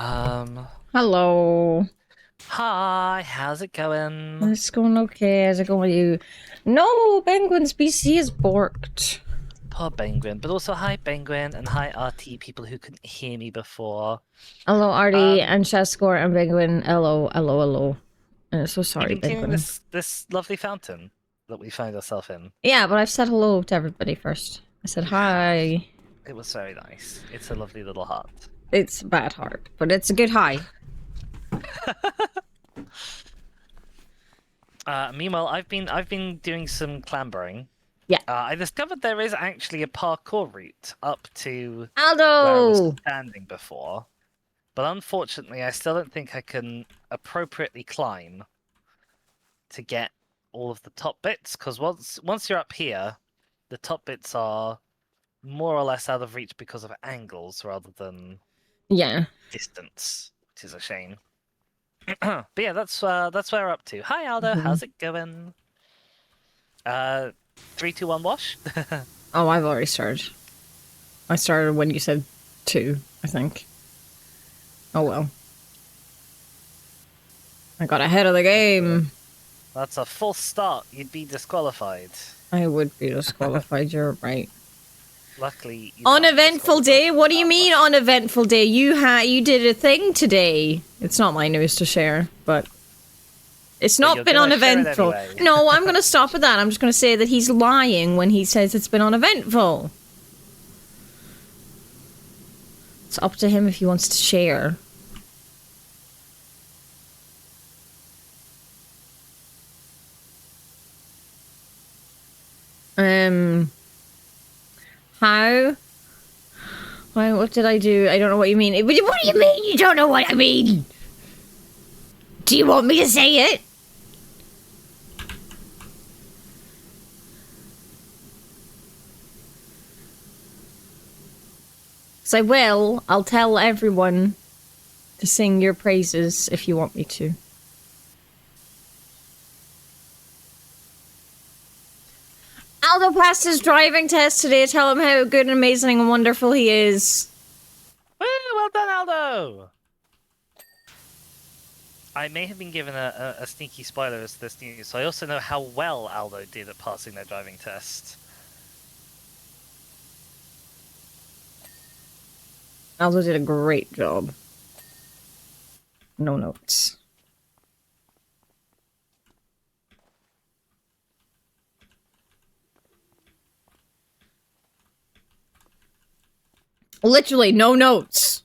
Um, Hello. Hi, how's it going? It's going okay. How's it going with you? No, Penguin's BC is borked. Poor Penguin, but also hi Penguin and hi RT people who couldn't hear me before. Hello, Artie Um, and Chesscore and Penguin. Hello, hello, hello. So you sorry, been cleaning Penguin. this lovely fountain that we found ourselves in. Yeah, but I've said hello to everybody first. I said You have. hi. It was very nice. It's a lovely little heart. It's a bad heart, but it's a good hi. Meanwhile, I've been doing some clambering. Yeah. I discovered there is actually a parkour route up to where I was Aldo! standing before, but unfortunately, I still don't think I can appropriately climb to get all of the top bits, because once you're up here, the top bits are more or less out of reach because of angles rather than Yeah. distance, which is a shame. But yeah, that's where we're up to. Hi Aldo, Mhm. how's it going? Uh, 3, 2, 1, wash. Oh, I've already started. I started when you said 2, I think. Oh well. I got ahead of the game. That's a false start. You'd be disqualified. I would be disqualified, you're right. Luckily, you'd not be Uneventful disqualified day? from What do you mean Powerwash. uneventful day? You did a thing today. It's not my news to share, but it's But not you're been gonna share it uneventful. anyway. No, I'm gonna stop at that. I'm just gonna say that he's lying when he says it's been uneventful. It's up to him if he wants to share. How? Why, what did I do? I don't know what you mean. What do you mean you don't know what I mean? Do you want me to say it? So I will. I'll tell everyone to sing your praises if you want me to. Aldo passed his driving test today. Tell him how good and amazing and wonderful he is. Woo, well done, Aldo! I may have been given a sneaky spoiler as to this news, so I also know how well Aldo did at passing their driving test. Aldo did a great job. No notes. Literally, no notes.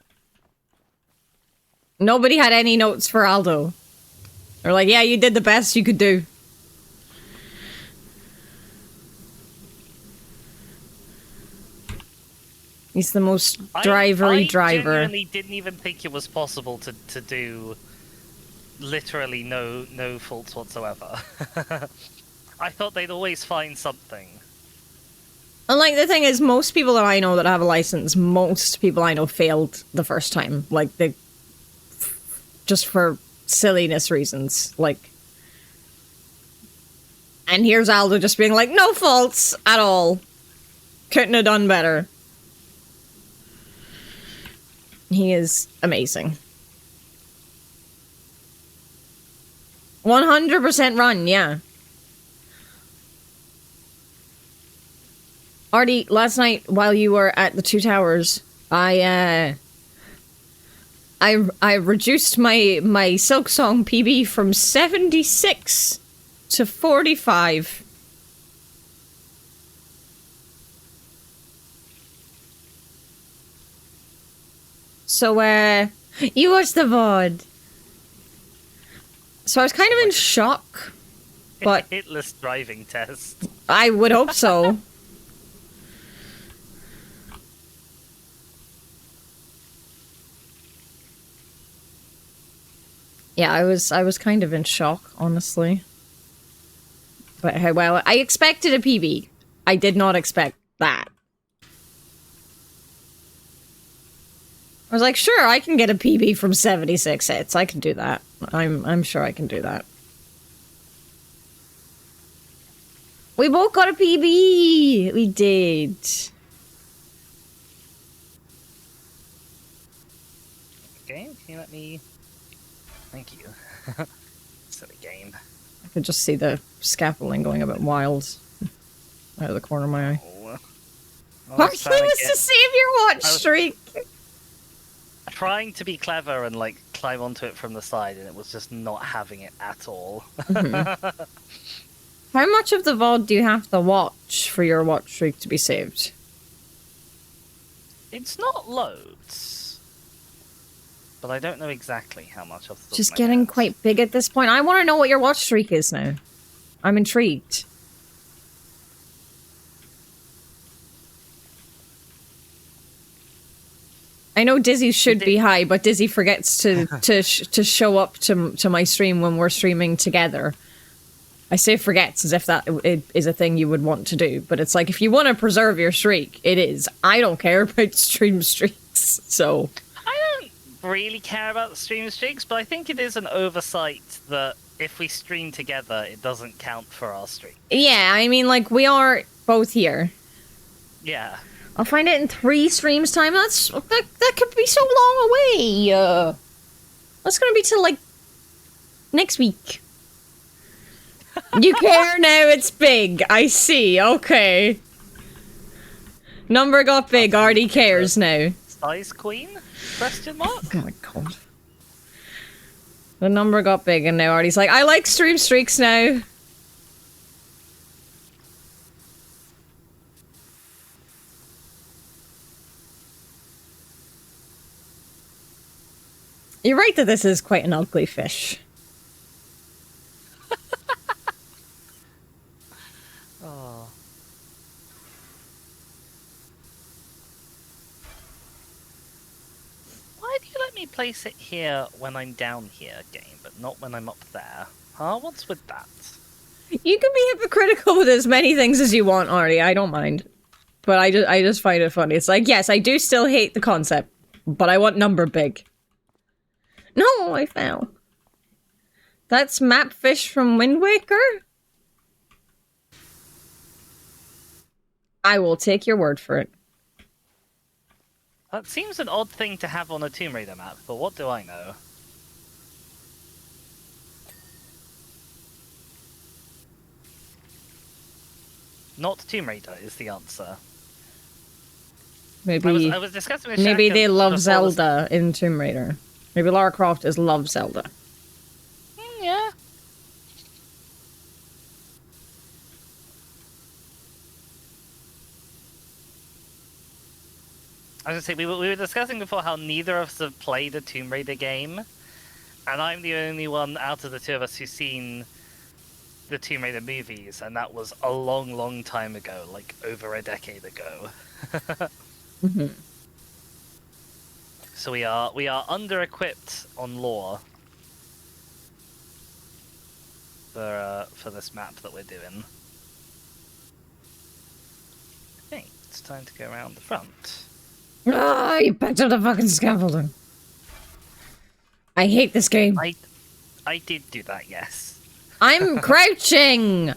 Nobody had any notes for Aldo. They're like, yeah, you did the best you could do. He's the most drivery I driver. genuinely didn't even think it was possible to do literally no faults whatsoever. I thought they'd always find something. And like the thing is, most people that I know that have a license, most people I know failed the first time. Like they just for silliness reasons. Like, and here's Aldo just being like, no faults at all. Couldn't have done better. He is amazing. 100% run, yeah. Artie, last night while you were at the Two Towers, I reduced my Silk Song PB from 76 to 45. So, you watched the VOD. So I was kind of in shock, but Hitless driving test. I would hope so. Yeah, I was kind of in shock, honestly. But well, I expected a PB. I did not expect that. I was like, sure, I can get a PB from 76 hits. I can do that. I'm sure I can do that. We both got a PB. We did. Game, can you let me... Thank you. Silly game. I could just see the scaffolding going a bit wild out of the corner of my eye. Oh. Partially was to save your watch streak! Trying to be clever and, like, climb onto it from the side, and it was just not having it at all. Mm-hmm. How much of the VOD do you have to watch for your watch streak to be saved? It's not loads. But I don't know exactly how much of the Just getting quite big at this point. I want to know what your watch streak is now. I'm intrigued. I know Dizzy should be high, but Dizzy forgets to show up to my stream when we're streaming together. I say forgets as if that is a thing you would want to do, but it's like, if you want to preserve your streak, it is. I don't care about stream streaks, so... I don't really care about the stream streaks, but I think it is an oversight that if we stream together, it doesn't count for our streak. Yeah, I mean, like, we are both here. Yeah. I'll find it in 3 streams time. That could be so long away. That's gonna be till, like, next week. You care now, it's big. I see, okay. Number got big, already cares now. Size queen? Question mark? Oh my god. The number got big and now Artie's like, I like stream streaks now. You're right that this is quite an ugly fish. Oh. Why do you let me place it here when I'm down here, game, but not when I'm up there? Huh? What's with that? You can be hypocritical with as many things as you want, Artie. I don't mind. But I just find it funny. It's like, yes, I do still hate the concept, but I want number big. No, I fell. That's map fish from Wind Waker? I will take your word for it. That seems an odd thing to have on a Tomb Raider map, but what do I know? Not Tomb Raider is the answer. Maybe I was discussing with maybe Shaka they love before Zelda in Tomb Raider. Maybe Lara Croft is love Zelda. Yeah. I was gonna say, we were discussing before how neither of us have played a Tomb Raider game, and I'm the only one out of the two of us who's seen the Tomb Raider movies, and that was a long, long time ago, like over a decade ago. Mm-hmm. So we are under-equipped on lore for this map that we're doing. I think it's time to go around the front. Ah, you picked up the fucking scaffolding. I hate this game. I did do that, yes. I'm crouching!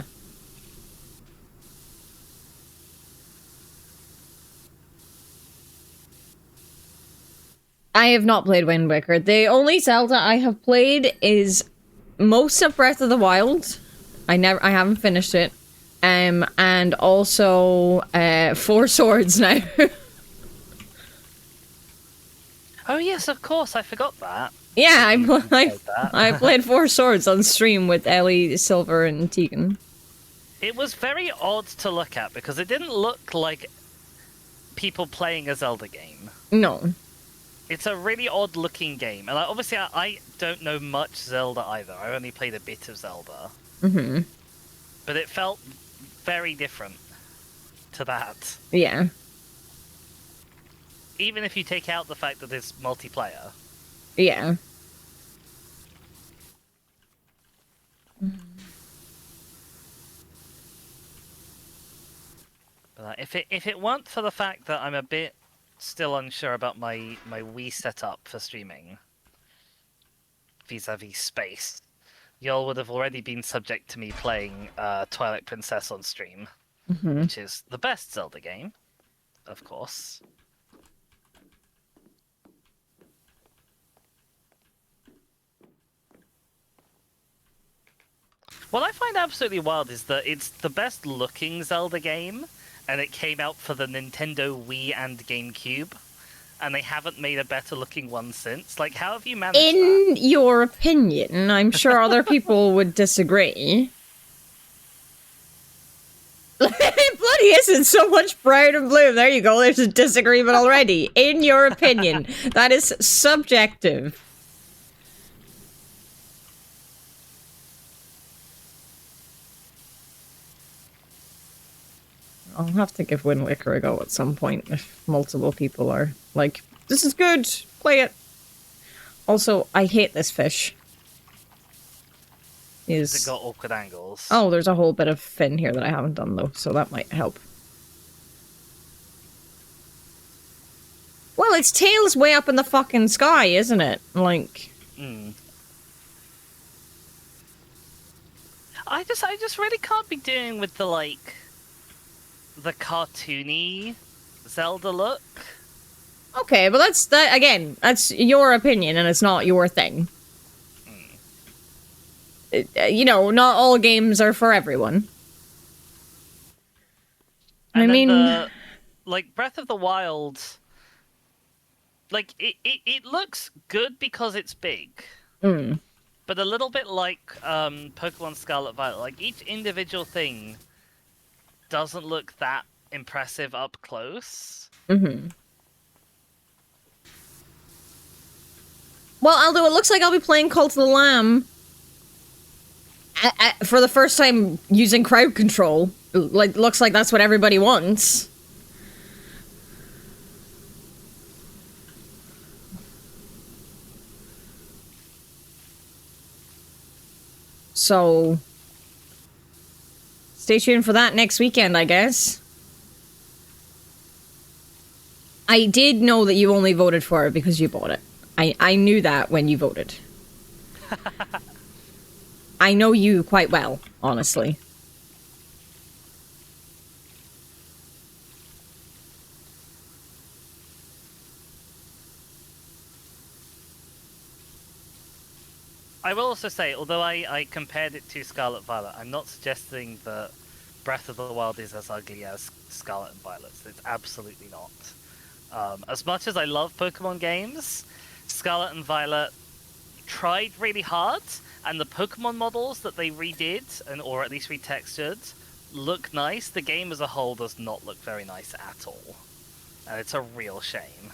I have not played Wind Waker. The only Zelda I have played is most of Breath of the Wild. I haven't finished it. And also, 4 Swords now. Oh yes, of course, I forgot that. Yeah, I played 4 Swords on stream with Ellie, Silver, and Tegan. It was very odd to look at because it didn't look like people playing a Zelda game. No. It's a really odd looking game, and obviously I don't know much Zelda either. I only played a bit of Zelda. Mm-hmm. But it felt very different to that. Yeah. Even if you take out the fact that it's multiplayer. Yeah. But if it weren't for the fact that I'm a bit still unsure about my Wii setup for streaming, vis-a-vis space, y'all would have already been subject to me playing Twilight Princess on stream, which is the best Zelda game, of course. What I find absolutely wild is that it's the best looking Zelda game, and it came out for the Nintendo Wii and GameCube, and they haven't made a better looking one since. Like, how have you managed that? In your opinion, I'm sure other people would disagree. It bloody isn't so much brown and blue. There you go, there's a disagreement already. In your opinion, that is subjective. I'll have to give Wind Waker a go at some point if multiple people are like, this is good, play it. Also, I hate this fish. It's got awkward angles. Oh, there's a whole bit of fin here that I haven't done though, so that might help. Well, its tail's way up in the fucking sky, isn't it? Like... I just really can't be doing with the, like, the cartoony Zelda look. Okay, but that again, that's your opinion and it's not your thing. You know, not all games are for everyone. And I mean... like, Breath of the Wild... Like, it looks good because it's big. But a little bit like Pokemon Scarlet Violet. Like, each individual thing doesn't look that impressive up close. Well, Aldo, it looks like I'll be playing Cult of the Lamb for the first time using crowd control. Like, looks like that's what everybody wants. So, stay tuned for that next weekend, I guess. I did know that you only voted for it because you bought it. I knew that when you voted. I know you quite well, honestly. I will also say, although I compared it to Scarlet Violet, I'm not suggesting that Breath of the Wild is as ugly as Scarlet and Violet. It's absolutely not. As much as I love Pokemon games, Scarlet and Violet tried really hard, and the Pokemon models that they redid, or at least retextured, look nice. The game as a whole does not look very nice at all. And it's a real shame.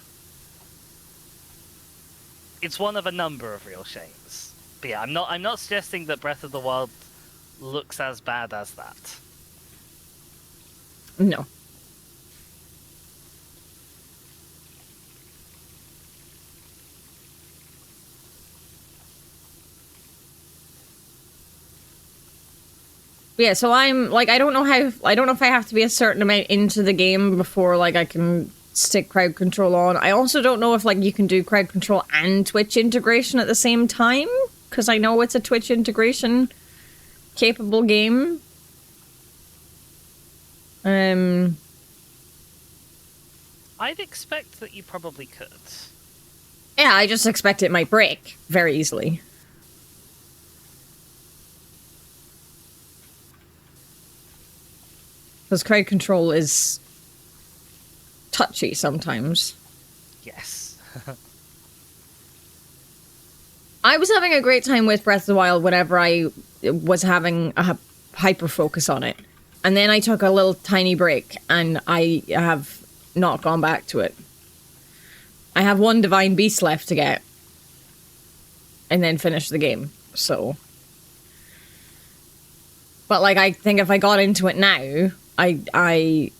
It's one of a number of real shames. But yeah, I'm not suggesting that Breath of the Wild looks as bad as that. No. Yeah, so I'm like, I don't know if I have to be a certain amount into the game before like I can stick crowd control on. I also don't know if like you can do crowd control and Twitch integration at the same time, because I know it's a Twitch integration capable game. I'd expect that you probably could. Yeah, I just expect it might break very easily. Because crowd control is touchy sometimes. Yes. I was having a great time with Breath of the Wild whenever I was having a hyper focus on it. And then I took a little tiny break, and I have not gone back to it. I have one Divine Beast left to get. And then finish the game, so... But, like, I think if I got into it now, I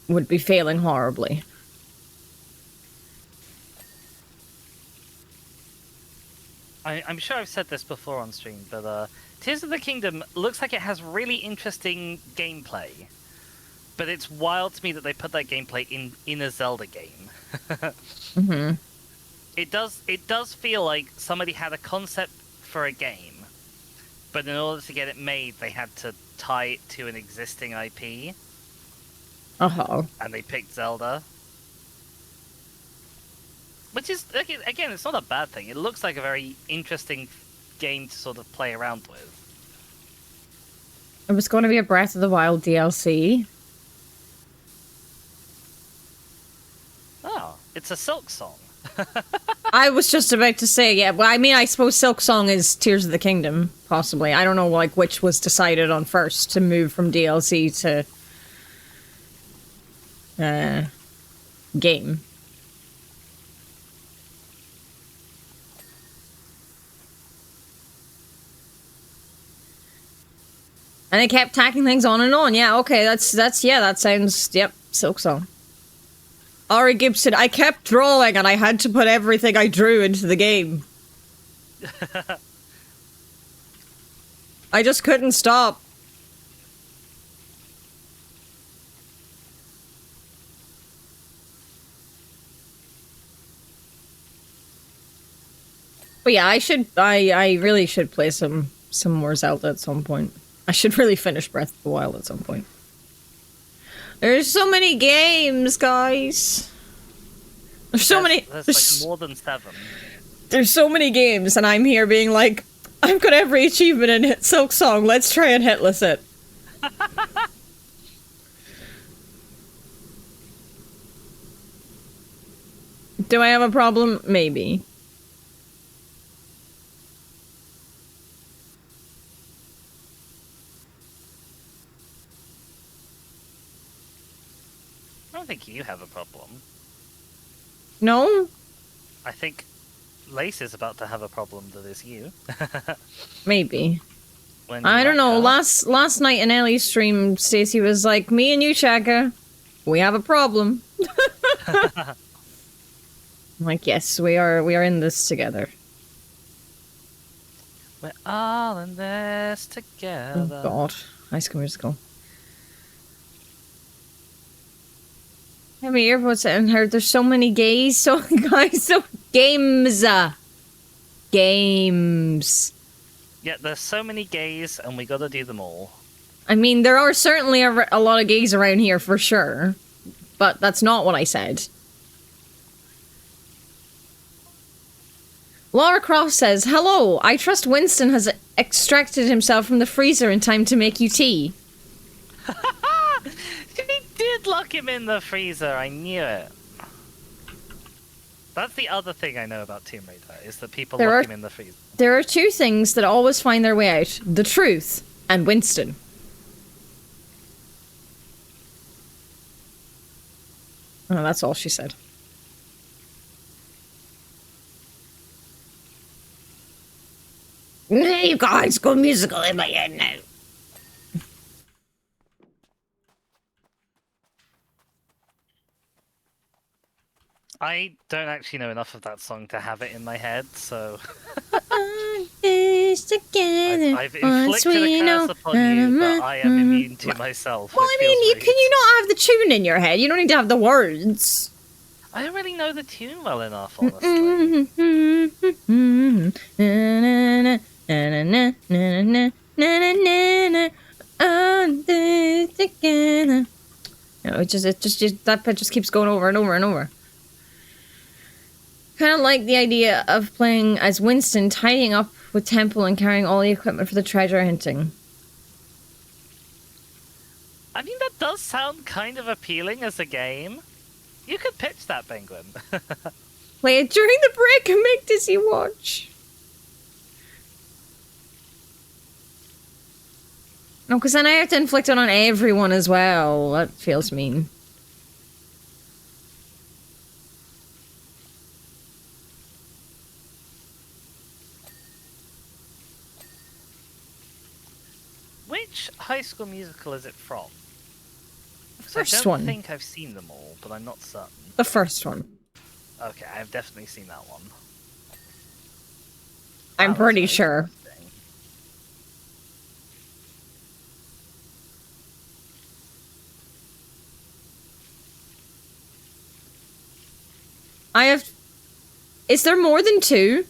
would be failing horribly. I'm sure I've said this before on stream, but Tears of the Kingdom looks like it has really interesting gameplay. But it's wild to me that they put that gameplay in a Zelda game. Mm-hmm. It does feel like somebody had a concept for a game, but in order to get it made, they had to tie it to an existing IP. Uh-huh. And they picked Zelda. Which is, again, it's not a bad thing. It looks like a very interesting game to sort of play around with. It was going to be a Breath of the Wild DLC. Oh, it's a Silk song. I was just about to say, yeah, well, I mean, I suppose Silk Song is Tears of the Kingdom, possibly. I don't know, like, which was decided on first to move from DLC to... game. And they kept tacking things on and on. Yeah, okay, yeah, that sounds, yep, Silk Song. Ari Gibson, I kept drawing and I had to put everything I drew into the game. I just couldn't stop. But yeah, I really should play some more Zelda at some point. I should really finish Breath of the Wild at some point. There's so many games, guys. There's so many. There's like more than 7. There's so many games, and I'm here being like, I've got every achievement in Silk Song. Let's try and hitless it. Do I have a problem? Maybe. I don't think you have a problem. No? I think Lace is about to have a problem that is you. Maybe. When I don't know. out. Last night in Ellie's stream, Stacey was like, "Me and you, Chaka, we have a problem." I'm like, "Yes, we are in this together." We're all in this together. Oh God, High School Musical. I have my earbuds in here. There's so many gays, so guys, so games, games. Yeah, there's so many gays, and we gotta do them all. I mean, there are certainly a lot of gays around here for sure, but that's not what I said. Laura Croft says, "Hello, I trust Winston has extracted himself from the freezer in time to make you tea." He did lock him in the freezer, I knew it. That's the other thing I know about Tomb Raider, is that people lock him in the freezer. There are two things that always find their way out. The truth and Winston. Oh, that's all she said. You've got High School Musical in my head now. I don't actually know enough of that song to have it in my head, so... I've inflicted a curse upon you that I am immune to myself. Well, I mean, can you not have the tune in your head? You don't need to have the words. I don't really know the tune well enough, honestly. No, it just that bit just keeps going over and over and over. Kind of like the idea of playing as Winston, tidying up with Temple and carrying all the equipment for the treasure hunting. I mean, that does sound kind of appealing as a game. You could pitch that, Penguin. Play it during the break and make Dizzy watch. No, because then I have to inflict it on everyone as well. That feels mean. Which High School Musical is it from? First I one. don't think I've seen them all, but I'm not certain. The first one. Okay, I've definitely seen that one. I'm pretty sure. I have... Is there more than 2?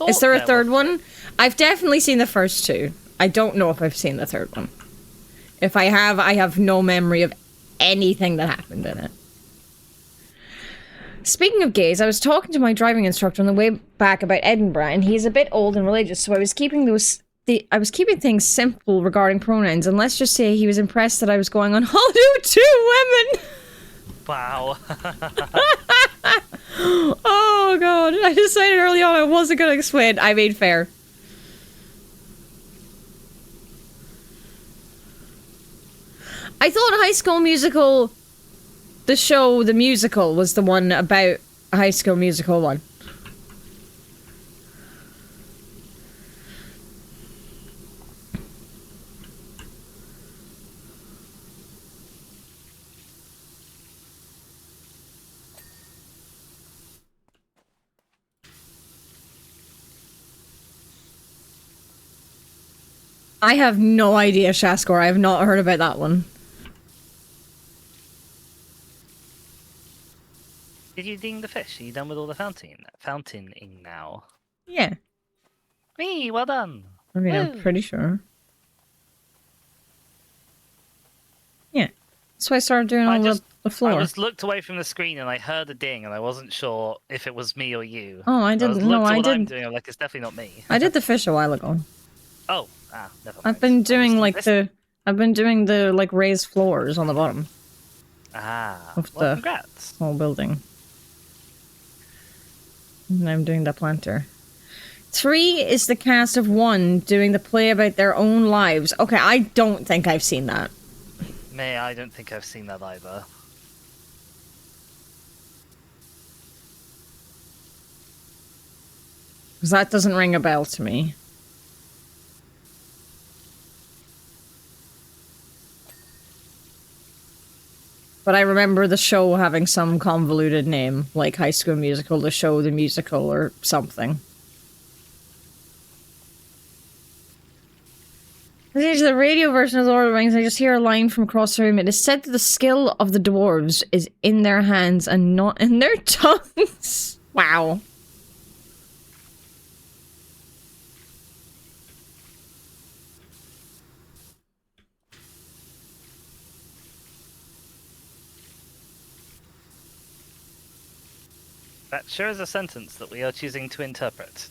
Is there a third one? I've definitely seen the first 2. I don't know if I've seen the third one. If I have no memory of anything that happened in it. Speaking of gays, I was talking to my driving instructor on the way back about Edinburgh, and he's a bit old and religious, so I was keeping those I was keeping things simple regarding pronouns, and let's just say he was impressed that I was going on holiday with 2 women. Wow. Oh god, I decided early on I wasn't gonna explain. I made fair. I thought High School Musical, the show, the musical, was the one about High School Musical 1. I have no idea, Shaskor. I have not heard about that one. Did you ding the fish? Are you done with all the fountaining now? Yeah. Me, well done. I mean, Woo. I'm pretty sure. Yeah. That's why I started doing all the floor. I just looked away from the screen and I heard a ding and I wasn't sure if it was me or you. Oh, I didn't. No, I I'm didn't. doing. I'm like, it's definitely not me. I did the fish a while ago. Oh, never mind. I've been doing I've been doing the like raised floors on the bottom Well, the congrats. whole building. And I'm doing the planter. 3 is the cast of 1 doing the play about their own lives. Okay, I don't think I've seen that. I don't think I've seen that either. Because that doesn't ring a bell to me. But I remember the show having some convoluted name, like High School Musical, the show, the musical, or something. Listening to the radio version of The Lord of the Rings, I just hear a line from across the room. It is said that the skill of the dwarves is in their hands and not in their tongues. Wow. That sure is a sentence that we are choosing to interpret.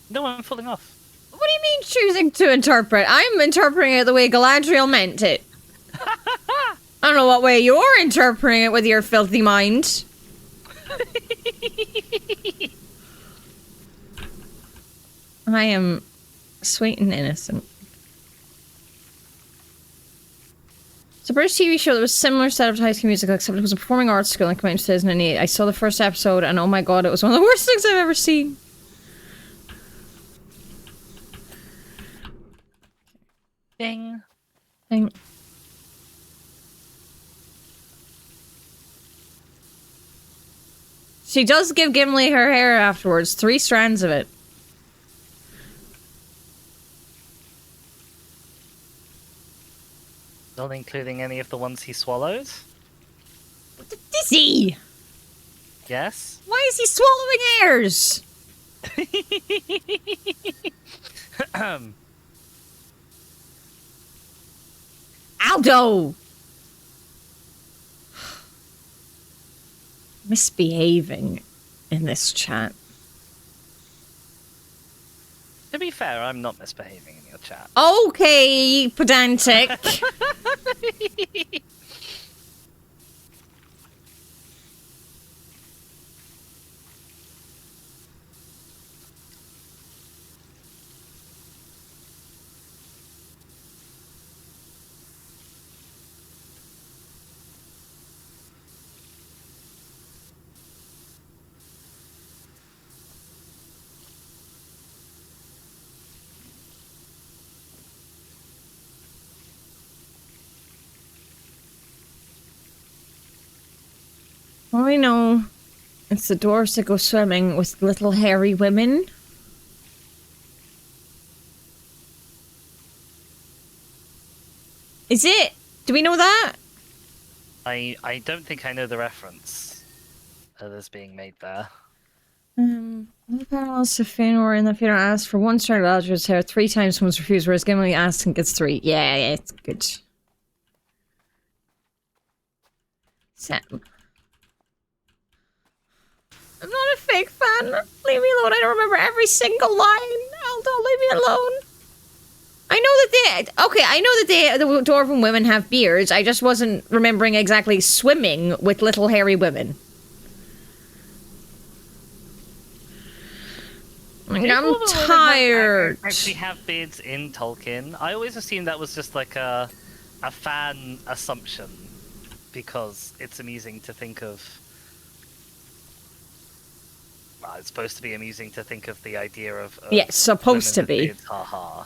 No, I'm falling off. What do you mean choosing to interpret? I'm interpreting it the way Galadriel meant it. I don't know what way you're interpreting it with your filthy mind. I am sweet and innocent. It's a British TV show that was similar setup to High School Musical, except it was a performing arts school and came out in 2008. I saw the first episode and oh my god, it was one of the worst things I've ever seen. Ding. Ding. She does give Gimli her hair afterwards, 3 strands of it. Not including any of the ones he swallowed? Dizzy! Yes? Why is he swallowing hairs? Aldo! Misbehaving in this chat. To be fair, I'm not misbehaving in your chat. Okay, pedantic. Well, I know it's the dwarves that go swimming with little hairy women. Is it? Do we know that? I don't think I know the reference that is being made there. All the parallels to Fëanor in that Fëanor asked for 1 strand of Galadriel's hair 3 times, someone's refused, whereas Gimli asks and gets 3. Yeah, it's good. Sam. I'm not a fake fan. Leave me alone. I don't remember every single line. don't leave me alone. I know that I know that the dwarven women have beards. I just wasn't remembering exactly swimming with little hairy women. Like, I'm tired. Actually have beards in Tolkien. I always assumed that was just like a fan assumption, because it's amusing to think of. Well, it's supposed to be amusing to think of the idea of yeah, it's supposed to be. Beards, haha.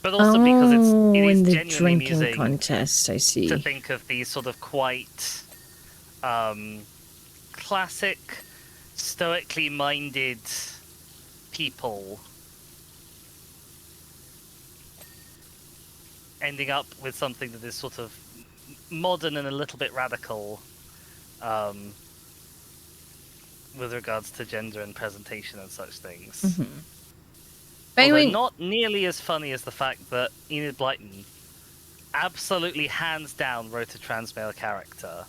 But also because it is in the genuinely drinking amusing contest, I see. to think of these sort of quite classic, stoically minded people ending up with something that is sort of modern and a little bit radical with regards to gender and presentation and such things. Mm-hmm. Although not nearly as funny as the fact that Enid Blyton absolutely hands down wrote a trans male character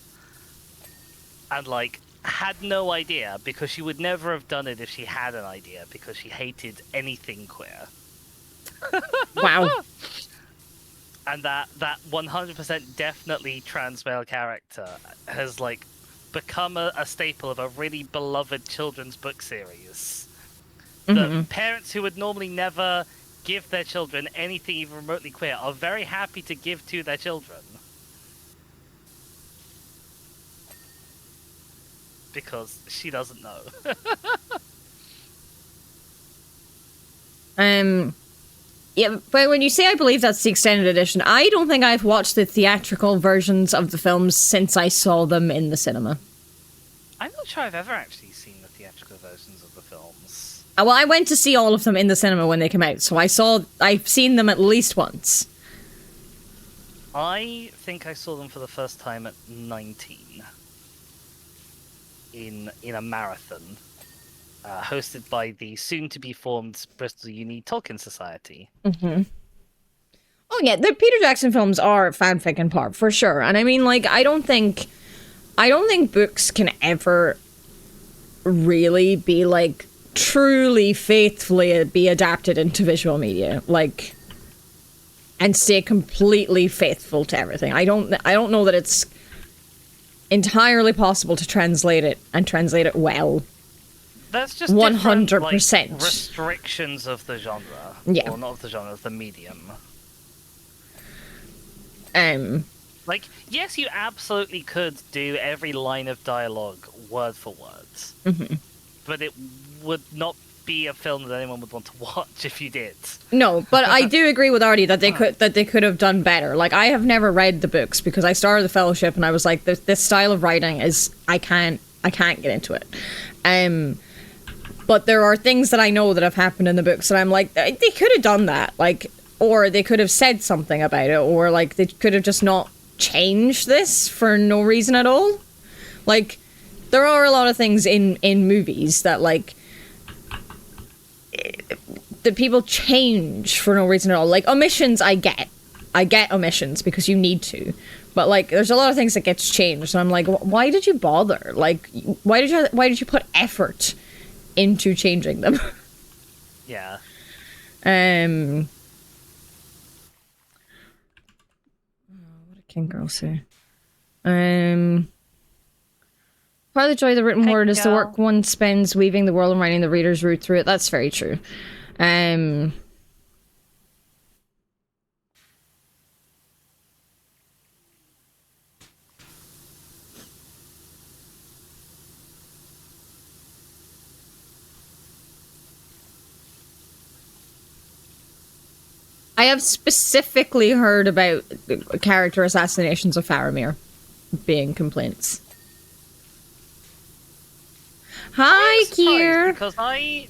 and like had no idea, because she would never have done it if she had an idea, because she hated anything queer. Wow. And that 100% definitely trans male character has like become a staple of a really beloved children's book series. The parents who would normally never give their children anything even remotely queer are very happy to give to their children. Because she doesn't know. Yeah, but when you say I believe that's the extended edition, I don't think I've watched the theatrical versions of the films since I saw them in the cinema. I'm not sure I've ever actually seen the theatrical versions of the films. Well, I went to see all of them in the cinema when they came out, so I've seen them at least once. I think I saw them for the first time at 19 in a marathon hosted by the soon-to-be-formed Bristol Uni Tolkien Society. Mm-hmm. Oh yeah, the Peter Jackson films are fanfic in part, for sure. And I mean, like, I don't think books can ever really be, like, truly, faithfully be adapted into visual media. Like, and stay completely faithful to everything. I don't know that it's entirely possible to translate it, and translate it well. That's just 100%. Like, restrictions of the genre. Yeah. Well, not of the genre, of the medium. Like, yes, you absolutely could do every line of dialogue word for word. But it would not be a film that anyone would want to watch if you did. No, but I do agree with Artie that they could have done better. Like, I have never read the books because I started the Fellowship and I was like, this style of writing is I can't get into it. But there are things that I know that have happened in the books and I'm like, they could have done that, like, or they could have said something about it, or like they could have just not changed this for no reason at all. Like, there are a lot of things in movies that, like, that people change for no reason at all. Like, omissions, I get omissions because you need to, but like, there's a lot of things that gets changed, and I'm like, why did you bother? Like, why did you put effort into changing them? Yeah. What did King Girl say? Part of the joy of the written word is the work one spends weaving the world and writing the reader's route through it. That's very true. I have specifically heard about character assassinations of Faramir being complaints. Hi, Kier! Because I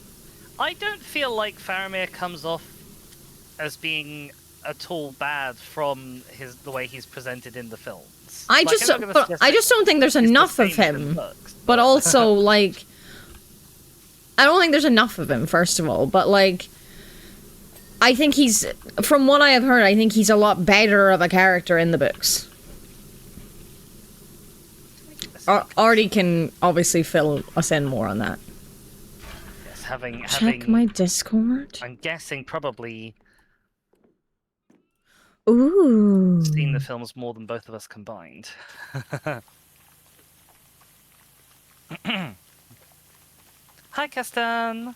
don't feel like Faramir comes off as being at all bad from the way he's presented in the films. I just don't think there's enough of him. But also, like, I don't think there's enough of him, first of all. But, like, I think from what I have heard, I think he's a lot better of a character in the books. Artie can obviously fill us in more on that. Yes, Check my Discord. I'm guessing probably Ooh. seen the films more than both of us combined. Hi, Castan.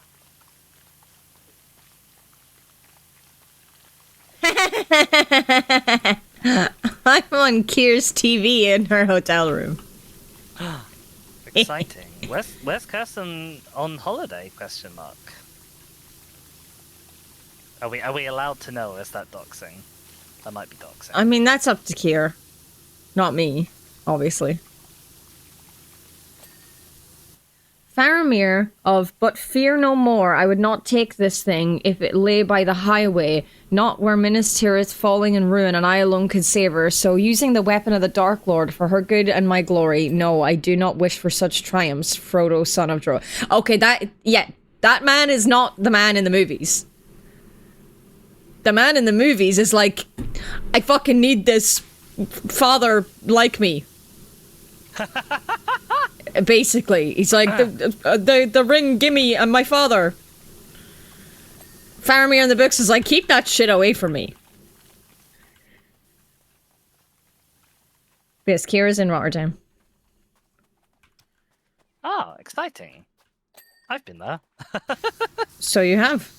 I'm on Kier's TV in her hotel room. Exciting. Where's Kirsten on holiday? Question mark. Are we allowed to know? Is that doxing? That might be doxing. I mean, that's up to Kier. Not me, obviously. Faramir of But fear no more, I would not take this thing if it lay by the highway, not where Minas Tirith falling in ruin and I alone could save her, so using the weapon of the Dark Lord for her good and my glory, no, I do not wish for such triumphs, Frodo, son of Dro. Okay, that man is not the man in the movies. The man in the movies is like, I fucking need this father like me. Basically, he's like, the ring, gimme, and my father. Faramir in the books is like, keep that shit away from me. Yes, Kira's in Rotterdam. Ah, exciting. I've been there. So you have.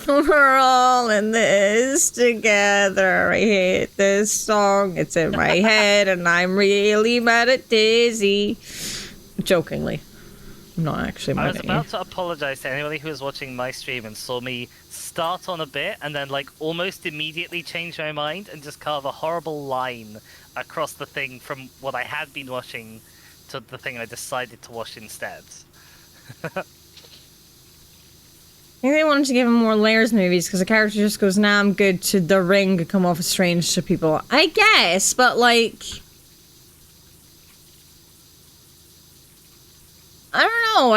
We're all in this together. I hate this song. It's in my head, and I'm really mad at Daisy. Jokingly. I'm not actually mad I was at about you. to apologize to anybody who was watching my stream and saw me start on a bit and then like almost immediately change my mind and just carve a horrible line across the thing from what I had been watching to the thing I decided to watch instead. I think they wanted to give him more layers movies because the character just goes, nah, I'm good, to the ring could come off as strange to people. I guess, but like... I don't know.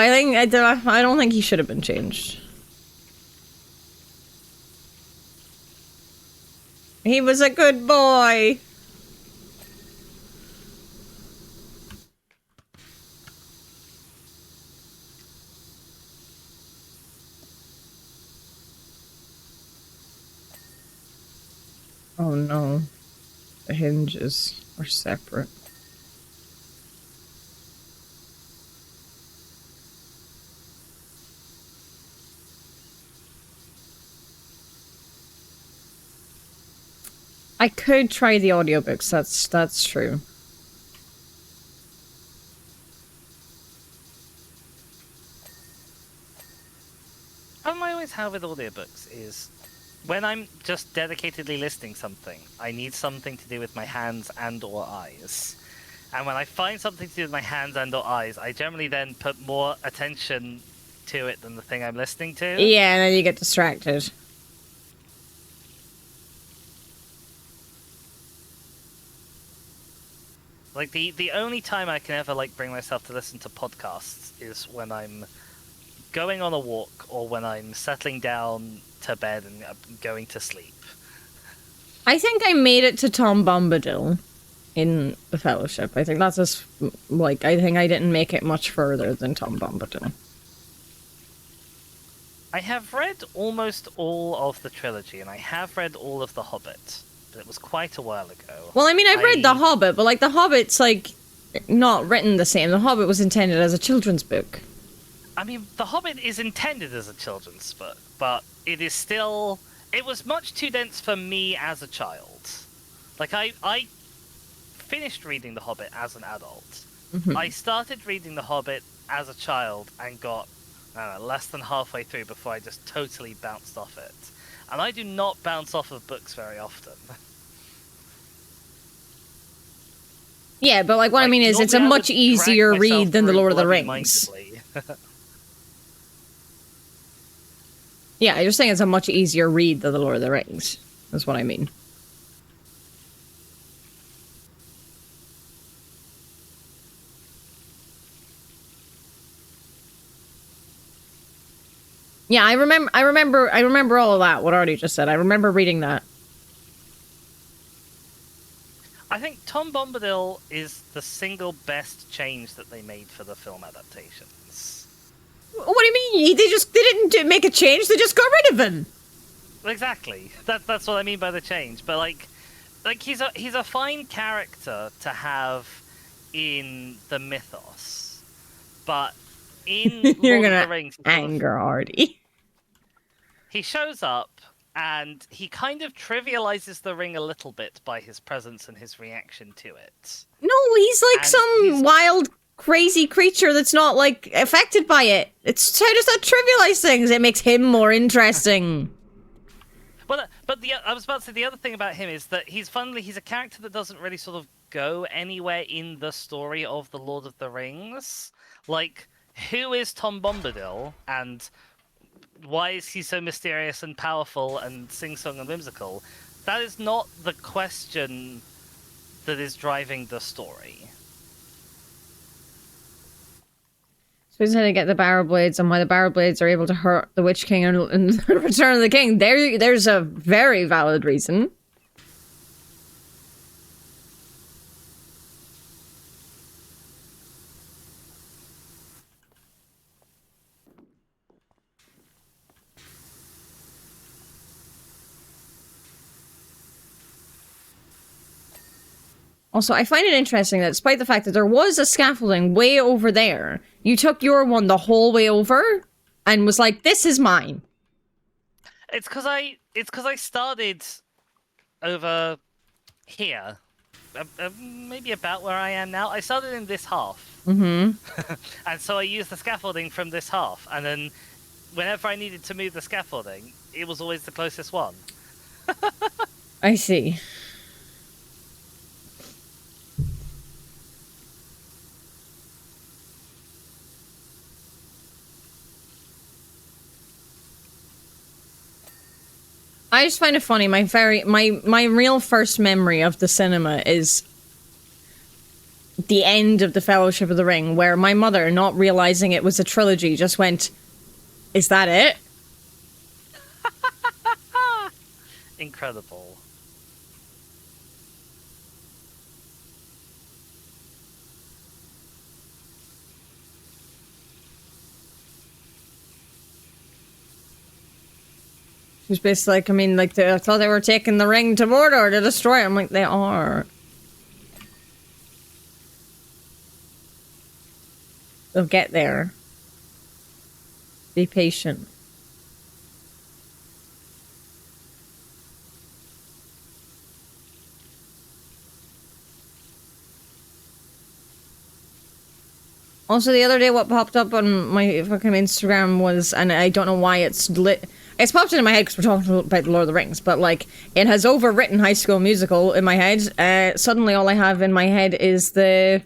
I don't think he should have been changed. He was a good boy. Oh no. The hinges are separate. I could try the audiobooks, that's true. Problem I always have with audiobooks is when I'm just dedicatedly listening something, I need something to do with my hands and or eyes. And when I find something to do with my hands and or eyes, I generally then put more attention to it than the thing I'm listening to. Yeah, and then you get distracted. Like the only time I can ever like bring myself to listen to podcasts is when I'm going on a walk or when I'm settling down to bed and going to sleep. I think I made it to Tom Bombadil in the Fellowship. I think that's just, like, I think I didn't make it much further than Tom Bombadil. I have read almost all of the trilogy, and I have read all of The Hobbit, but it was quite a while ago. Well, I mean, I've read The Hobbit, but, like, The Hobbit's, like, not written the same. The Hobbit was intended as a children's book. I mean, The Hobbit is intended as a children's book, but it is still... It was much too dense for me as a child. Like, I finished reading The Hobbit as an adult. Mm-hmm. I started reading The Hobbit as a child and got, I don't know, less than halfway through before I just totally bounced off it. And I do not bounce off of books very often. Yeah, but, like, what I mean is, it's a much easier read than The Lord of the Rings. Yeah, you're saying it's a much easier read than The Lord of the Rings. That's what I mean. Yeah, I remember all of that, what Artie just said. I remember reading that. I think Tom Bombadil is the single best change that they made for the film adaptations. What do you mean? They didn't make a change, they just got rid of him! Exactly. That's what I mean by the change. But like he's a fine character to have in the mythos, but in You're Lord of gonna the Rings, anger Artie. he shows up and he kind of trivializes the ring a little bit by his presence and his reaction to it. No, he's like And some wild, crazy creature that's not, like, affected by it. It's how does that trivialize things? It makes him more interesting. But I was about to say the other thing about him is that he's a character that doesn't really sort of go anywhere in the story of the Lord of the Rings. Like, who is Tom Bombadil, and why is he so mysterious and powerful and sing-song and whimsical? That is not the question that is driving the story. So he's how to get the barrow blades and why the barrow blades are able to hurt the Witch King in Return of the King. There's a very valid reason. Also, I find it interesting that despite the fact that there was a scaffolding way over there, you took your one the whole way over and was like, this is mine. It's because I started over here, maybe about where I am now. I started in this half, Mm-hmm. and so I used the scaffolding from this half, and then whenever I needed to move the scaffolding, it was always the closest one. I see. I just find it funny. My real first memory of the cinema is the end of the Fellowship of the Ring, where my mother, not realizing it was a trilogy, just went, "Is that it?" Incredible. She was basically like, I mean, like, I thought they were taking the ring to Mordor to destroy it. I'm like, they are. They'll get there. Be patient. Also, the other day, what popped up on my fucking Instagram was, and I don't know why it's lit. It's popped into my head because we're talking about the Lord of the Rings, but like, it has overwritten High School Musical in my head. Suddenly, all I have in my head is they're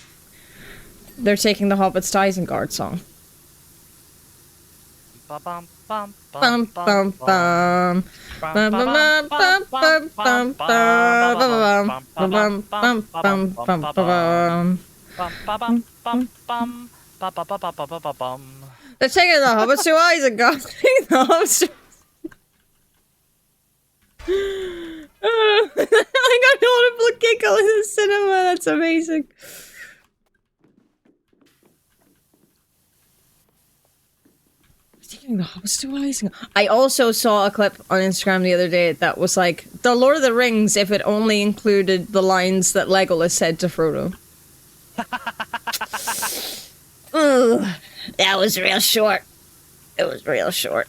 taking the Hobbits to Isengard song. Bum bum bum Bum bum bum. Bum bum bum bum bum bum bum bum bum bum bum. They're taking the Hobbits to Isengard. The Hobbits to... I got an audible giggle in the cinema. That's amazing. Taking the Hobbits to Isengard. I also saw a clip on Instagram the other day that was like the Lord of the Rings if it only included the lines that Legolas said to Frodo. Ugh, that was real short. It was real short.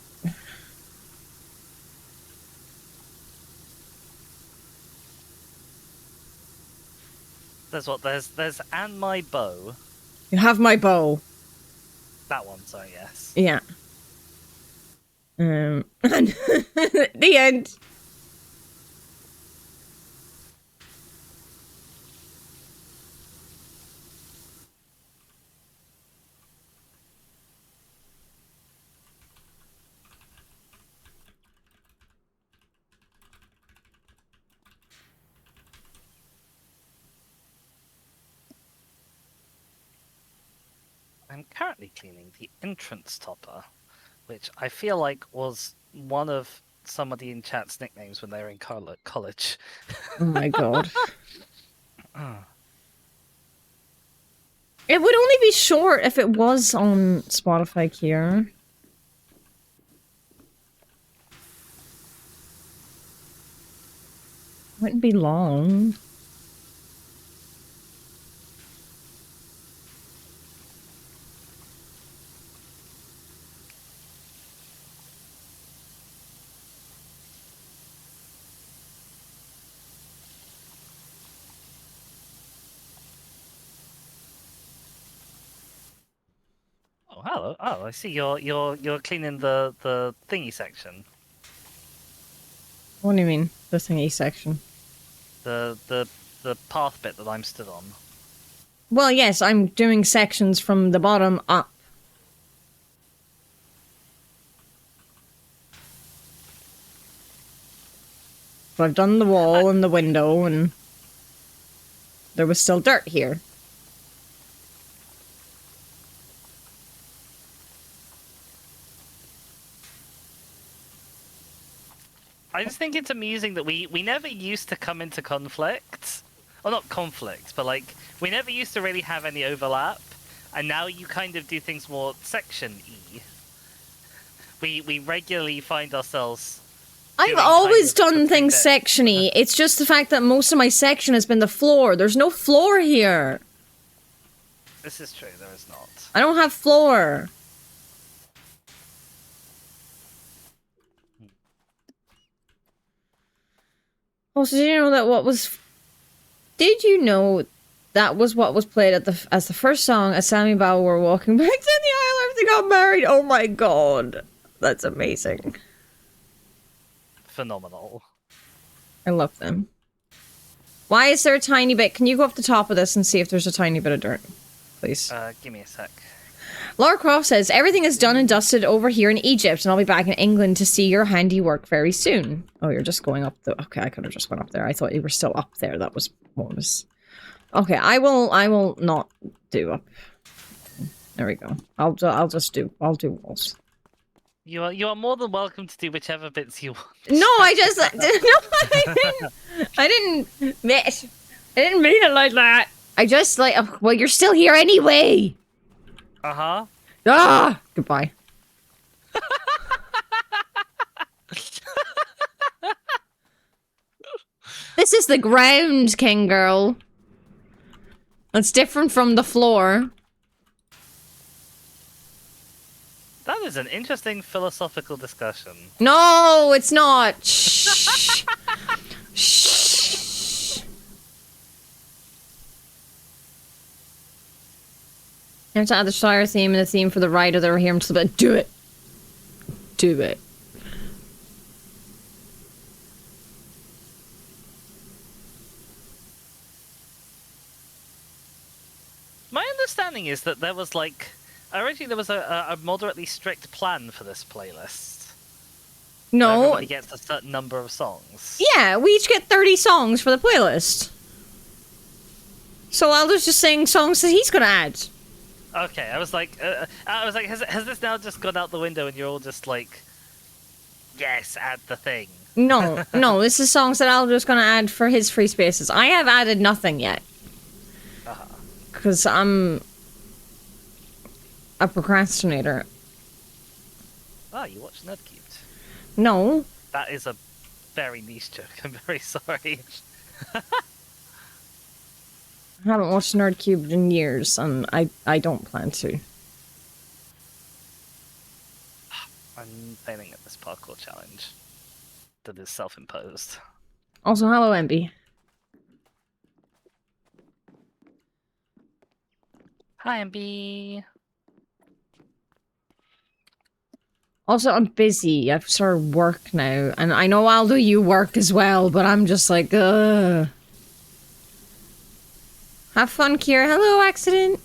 There's and my bow. You have my bow. That one, sorry, yes. Yeah. And the end. I'm currently cleaning the entrance topper, which I feel like was one of somebody in chat's nicknames when they were in college. Oh my god. Oh. It would only be short if it was on Spotify, Kier. Wouldn't be long. Oh, hello. Oh, I see. You're cleaning the thingy section. What do you mean? The thingy section? The path bit that I'm stood on. Well, yes, I'm doing sections from the bottom up. So I've done the wall and the window, and there was still dirt here. I just think it's amusing that we never used to come into conflict. Well, not conflict, but like, we never used to really have any overlap. And now you kind of do things more section-y. We regularly find ourselves... I've always done things section-y. It's just the fact that most of my section has been the floor. There's no floor here. This is true, there is not. I don't have floor. Also, did you know that what was... Did you know that was what was played at as the first song as Sammy and Bao were walking back down the aisle after they got married? Oh my god. That's amazing. Phenomenal. I love them. Why is there a tiny bit? Can you go up the top of this and see if there's a tiny bit of dirt? Please. Give me a sec. Laura Croft says, everything is done and dusted over here in Egypt, and I'll be back in England to see your handiwork very soon. Oh, you're just going up the... Okay, I could have just went up there. I thought you were still up there. That was what was... Okay, I will not do up. There we go. I'll do walls. You are more than welcome to do whichever bits you want. No, I just... No, I didn't mean it like that. I just like... Oh, well, you're still here anyway. Uh-huh. Ah! Goodbye. This is the ground, King Girl. It's different from the floor. That is an interesting philosophical discussion. No, it's not. Shh. Shh. You have to add the Shire theme and the theme for the rider that were here until the... Do it. Do it. My understanding is that there was like... Originally there was a moderately strict plan for this playlist. No. Everybody gets a certain number of songs. Yeah, we each get 30 songs for the playlist. So Aldo's just saying songs that he's gonna add. Okay, I was like, has this now just gone out the window and you're all just like, yes, add the thing? No, no, this is songs that Aldo's gonna add for his free spaces. I have added nothing yet. Because I'm a procrastinator. Oh, you watched Nerdcubed? No. That is a very niche joke, I'm very sorry. I haven't watched Nerdcubed in years, and I don't plan to. I'm failing at this parkour challenge that is self-imposed. Also, hello, MB. Hi, MB. Also, I'm busy. I've started work now, and I know Aldo, you work as well, but I'm just like, ugh. Have fun, Kira. Hello, accident.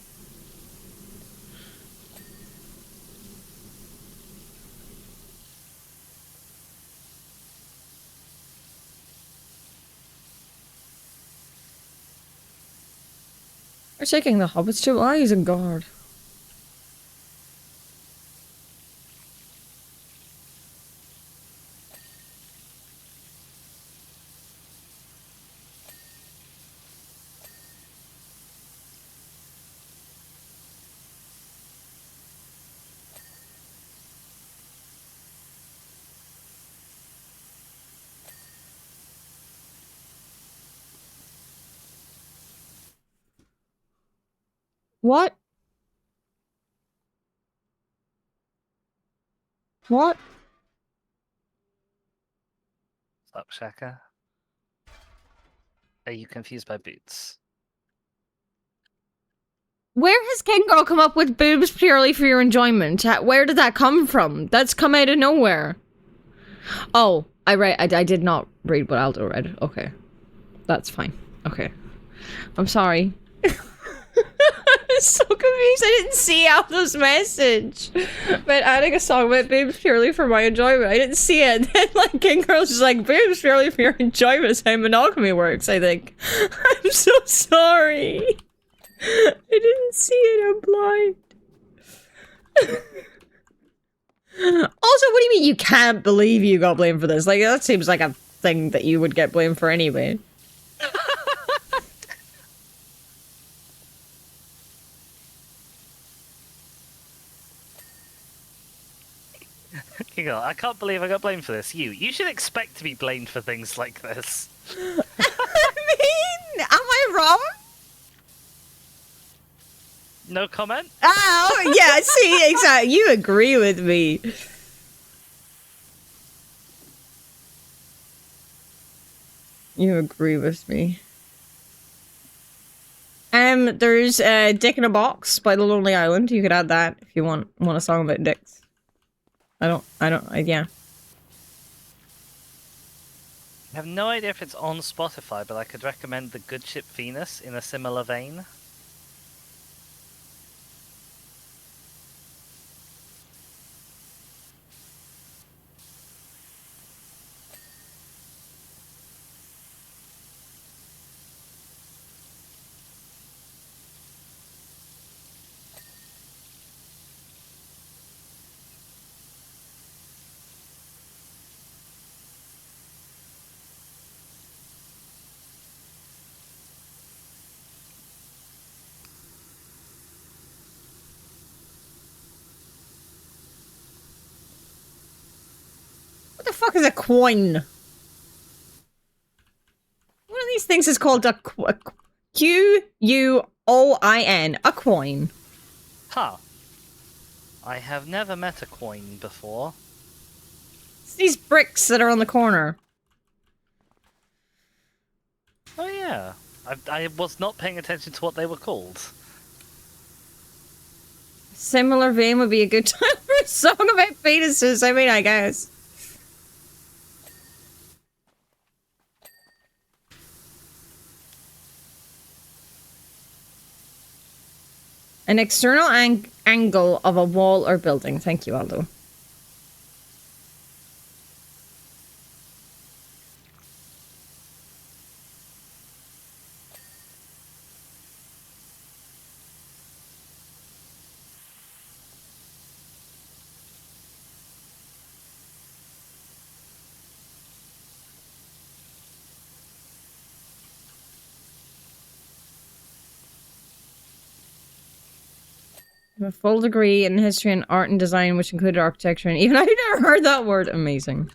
We're taking the hobbits to eyes and guard. What? What? Stop, Shaka. Are you confused by boots? Where has King Girl come up with boobs purely for your enjoyment? Where did that come from? That's come out of nowhere. Oh, I did not read what Aldo read. Okay. That's fine. Okay. I'm sorry. I'm so confused. I didn't see Aldo's message. But adding a song about boobs purely for my enjoyment. I didn't see it. Then like King Girl's just like, boobs purely for your enjoyment is how monogamy works, I think. I'm so sorry. I didn't see it. I'm blind. Also, what do you mean you can't believe you got blamed for this? Like, that seems like a thing that you would get blamed for anyway. King Girl, I can't believe I got blamed for this. You should expect to be blamed for things like this. I mean, am I wrong? No comment? Oh, yeah, see, exactly. You agree with me. You agree with me. There's Dick in a Box by The Lonely Island. You could add that if you want a song about dicks. Yeah. I have no idea if it's on Spotify, but I could recommend The Good Ship Venus in a similar vein. What the fuck is a coin? One of these things is called a Q-U-O-I-N. A coin. Huh. I have never met a coin before. It's these bricks that are on the corner. Oh yeah. I was not paying attention to what they were called. Similar vein would be a good time for a song about fetuses. I mean, I guess. An external angle of a wall or building. Thank you, Aldo. A full degree in history and art and design, which included architecture, and even I've never heard that word. Amazing.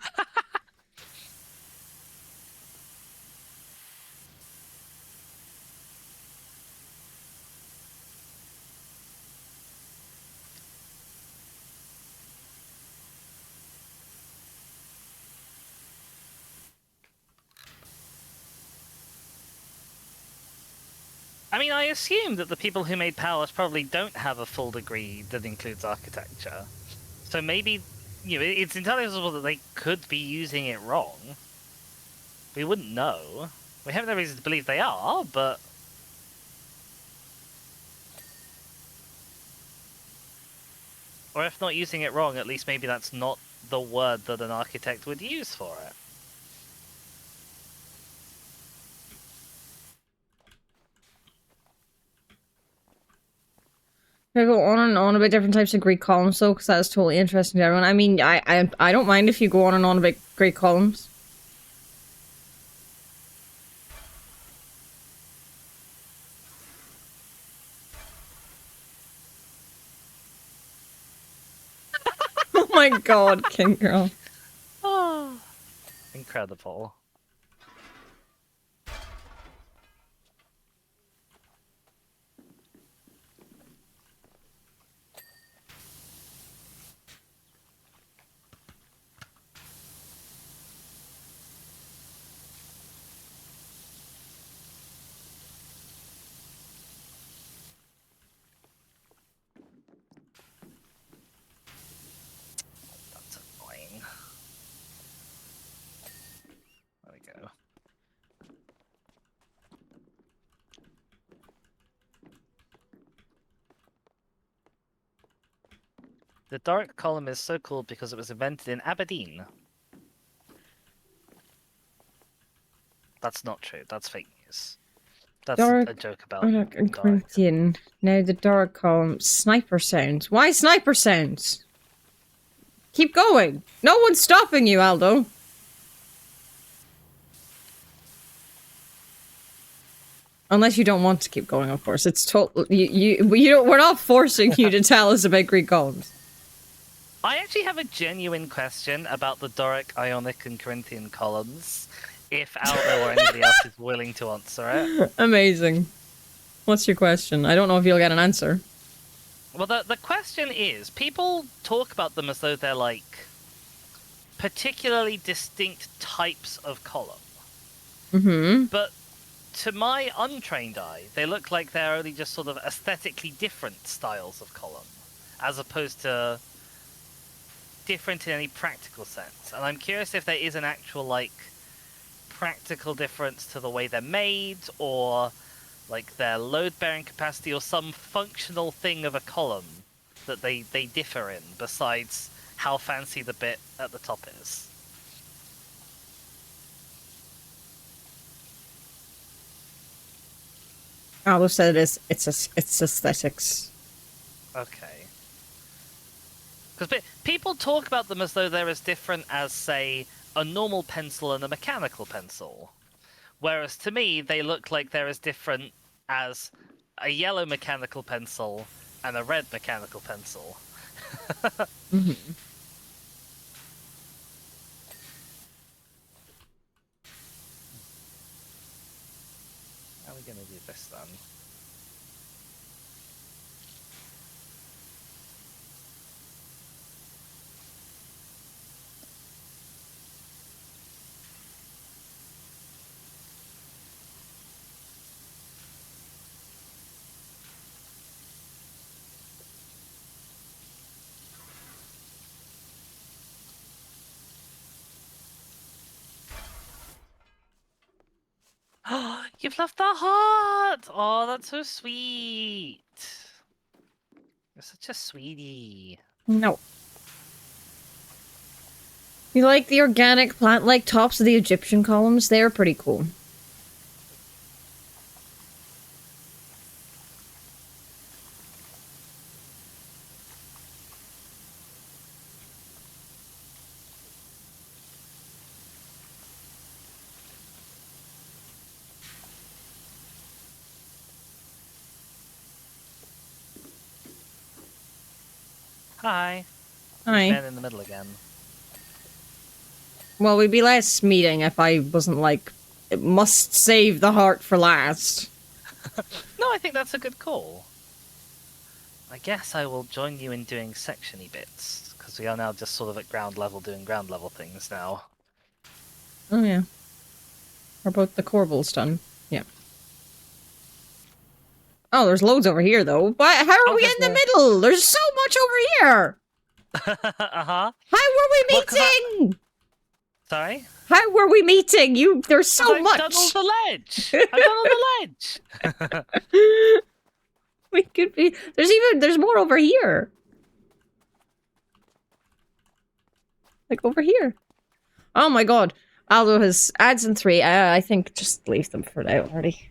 I mean, I assume that the people who made Powerwash probably don't have a full degree that includes architecture. So maybe, it's entirely possible that they could be using it wrong. We wouldn't know. We have no reason to believe they are, but... Or if not using it wrong, at least maybe that's not the word that an architect would use for it. I go on and on about different types of Greek columns, though, because that's totally interesting to everyone. I mean, I don't mind if you go on and on about Greek columns. Oh my god, King Girl. Oh, incredible. go. The Doric column is so called because it was invented in Aberdeen. That's not true. That's fake news. That's a joke about and Doric. Corinthian. Now the Doric column. Sniper sounds. Why sniper sounds? Keep going. No one's stopping you, Aldo. Unless you don't want to keep going, of course. It's total. You don't. We're not forcing you to tell us about Greek columns. I actually have a genuine question about the Doric, Ionic, and Corinthian columns. If Aldo or anybody else is willing to answer it. Amazing. What's your question? I don't know if you'll get an answer. Well, the question is, people talk about them as though they're like particularly distinct types of column. Mm-hmm. But to my untrained eye, they look like they're only just sort of aesthetically different styles of column, as opposed to different in any practical sense. And I'm curious if there is an actual, like, practical difference to the way they're made, or like their load-bearing capacity, or some functional thing of a column that they differ in, besides how fancy the bit at the top is. Aldo said it's aesthetics. Okay. Because people talk about them as though they're as different as, say, a normal pencil and a mechanical pencil. Whereas to me, they look like they're as different as a yellow mechanical pencil and a red mechanical pencil. Mm-hmm. How are we going to do this then? Oh, you've left the heart! Oh, that's so sweet. You're such a sweetie. No. You like the organic plant-like tops of the Egyptian columns? They're pretty cool. Hi. Hi. Man in the middle again. Well, we'd be less meeting if I wasn't like, it must save the heart for last. No, I think that's a good call. I guess I will join you in doing section-y bits, because we are now just sort of at ground level doing ground level things now. Oh yeah. Or about the Corval's done. Yeah. Oh, there's loads over here though. But how are we in the middle? There's so much over here! Uh-huh. How were we meeting? Sorry? How were we meeting? There's so much! I've done all the ledge! I've done all the ledge! We could be... There's more over here. Like over here. Oh my god. Aldo has ads in 3. I think just leave them for now already.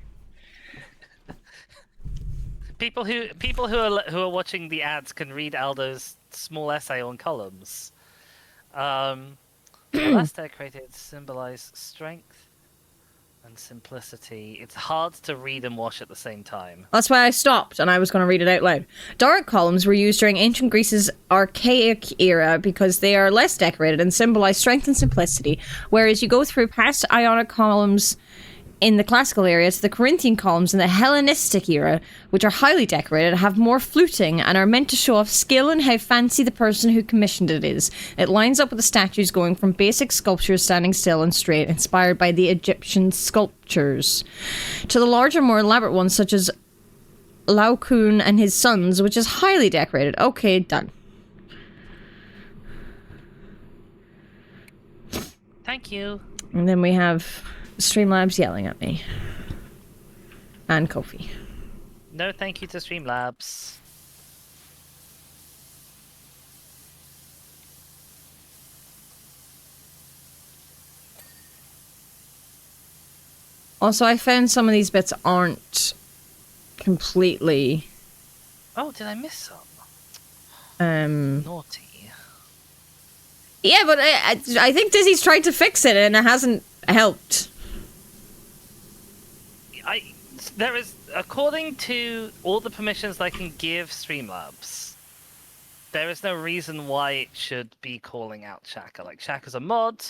People who are watching the ads can read Aldo's small essay on columns. The less decorated symbolize strength and simplicity. It's hard to read and wash at the same time. That's why I stopped, and I was going to read it out loud. Doric columns were used during ancient Greece's archaic era because they are less decorated and symbolize strength and simplicity, whereas you go through past Ionic columns in the classical era to the Corinthian columns in the Hellenistic era, which are highly decorated, have more fluting, and are meant to show off skill and how fancy the person who commissioned it is. It lines up with the statues going from basic sculptures standing still and straight, inspired by the Egyptian sculptures, to the larger, more elaborate ones such as Laocoon and his sons, which is highly decorated. Okay, done. Thank you. And then we have Streamlabs yelling at me. And Kofi. No thank you to Streamlabs. Also, I found some of these bits aren't completely... Oh, did I miss some? Naughty. Yeah, but I think Dizzy's tried to fix it and it hasn't helped. There is, according to all the permissions I can give Streamlabs, there is no reason why it should be calling out Shaka. Like, Shaka's a mod.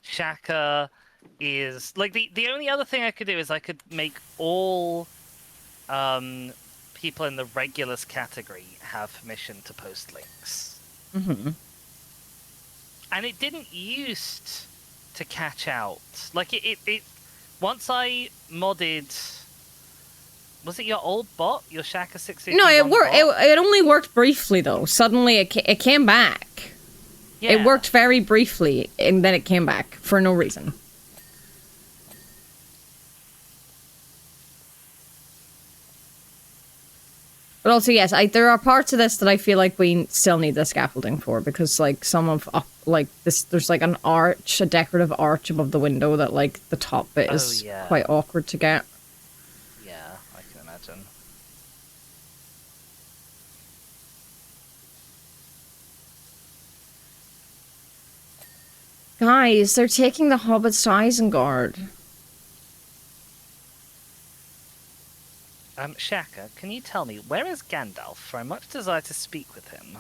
Shaka is like the only other thing I could do is I could make all people in the regulars category have permission to post links. Mm-hmm. And it didn't used to catch out. Like it once I modded. Was it your old bot, your Shaka 651? No, it worked. It only worked briefly though. Suddenly it came back. Yeah. It worked very briefly, and then it came back for no reason. But also, yes, there are parts of this that I feel like we still need the scaffolding for, because, like, some of, like, this, there's, like, an arch, a decorative arch above the window that, like, the top bit is quite awkward to get. Yeah, I can imagine. Guys, they're taking the hobbits to Isengard. Shaka, can you tell me, where is Gandalf? For I much desire to speak with him.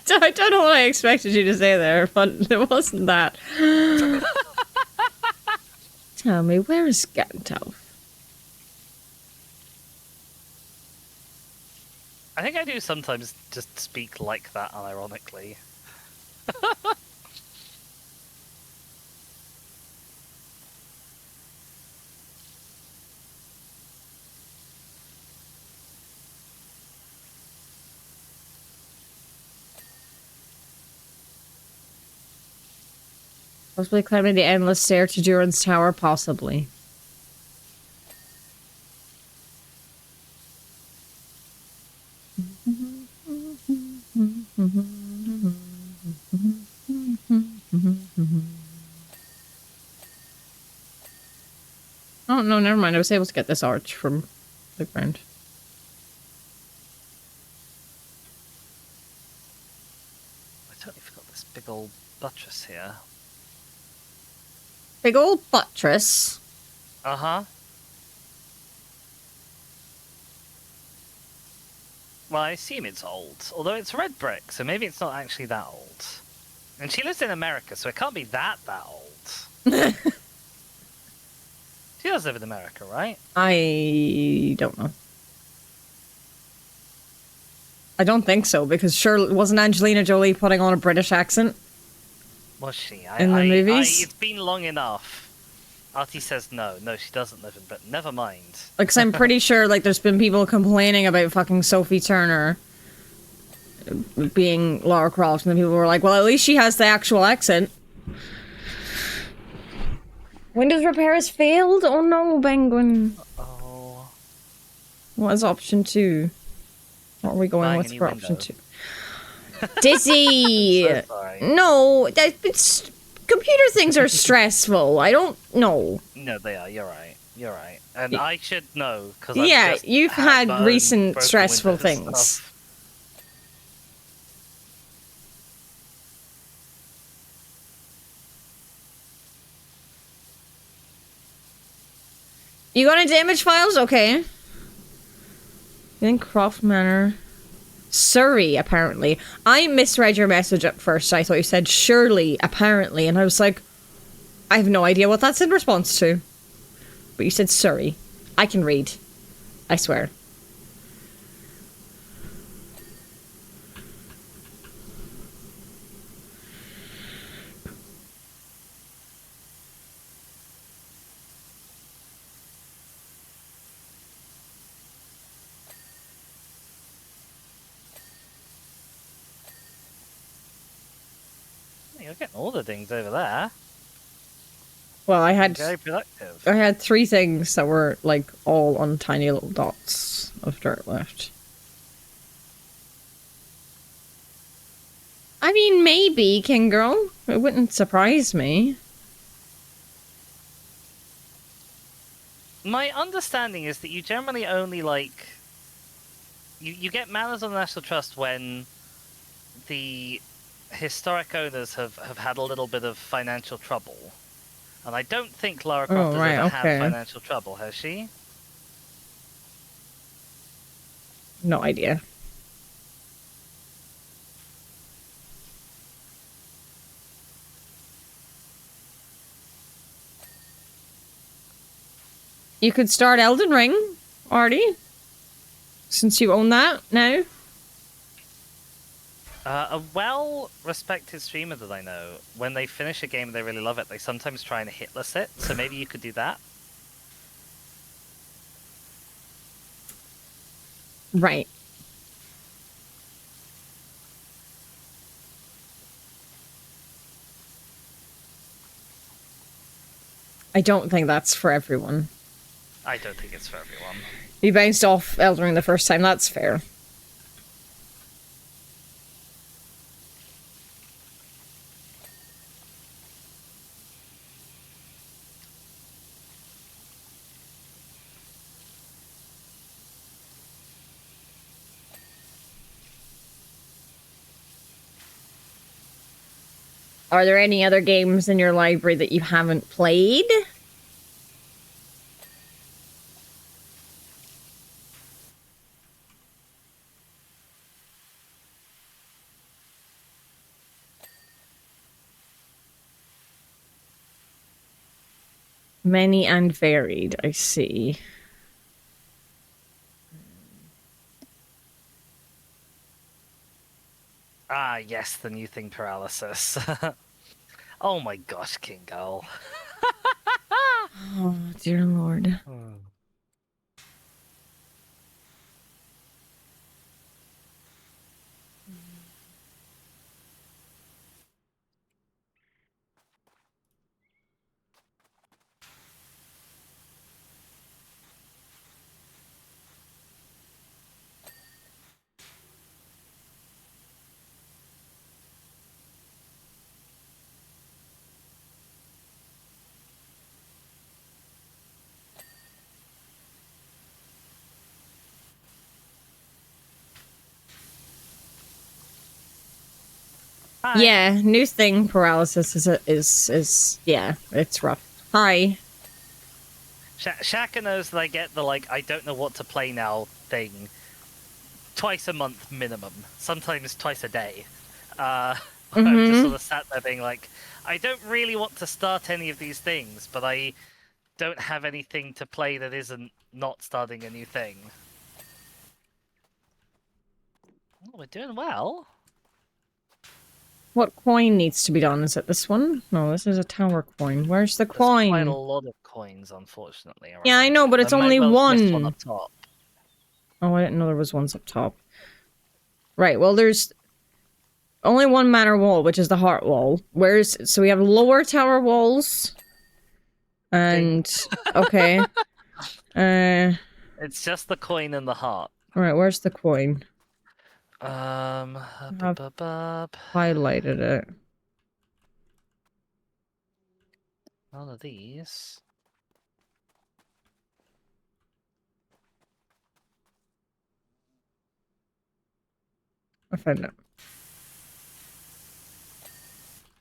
I don't know what I expected you to say there, but it wasn't that. Tell me, where is Gandalf? I think I do sometimes just speak like that unironically. Possibly climbing the endless stair to Durin's Tower, possibly. Oh, no, never mind. I was able to get this arch from the ground. I totally forgot this big old buttress here. Big old buttress? Uh-huh. Well, I assume it's old, although it's red brick, so maybe it's not actually that old. And she lives in America, so it can't be that old. She does live in America, right? I don't know. I don't think so, because sure, wasn't Angelina Jolie putting on a British accent? Was she? In the movies? It's been long enough. Artie says no. No, she doesn't live in Britain. Never mind. Like, 'cause I'm pretty sure, like, there's been people complaining about fucking Sophie Turner being Lara Croft, and then people were like, well, at least she has the actual accent. Windows repair has failed? Oh no, Penguin. Oh. What is option 2? What are we going Buying with a new for option window. 2? Dizzy! So sorry. No, computer things are stressful. I don't know. No, they are. You're right. You're right. And I should know, because Yeah, you've had my own recent broken stressful Windows things. stuff. You got into image files? Okay. In Croft Manor. Surrey, apparently. I misread your message at first. I thought you said Shirley, apparently. And I was like, I have no idea what that's in response to. But you said Surrey. I can read. I swear. You're getting all the things over there. Well, I Being had very productive. 3 things that were like all on tiny little dots of dirt left. I mean, maybe, King Girl. It wouldn't surprise me. My understanding is that you generally only like you get manors on the National Trust when the historic owners have had a little bit of financial trouble. And I don't think Lara Croft Oh, has right, ever had okay. financial trouble, has she? No idea. You could start Elden Ring, Artie. Since you own that now. A well-respected streamer that I know, when they finish a game and they really love it, they sometimes try and hitless it, so maybe you could do that. Right. I don't think that's for everyone. I don't think it's for everyone. You bounced off Elden Ring the first time, that's fair. Are there any other games in your library that you haven't played? Many and varied, I see. Ah, yes, the new thing paralysis. Oh my gosh, King Girl. Oh, dear lord. Hi. Yeah, new thing paralysis is yeah, it's rough. Hi. Shaka knows that I get the, like, I don't know what to play now thing twice a month minimum, sometimes twice a day. I'm just sort of sat there being like, I don't really want to start any of these things, but I don't have anything to play that isn't not starting a new thing. Oh, we're doing well. What coin needs to be done? Is it this one? No, this is a tower coin. Where's the There's quite a coin? lot of coins, unfortunately, around. Yeah, I know, but it's There might only well have missed one one. up top. Oh, I didn't know there was ones up top. Right, well, there's only one manor wall, which is the heart wall. So we have lower tower walls. And, okay. It's just the coin and the heart. Alright, where's the coin? I've Highlighted it. None of these. I found it.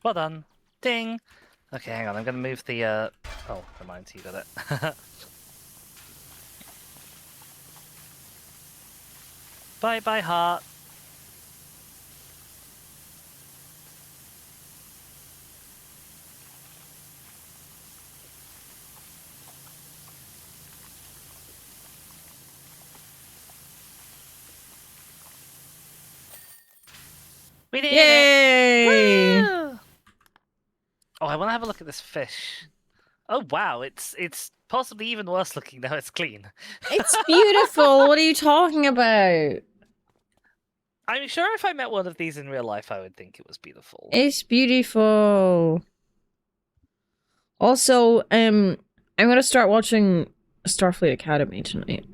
Well done. Ding! Okay, hang on, I'm gonna move the, Oh, never mind, you got it. Bye-bye, heart. We did Yay! it! Woo! Oh, I want to have a look at this fish. Oh, wow, it's possibly even worse looking now it's clean. It's beautiful! What are you talking about? I'm sure if I met one of these in real life, I would think it was beautiful. It's beautiful. Also, I'm gonna start watching Starfleet Academy tonight.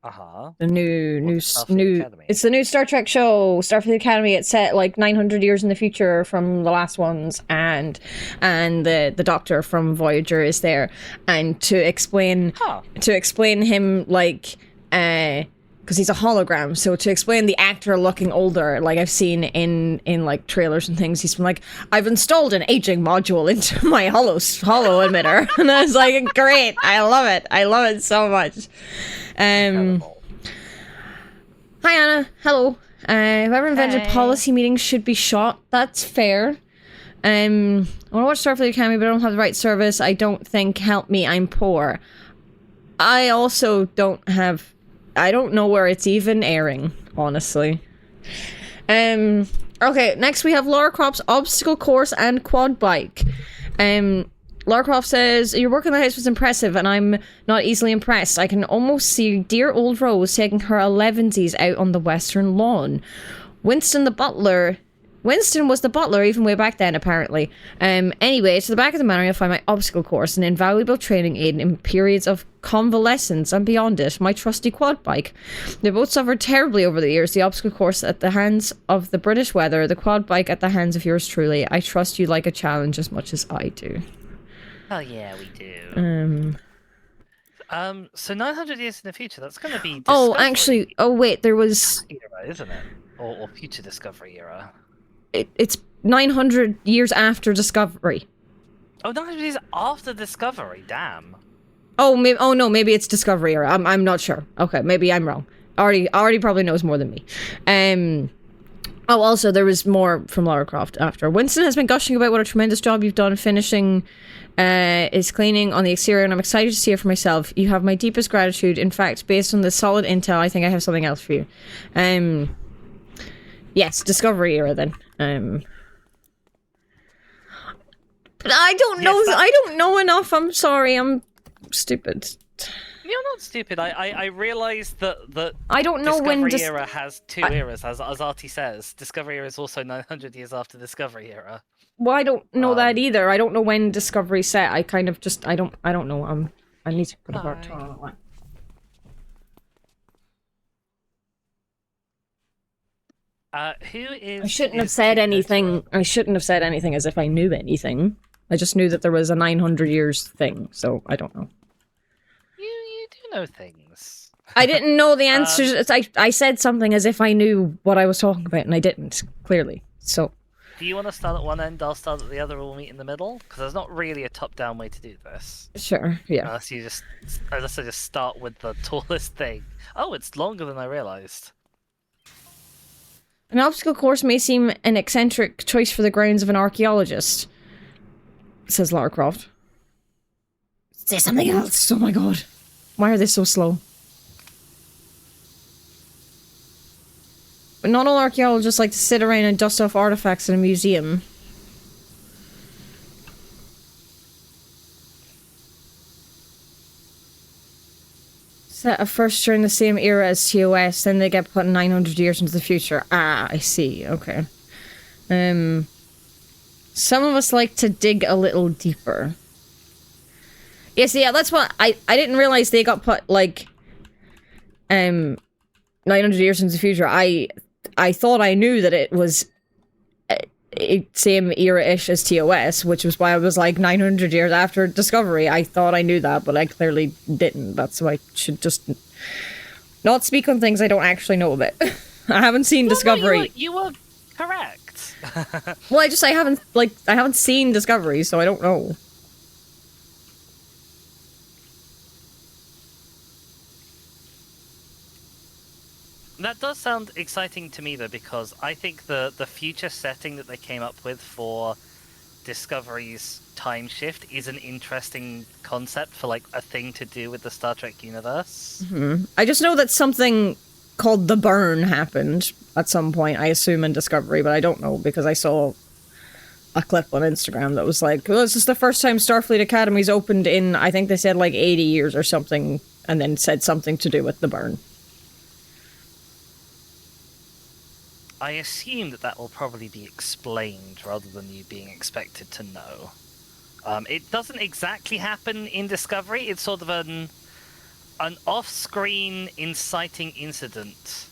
Uh-huh. The new Starfleet Academy? it's the new Star Trek show, Starfleet Academy. It's set like 900 years in the future from the last ones, and the Doctor from Voyager is there, and to explain him like because he's a hologram, so to explain the actor looking older, like I've seen in like trailers and things, he's been like, I've installed an aging module into my holo emitter, and I was like, great, I love it so much. Incredible. Hi Anna, hello. Whoever invented policy meetings should be shot. That's fair. I want to watch Starfleet Academy, but I don't have the right service. I don't think. Help me, I'm poor. I also don't have. I don't know where it's even airing, honestly. Okay, next we have Lara Croft's obstacle course and quad bike. Lara Croft says, your work in the house was impressive, and I'm not easily impressed. I can almost see dear old Rose taking her 11sies out on the western lawn. Winston was the butler even way back then, apparently. Anyway, to the back of the manor, you'll find my obstacle course, an invaluable training aid in periods of convalescence and beyond it, my trusty quad bike. They both suffered terribly over the years, the obstacle course at the hands of the British weather, the quad bike at the hands of yours truly. I trust you like a challenge as much as I do. Oh yeah, we do. So 900 years in the future, that's going to be Discovery wait, there was... era, isn't it? Or future Discovery era. It's 900 years after Discovery. Oh, 900 years after Discovery, damn. Oh, maybe it's Discovery era. I'm not sure. Okay, maybe I'm wrong. Already probably knows more than me. Oh, also, there was more from Lara Croft after. Winston has been gushing about what a tremendous job you've done finishing is cleaning on the exterior, and I'm excited to see it for myself. You have my deepest gratitude. In fact, based on the solid intel, I think I have something else for you. Yes, Discovery era then. But I don't know. I don't know enough. I'm sorry. I'm stupid. You're not stupid. I realised that I don't know Discovery when era has two eras, as Artie says. Discovery era is also 900 years after Discovery era. Well, I don't know that either. I don't know when Discovery set. I kind of just I don't know. I need to put a part on it. Who is? I shouldn't have said anything. I shouldn't have said anything as if I knew anything. I just knew that there was a 900 years thing, so I don't know. You do know things. I didn't know the answers. I said something as if I knew what I was talking about, and I didn't, clearly. So. Do you want to start at one end, I'll start at the other, we'll meet in the middle? Because there's not really a top-down way to do this. Sure, yeah. Unless I just start with the tallest thing. Oh, it's longer than I realised. An obstacle course may seem an eccentric choice for the grounds of an archaeologist, says Lara Croft. Say something else. Oh my god. Why are they so slow? But not all archaeologists like to sit around and dust off artifacts in a museum. Set at first during the same era as TOS, then they get put 900 years into the future. Ah, I see. Okay. Some of us like to dig a little deeper. Yes, yeah, that's what I didn't realize they got put like 900 years into the future. I thought I knew that it was same era-ish as TOS, which was why I was like 900 years after Discovery. I thought I knew that, but I clearly didn't. That's why I should just not speak on things I don't actually know about. I haven't seen Discovery. No, you were correct. Well, I haven't seen Discovery, so I don't know. That does sound exciting to me, though, because I think the future setting that they came up with for Discovery's time shift is an interesting concept for, like, a thing to do with the Star Trek universe. Mm-hmm. I just know that something called the burn happened at some point, I assume, in Discovery, but I don't know, because I saw a clip on Instagram that was like, well, this is the first time Starfleet Academy's opened in, I think they said, like, 80 years or something, and then said something to do with the burn. I assume that will probably be explained rather than you being expected to know. It doesn't exactly happen in Discovery. It's sort of an off-screen inciting incident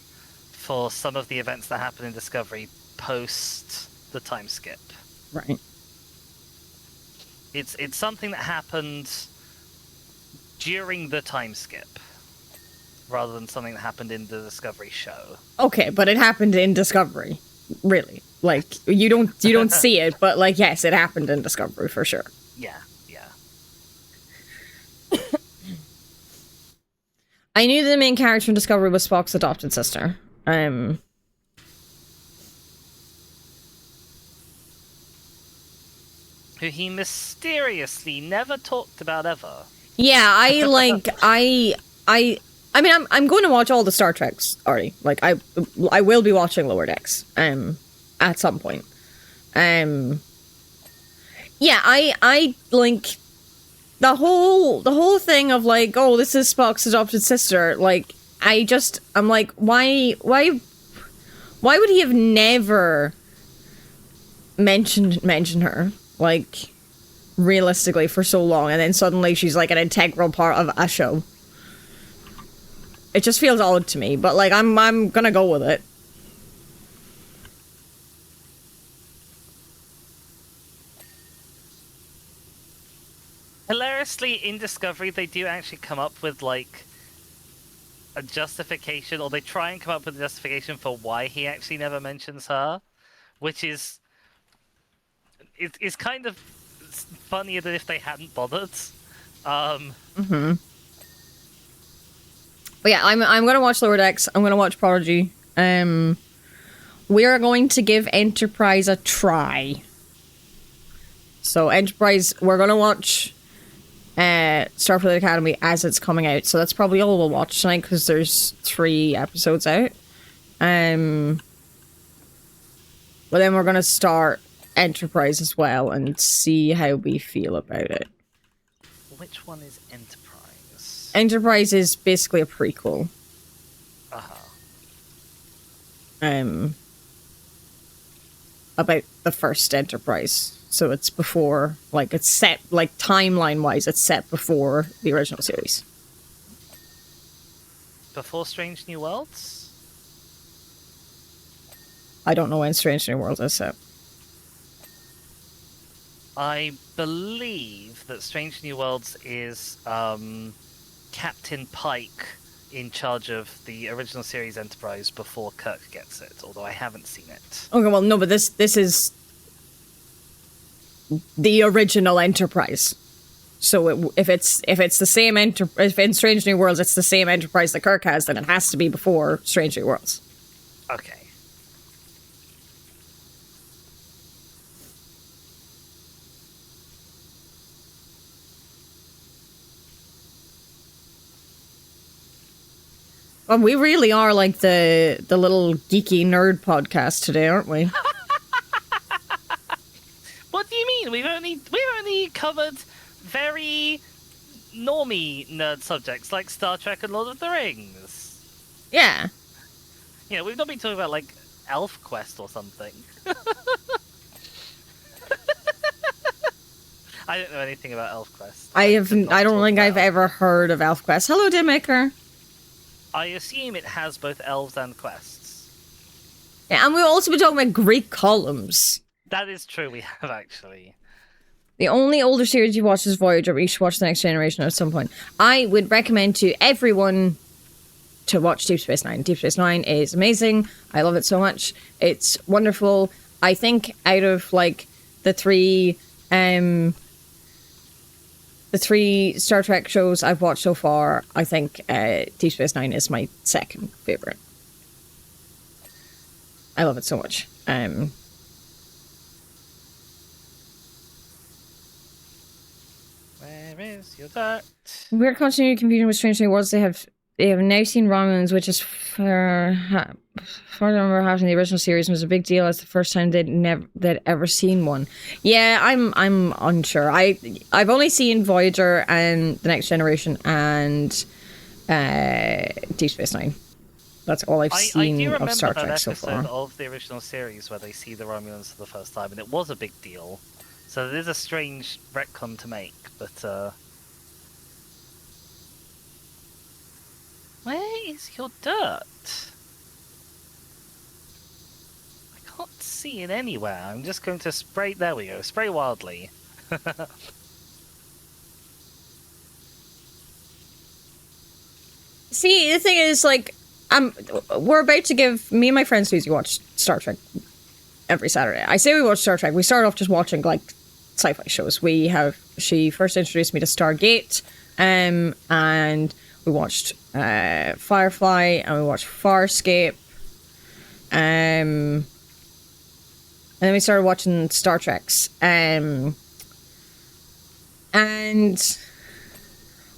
for some of the events that happen in Discovery post the time skip. Right. It's something that happened during the time skip, rather than something that happened in the Discovery show. Okay, but it happened in Discovery. Really. Like, you don't see it, but like, yes, it happened in Discovery for sure. Yeah. I knew the main character in Discovery was Spock's adopted sister. Who he mysteriously never talked about ever. Yeah, I mean, I'm going to watch all the Star Treks already. Like, I will be watching Lower Decks, at some point. Yeah, I like the whole thing of like, oh, this is Spock's adopted sister. Like, I'm like, why would he have never mentioned her? Like, realistically, for so long, and then suddenly she's like an integral part of a show. It just feels odd to me, but like, I'm gonna go with it. Hilariously, in Discovery, they do actually come up with, like, a justification, or they try and come up with a justification for why he actually never mentions her, which is... It's kind of funnier than if they hadn't bothered. Mm-hmm. But yeah, I'm gonna watch Lower Decks. I'm gonna watch Prodigy. We are going to give Enterprise a try. So Enterprise, we're gonna watch Starfleet Academy as it's coming out. So that's probably all we'll watch tonight because there's 3 episodes out. But then we're gonna start Enterprise as well and see how we feel about it. Which one is Enterprise? Enterprise is basically a prequel. About the first Enterprise. So it's before, like, it's set, like, timeline-wise, it's set before the original series. Before Strange New Worlds? I don't know when Strange New Worlds is set. I believe that Strange New Worlds is Captain Pike in charge of the original series Enterprise before Kirk gets it, although I haven't seen it. Okay, well, no, but this is the original Enterprise. So if it's the same if in Strange New Worlds it's the same Enterprise that Kirk has, then it has to be before Strange New Worlds. Okay. Well, we really are like the little geeky nerd podcast today, aren't we? What do you mean? We've only covered very normie nerd subjects like Star Trek and Lord of the Rings. Yeah. You know, we've not been talking about like Elf Quest or something. I don't know anything about Elf Quest. I don't think I've ever heard of ElfQuest. Hello, Dimmaker. I assume it has both elves and quests. Yeah, and we've also been talking about Greek columns. That is true, we have actually. The only older series you watch is Voyager, but you should watch The Next Generation at some point. I would recommend to everyone to watch Deep Space Nine. Deep Space Nine is amazing. I love it so much. It's wonderful. I think out of like the three Star Trek shows I've watched so far, I think Deep Space Nine is my second favorite. I love it so much. Where is your dirt? We're continuing confusion with Strange New Worlds. They have now seen Romulans, which is far number half in the original series, and was a big deal as the first time they'd ever seen one. Yeah, I'm unsure. I've only seen Voyager and The Next Generation and Deep Space Nine. That's all I've I seen do of remember Star that Trek so episode far. of the original series where they see the Romulans for the first time, and it was a big deal. So it is a strange retcon to make, but where is your dirt? I can't see it anywhere. I'm just going to spray. There we go. Spray wildly. See, the thing is, like, we're about to give me and my friend Susie watch Star Trek every Saturday. I say we watch Star Trek. We start off just watching like sci-fi shows. She first introduced me to Stargate, and we watched Firefly, and we watched Farscape, and then we started watching Star Treks, and I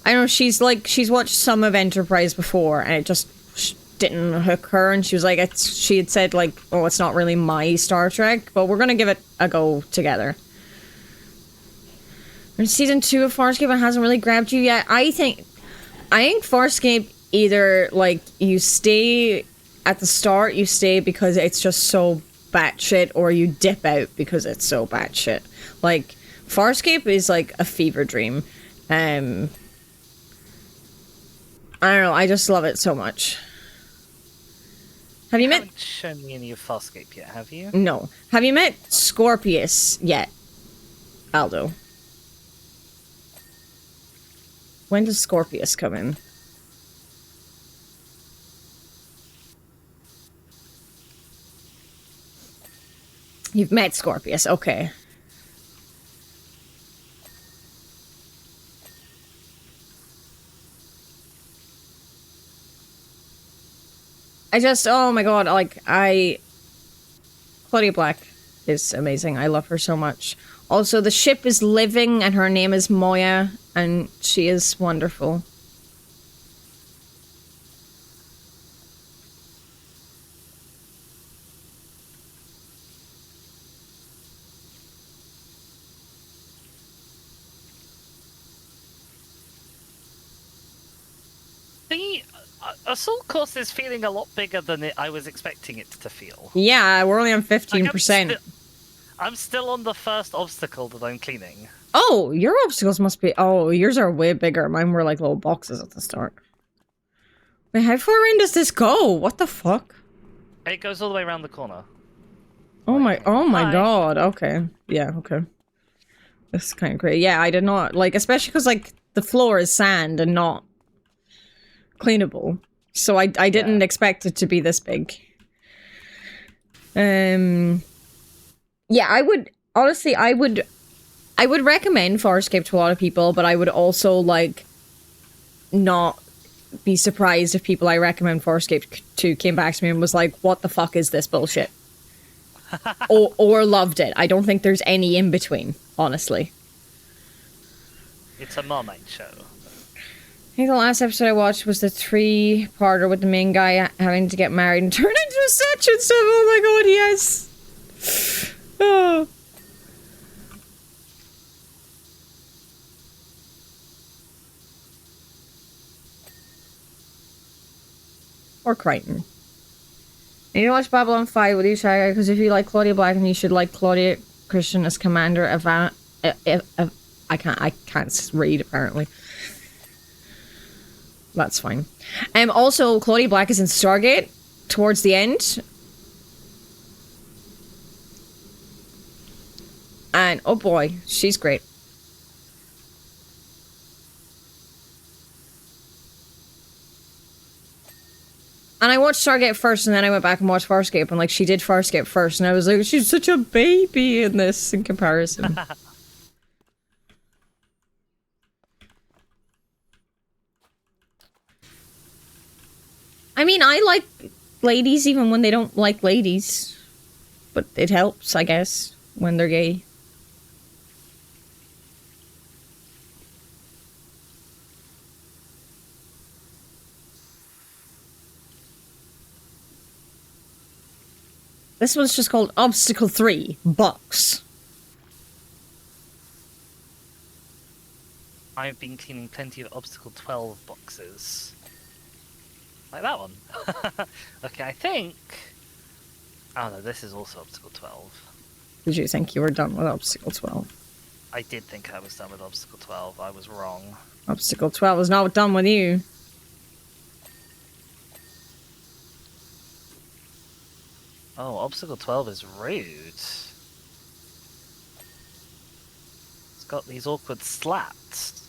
know she's watched some of Enterprise before, and it just didn't hook her, and she was like, she had said like, oh, it's not really my Star Trek, but we're gonna give it a go together. And season 2 of Farscape hasn't really grabbed you yet. I think Farscape, either like you stay at the start, you stay because it's just so batshit, or you dip out because it's so batshit. Like Farscape is like a fever dream. I don't know, I just love it so much. Have you met... haven't shown me any of Farscape yet, have you? No. Have you met Scorpius yet, Aldo? When does Scorpius come in? You've met Scorpius, okay. Oh my god, like, Claudia Black is amazing. I love her so much. Also, the ship is living, and her name is Moya, and she is wonderful. The assault course is feeling a lot bigger than I was expecting it to feel. Yeah, we're only on 15%. I'm still on the first obstacle that I'm cleaning. Oh, your obstacles must be... Oh, yours are way bigger. Mine were like little boxes at the start. Wait, how far in does this go? What the fuck? It goes all the way around the corner. Oh my Hi. god, okay. Yeah, okay. This is kind of great. Yeah, I did not... Like, especially because, like, the floor is sand and not cleanable. So I didn't expect it to be this big. Yeah, I would... Honestly, I would recommend Farscape to a lot of people, but I would also, like, not be surprised if people I recommend Farscape to came back to me and was like, what the fuck is this bullshit? or loved it. I don't think there's any in between, honestly. It's a Marmite show. I think the last episode I watched was the 3-parter with the main guy having to get married and turn into a statue and stuff. Oh my god, yes! Oh. Or Crichton. And you watch Babylon 5 with you, Shaggy, because if you like Claudia Black, and you should like Claudia Christian as Commander I can't read, apparently. That's fine. Also, Claudia Black is in Stargate towards the end. And, oh boy, she's great. And I watched Stargate first, and then I went back and watched Farscape, and, like, she did Farscape first, and I was like, she's such a baby in this, in comparison. I mean, I like ladies even when they don't like ladies. But it helps, I guess, when they're gay. This one's just called Obstacle 3, Box. I've been cleaning plenty of Obstacle 12 boxes. Like that one. Okay, I think... Oh no, this is also obstacle 12. Did you think you were done with obstacle 12? I did think I was done with obstacle 12. I was wrong. Obstacle 12 is not done with you. Oh, obstacle 12 is rude. It's got these awkward slats.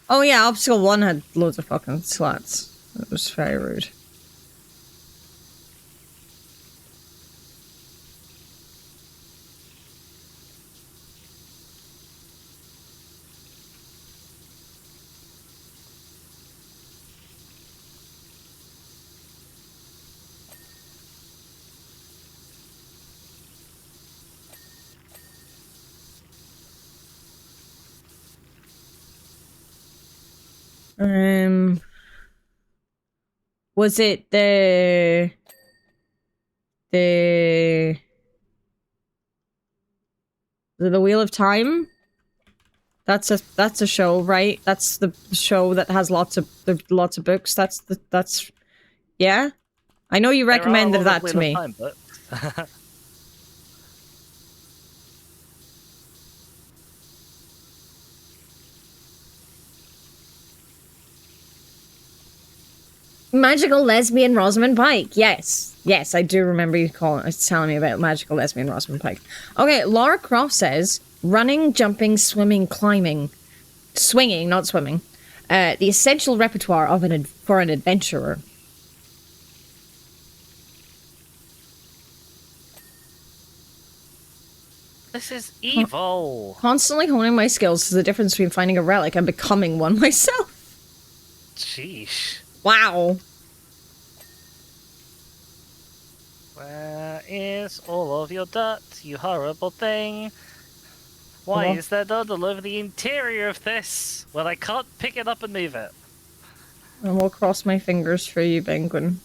Oh yeah, obstacle 1 had loads of fucking slats. It was very rude. Was it the Wheel of Time? That's a show, right? That's the show that has lots of books. That's yeah. I know you There are a recommended lot of that to Wheel of me. Time books. Magical lesbian Rosamund Pike. Yes. Yes, I do remember you telling me about magical lesbian Rosamund Pike. Okay, Lara Croft says running, jumping, swimming, climbing. Swinging, not swimming. The essential repertoire of for an adventurer. This is evil. Constantly honing my skills is the difference between finding a relic and becoming one myself. Sheesh. Wow. Where is all of your dirt, you horrible thing? Why Hello? is there dirt all over the interior of this when I can't pick it up and move it? I will cross my fingers for you, Penguin.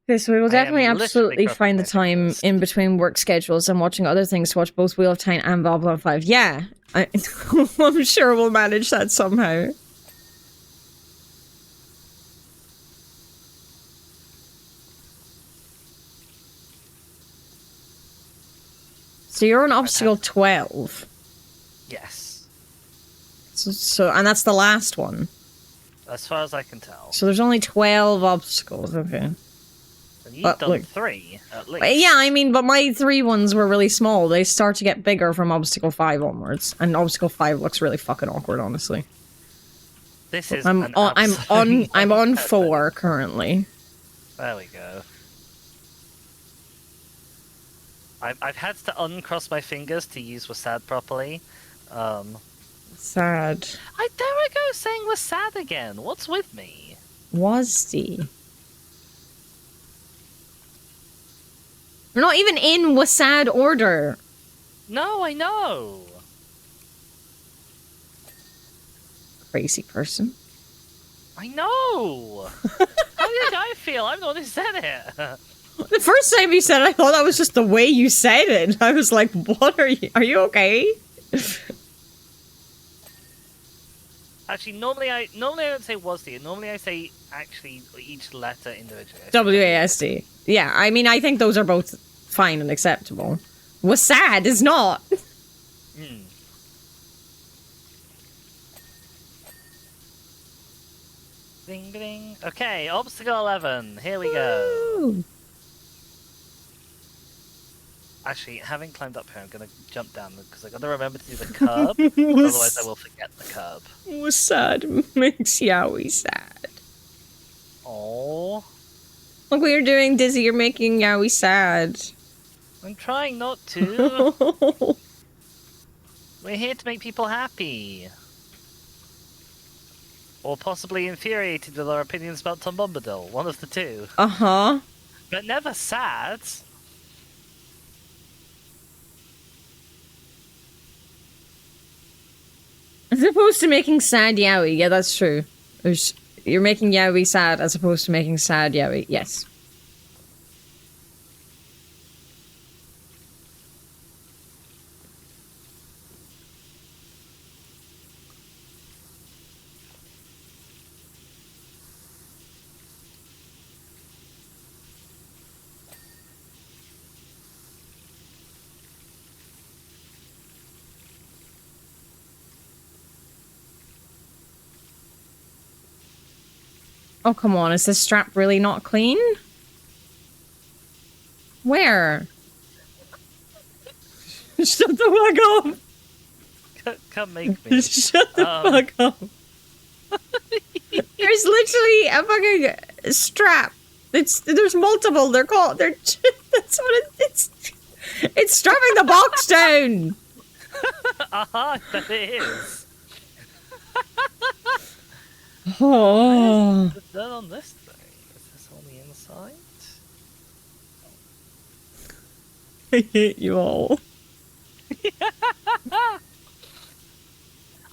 Okay, so we will definitely absolutely find the time in between work schedules and watching other things to watch both Wheel of Time and Babylon 5. Yeah, I'm sure we'll manage that somehow. So you're on obstacle 12. Yes. So and that's the last one. As far as I can tell. So there's only 12 obstacles, okay. And you've done 3, at least. Yeah, I mean, but my 3 ones were really small. They start to get bigger from obstacle 5 onwards. And obstacle 5 looks really fucking awkward, honestly. This is I'm on 4 currently. There we go. I've had to uncross my fingers to use Wasad properly. Sad. There I go saying Wasad again. What's with me? Wasdy. We're not even in Wasad order. No, I know. Crazy person. I know. How did I feel? I'm the one who said it. The first time you said it, I thought that was just the way you said it. I was like, what are you? Are you okay? Actually, normally I don't say WASD. Normally I say actually each letter individually. WASD. Yeah, I mean, I think those are both fine and acceptable. Wasad is not. Hmm. Ding ding. Okay, obstacle 11. Here we go. Woo. Actually, having climbed up here, I'm gonna jump down because I gotta remember to do the curb. Otherwise, I will forget the curb. Wasad makes Yowie sad. Oh, Look what you're doing, Dizzy. You're making Yowie sad. I'm trying not to. We're here to make people happy. Or possibly infuriated with our opinions about Tom Bombadil. One of the two. Uh-huh. But never sad. As opposed to making sad Yowie. Yeah, that's true. You're making Yowie sad as opposed to making sad Yowie. Yes. Oh, come on. Is this strap really not clean? Where? Shut the fuck Come make up! me. Shut the fuck up. There's literally a fucking strap. There's multiple. They're that's what it's strapping the box down. Aha, that it is. Oh, Where's the dirt on this thing? Is this on the inside? I hate you all.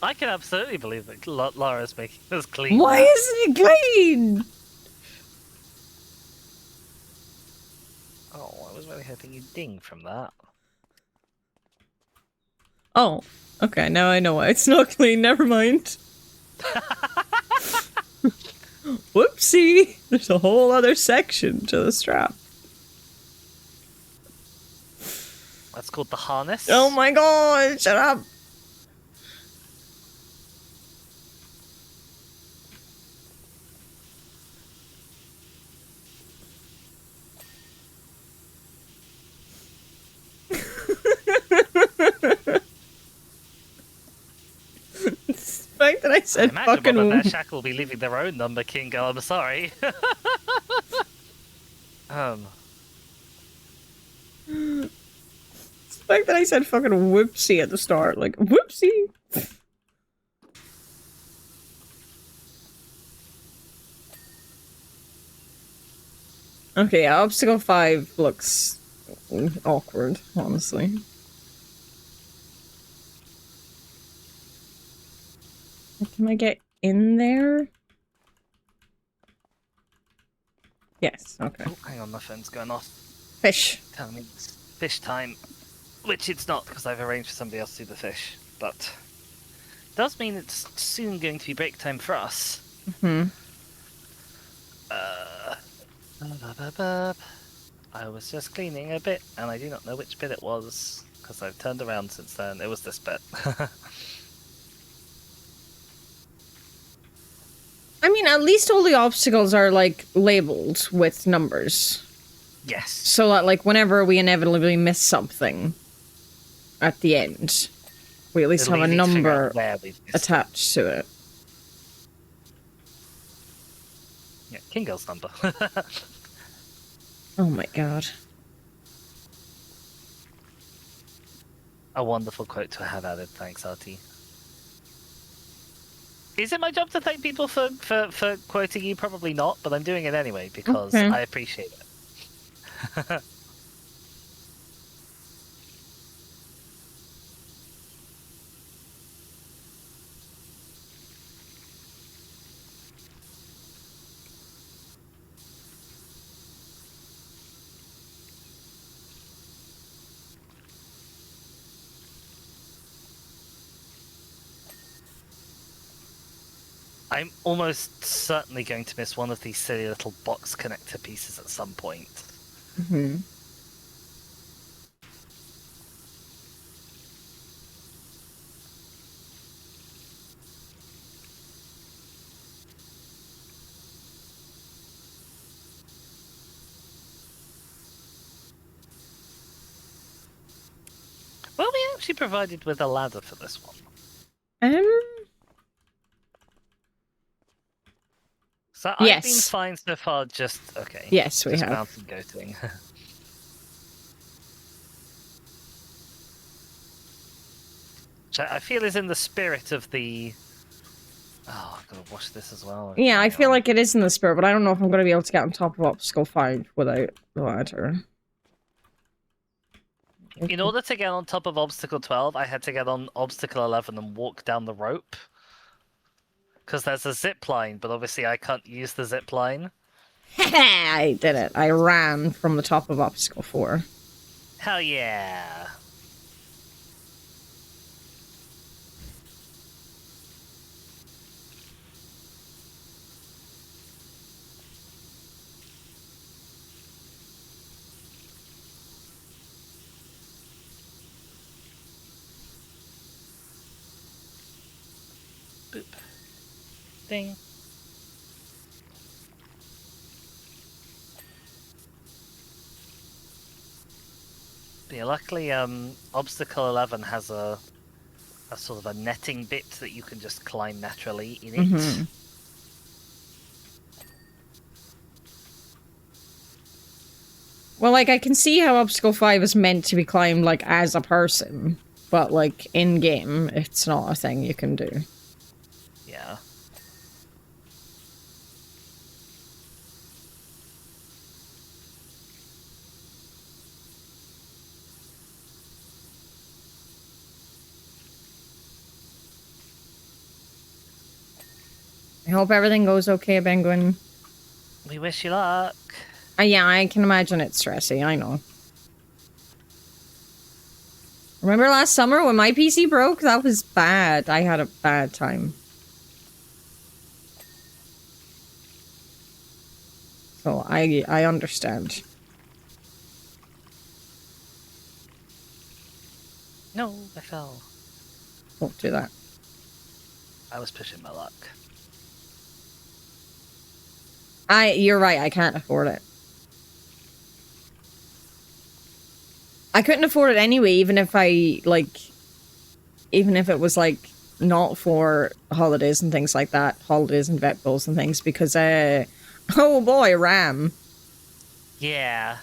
I can absolutely believe that Lara's making us clean. Why that. isn't it clean? Oh, I was really hoping you'd ding from that. Oh, okay. Now I know why it's not clean. Never mind. Whoopsie! There's a whole other section to the strap. That's called the harness. Oh my god! Shut up! The fact that I said I imagine fucking Boba Fett Shack will be leaving their own number, King Girl. I'm sorry. The fact that I said fucking whoopsie at the start, like whoopsie. Okay, yeah, obstacle 5 looks awkward, honestly. Can I get in there? Yes, okay. Oh, hang on, my phone's going off. Fish. Telling me it's fish time. Which it's not, because I've arranged for somebody else to do the fish. But does mean it's soon going to be break time for us. Mm-hmm. I was just cleaning a bit, and I do not know which bit it was, because I've turned around since then. It was this bit. I mean, at least all the obstacles are, like, labeled with numbers. Yes. So that, like, whenever we inevitably miss something at the end, we at least have a number attached to it. Yeah, King Girl's number. Oh my god. A wonderful quote to have added, thanks, RT. Is it my job to thank people for quoting you? Probably not, but I'm doing it anyway because I appreciate it. I'm almost certainly going to miss one of these silly little box connector pieces at some point. Mm-hmm. Well, we actually provided with a ladder for this one. So yes. I've been fine so far, just... Okay. Yes, we just have. mountain goating. Which I feel is in the spirit of the... Oh, I've got to watch this as well. Yeah, I feel like it is in the spirit, but I don't know if I'm going to be able to get on top of Obstacle 5 without the ladder. In order to get on top of Obstacle 12, I had to get on Obstacle 11 and walk down the rope. Because there's a zip line, but obviously I can't use the zip line. I did it. I ran from the top of Obstacle 4. Hell yeah. Boop. Ding. Yeah, luckily, Obstacle 11 has a sort of a netting bit that you can just climb naturally in it. Mm-hmm. Well, like, I can see how Obstacle 5 is meant to be climbed, like, as a person. But, like, in-game, it's not a thing you can do. Yeah. I hope everything goes okay, Penguin. We wish you luck. Yeah, I can imagine it's stressy, I know. Remember last summer when my PC broke? That was bad. I had a bad time. So I understand. No, I fell. Don't do that. I was pushing my luck. You're right, I can't afford it. I couldn't afford it anyway, even if it was, like, not for holidays and things like that. Holidays and vet bills and things, because, oh boy, RAM. Yeah.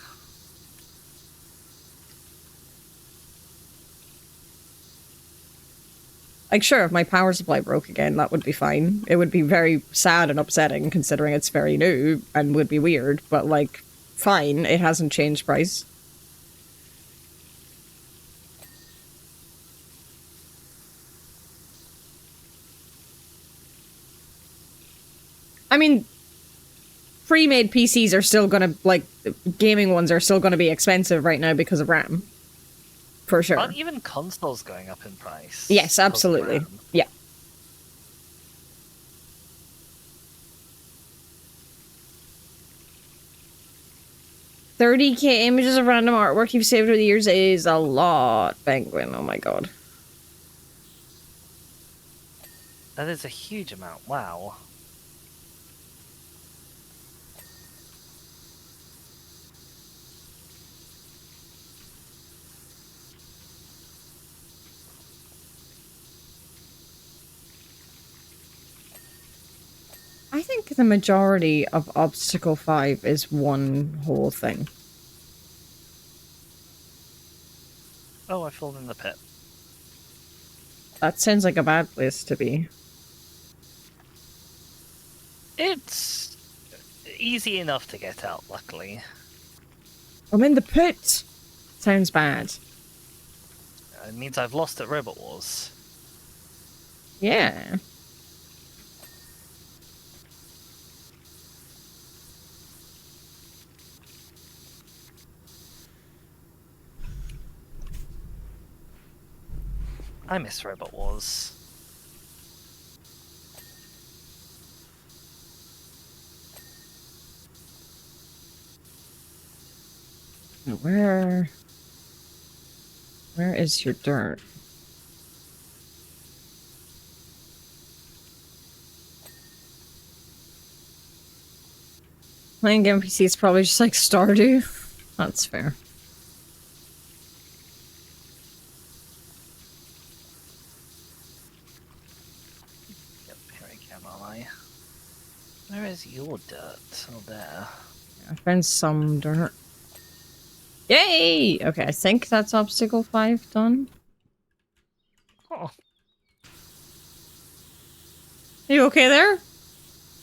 Like, sure, if my power supply broke again, that would be fine. It would be very sad and upsetting, considering it's very new, and would be weird, but, like, fine, it hasn't changed price. I mean, pre-made PCs are still gonna, like, gaming ones are still gonna be expensive right now because of RAM. For sure. Aren't even consoles going up in price? Yes, absolutely. Yeah. $30,000 images of random artwork you've saved over the years is a lot, Penguin. Oh my god. That is a huge amount. Wow. I think the majority of Obstacle 5 is one whole thing. Oh, I fall in the pit. That sounds like a bad place to be. It's easy enough to get out, luckily. I'm in the pit! Sounds bad. It means I've lost at Robot Wars. Yeah. I miss Robot Wars. Where is your dirt? Playing game PC is probably just like Stardew. That's fair. Yep, here I come, am I? Where is your dirt? Oh, there. I found some dirt. Yay! Okay, I think that's obstacle 5 done. Oh. Are you okay there?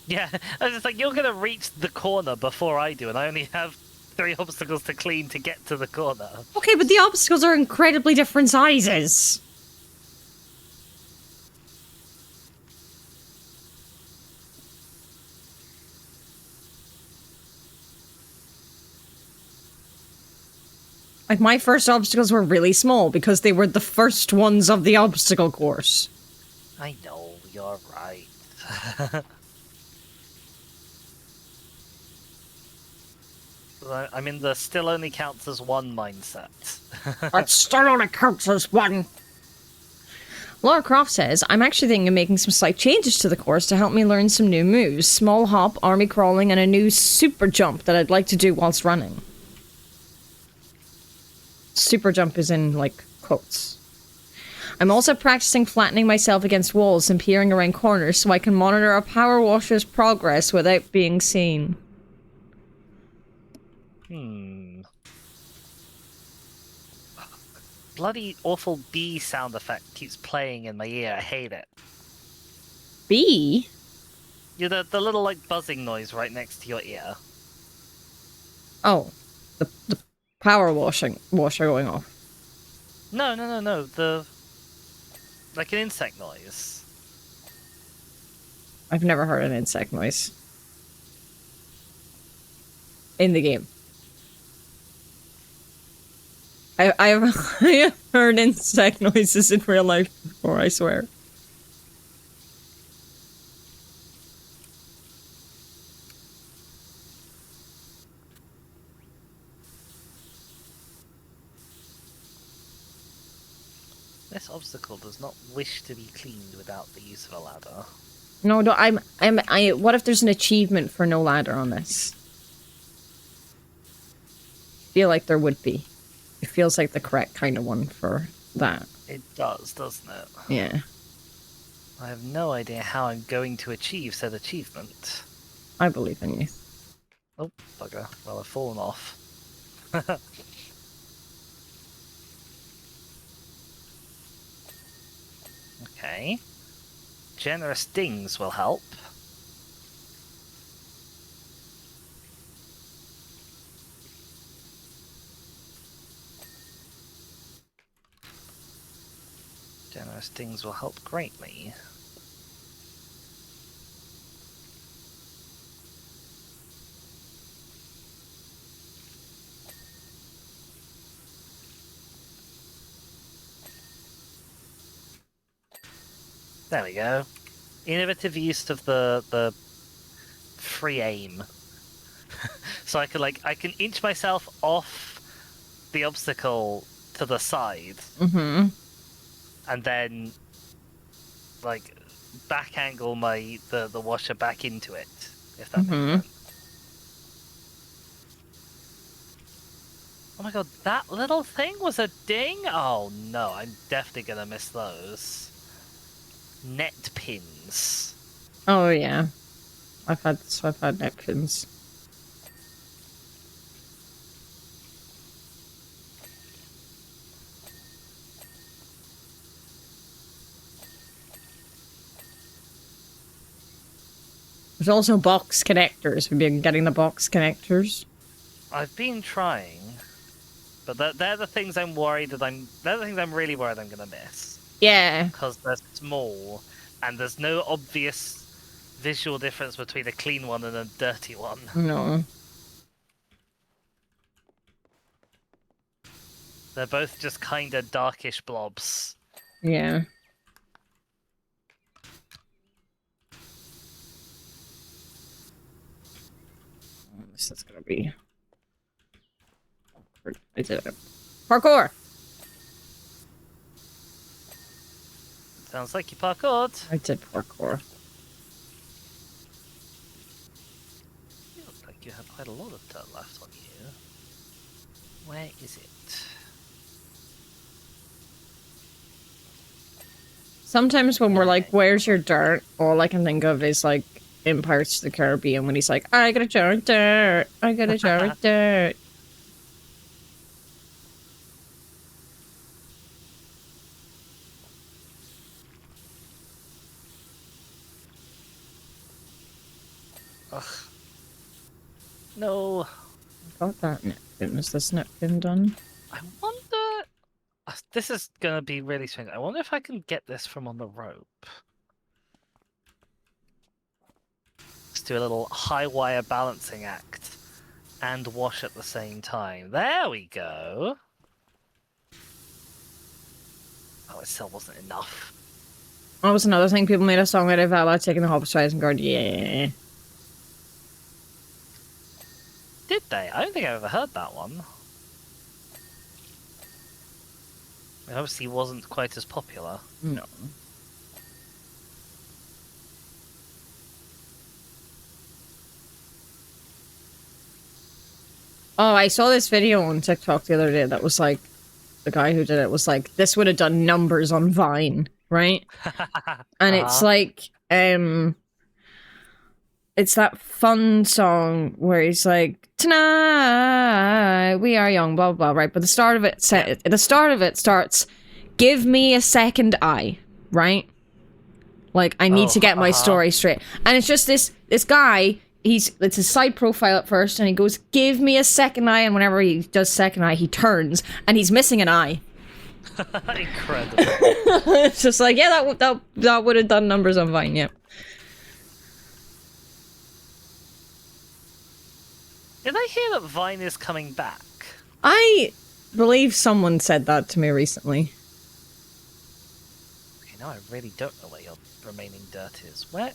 Yeah, I was just like, you're gonna reach the corner before I do, and I only have 3 obstacles to clean to get to the corner. Okay, but the obstacles are incredibly different sizes. Like, my first obstacles were really small because they were the first ones of the obstacle course. I know, you're right. I'm in the still only counts as one mindset. That still only counts as one. Laura Croft says, I'm actually thinking of making some slight changes to the course to help me learn some new moves. Small hop, army crawling, and a new super jump that I'd like to do whilst running. super jump is in, like, quotes. I'm also practicing flattening myself against walls and peering around corners so I can monitor a power washer's progress without being seen. Bloody awful bee sound effect keeps playing in my ear. I hate it. Bee? Yeah, the little like buzzing noise right next to your ear. Oh. The power washer going off. No. The like an insect noise. I've never heard an insect noise. In the game. I've heard insect noises in real life before, I swear. This obstacle does not wish to be cleaned without the use of a ladder. No, what if there's an achievement for no ladder on this? Feel like there would be. It feels like the correct kind of one for that. It does, doesn't it? Yeah. I have no idea how I'm going to achieve said achievement. I believe in you. Oh, bugger. Well, I've fallen off. Okay. Generous dings will help. Generous dings will help greatly. There we go. Innovative use of the free aim. So I can inch myself off the obstacle to the side. Mm-hmm. And then like back angle the washer back into it, if that makes sense. Oh my god, that little thing was a ding? Oh no, I'm definitely gonna miss those. Net pins. Oh yeah. I've had net pins. There's also box connectors. We've been getting the box connectors. I've been trying, but they're the things I'm worried that they're the things I'm really worried I'm gonna miss. Yeah. Because they're small, and there's no obvious visual difference between a clean one and a dirty one. No. They're both just kinda darkish blobs. Yeah. This is gonna be... I did it. Parkour! Sounds like you parkoured. I did parkour. You look like you have quite a lot of dirt left on you. Where is it? Sometimes when we're like, where's your dirt? All I can think of is like in Pirates of the Caribbean when he's like, I got a jar of dirt. I got a jar of dirt. Ugh. No. Got that napkin. Is this napkin done? I wonder... This is gonna be really strange. I wonder if I can get this from on the rope. Let's do a little high wire balancing act and wash at the same time. There we go. Oh, it still wasn't enough. That was another thing. People made a song out of about taking the hobbit's eyes and going, yeah. Did they? I don't think I've ever heard that one. It obviously wasn't quite as popular. No. Oh, I saw this video on TikTok the other day that was like, the guy who did it, was like, this would have done numbers on Vine, right? And it's like, it's that fun song where he's like, tonight we are young, blah blah, right? But the start of it starts, give me a second eye, right? Like, I need to get my story straight. And it's just this guy, it's a side profile at first, and he goes, give me a second eye, and whenever he does second eye, he turns, and he's missing an eye. Incredible. It's just like, yeah, that would have done numbers on Vine, yeah. Did I hear that Vine is coming back? I believe someone said that to me recently. Okay, now I really don't know where your remaining dirt is. Where?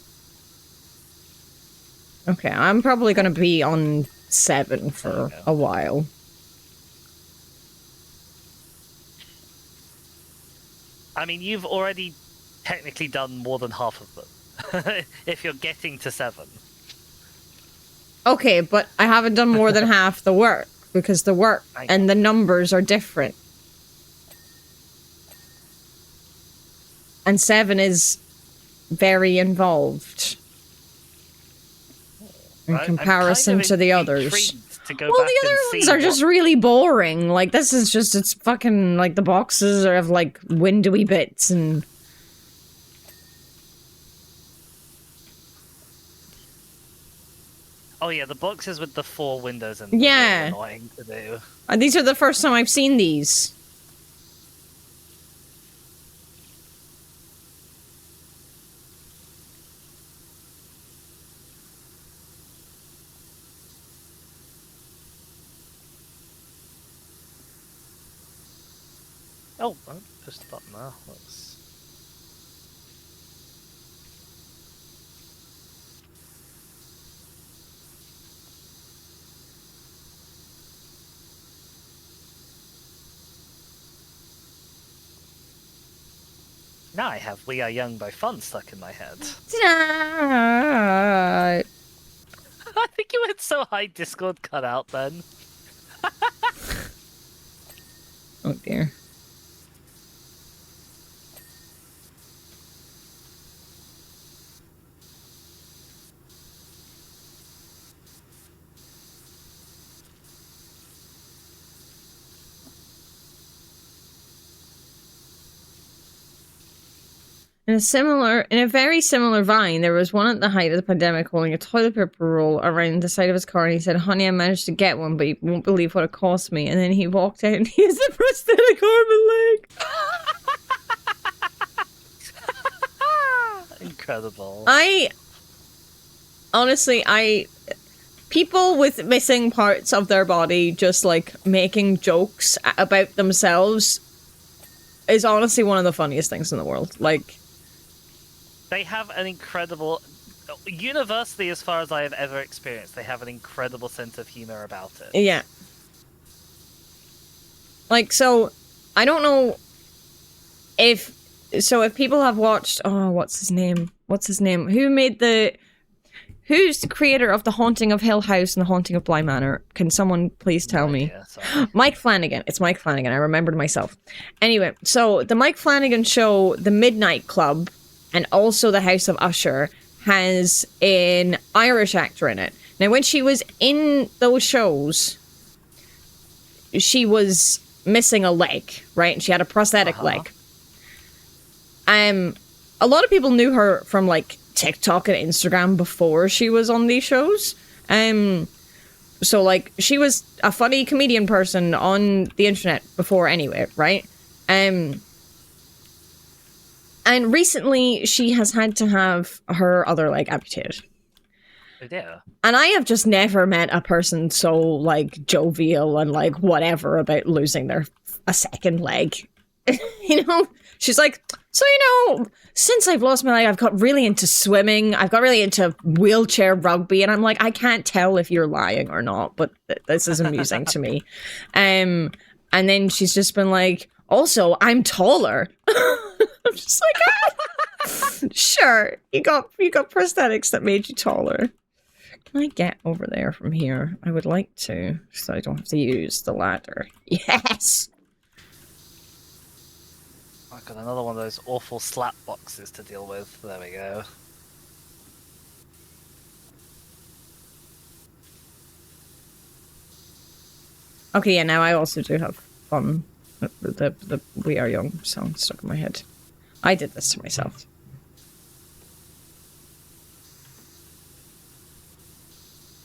Okay, I'm probably going to be on 7 for a while. I mean, you've already technically done more than half of them. If you're getting to 7. Okay, but I haven't done more than half the work, because the work and the numbers are different. And 7 is very involved in comparison to the others. Well, the other ones are just really boring. Like, this is just, it's fucking, like, the boxes are of, like, windowy bits and... Oh yeah, the boxes with the 4 windows and really annoying to do. These are the first time I've seen these. Oh, I pushed the button now. Let's... Now I have We Are Young by Fun stuck in my head. I think you went so high Discord cut out then. Oh dear. In a very similar Vine, there was one at the height of the pandemic holding a toilet paper roll around the side of his car, and he said, honey, I managed to get one, but you won't believe what it cost me. And then he walked out and he has a prosthetic arm and leg. Incredible. Honestly, people with missing parts of their body just, like, making jokes about themselves is honestly one of the funniest things in the world. Like... They have an incredible... Universally, as far as I have ever experienced, they have an incredible sense of humor about it. Yeah. Like, so, I don't know if... So, if people have watched... Oh, what's his name? Who's the creator of The Haunting of Hill House and The Haunting of Bly Manor? Can someone please tell me? Mike Flanagan. It's Mike Flanagan. I remembered myself. Anyway, so the Mike Flanagan show, The Midnight Club, and also The House of Usher, has an Irish actor in it. Now, when she was in those shows, she was missing a leg, right? And she had a prosthetic leg. A lot of people knew her from, like, TikTok and Instagram before she was on these shows. So, like, she was a funny comedian person on the internet before anyway, right? And recently she has had to have her other leg amputated. Oh dear. And I have just never met a person so, like, jovial and, like, whatever about losing a second leg. You know? She's like, so, you know, since I've lost my leg, I've got really into swimming. I've got really into wheelchair rugby. And I'm like, I can't tell if you're lying or not, but this is amusing to me. And then she's just been like, also, I'm taller. I'm just like, sure, you got prosthetics that made you taller. Can I get over there from here? I would like to, so I don't have to use the ladder. Yes! I've got another one of those awful slap boxes to deal with. There we go. Okay, yeah, now I also do have fun. The We Are Young song stuck in my head. I did this to myself.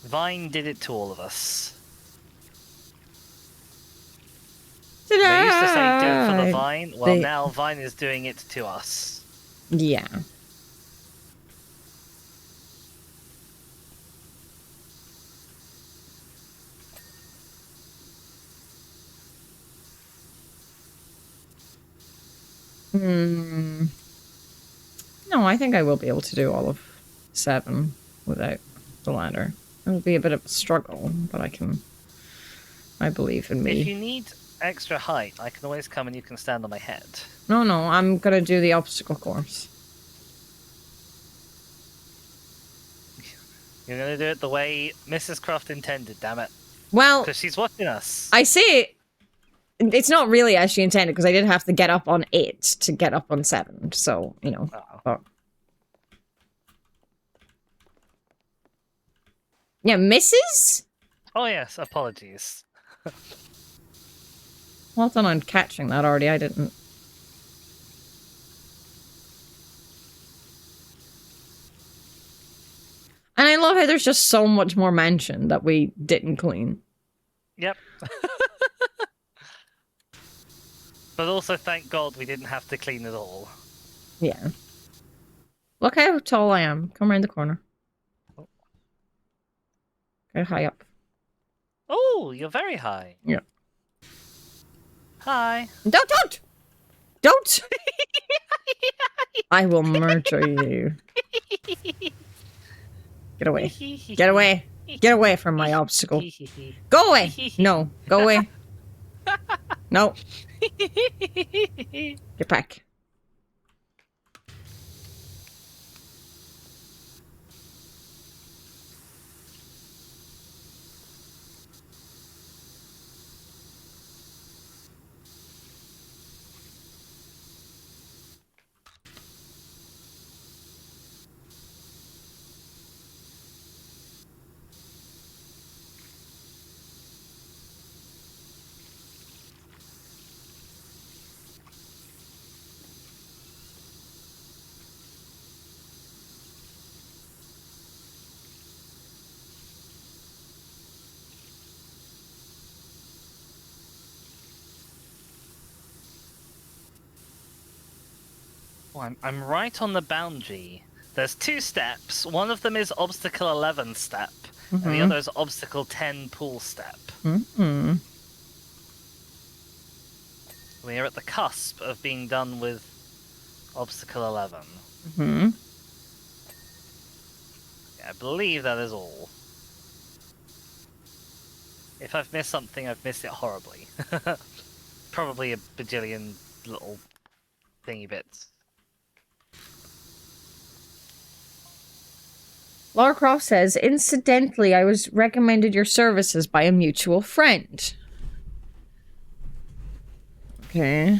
Vine did it to all of us. Did They used to say do it for the I? Vine. Well, now Vine is doing it to us. Yeah. Hmm. No, I think I will be able to do all of 7 without the ladder. It'll be a bit of a struggle, but I believe in me. If you need extra height, I can always come and you can stand on my head. No, I'm gonna do the obstacle course. You're gonna do it the way Mrs. Croft intended, damn it. Well, Because she's watching us. I say it's not really as she intended, because I did have to get up on 8 to get up on 7, so, you know. Uh-oh. But... Yeah, Mrs.? Oh yes, apologies. Well done on catching that already, I didn't. And I love how there's just so much more mansion that we didn't clean. Yep. But also, thank God we didn't have to clean it all. Yeah. Look how tall I am. Come around the corner. Get high up. Oh, you're very high. Yeah. Hi. Don't! Don't! I will murder you. Get away. Get away. Get away from my obstacle. Go away! No, go away. No. Get back. Oh, I'm right on the boundary. There's 2 steps. One of them is obstacle 11 step, and the other is obstacle 10 pool step. Mm-hmm. We are at the cusp of being done with obstacle 11. Mm-hmm. Yeah, I believe that is all. If I've missed something, I've missed it horribly. Probably a bajillion little thingy bits. Lara Croft says, incidentally, I was recommended your services by a mutual friend. Okay.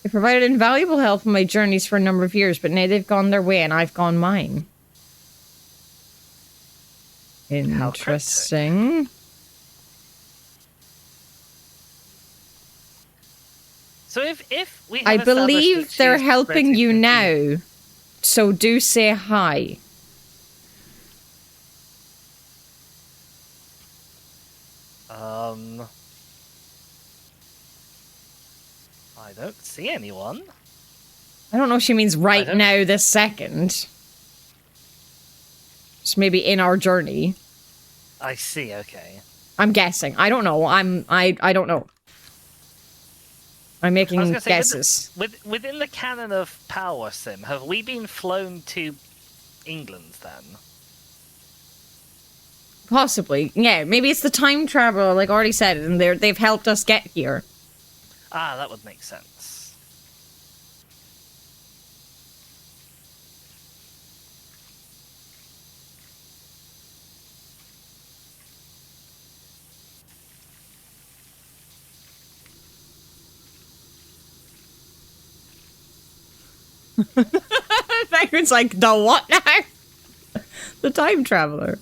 They provided invaluable help on my journeys for a number of years, but now they've gone their way and I've gone mine. Interesting. So if we have I established believe that they're she's helping ready you to now. So do say hi. I don't see anyone. I don't know if she means right now, this second. Just maybe in our journey. I see, okay. I'm guessing. I don't know. I don't know. I'm making guesses. Within the canon of Power Sim, have we been flown to England then? Possibly. Yeah, maybe it's the time travel, like I already said, and they've helped us get here. Ah, that would make sense. Penguin's like, the what now? The time traveler.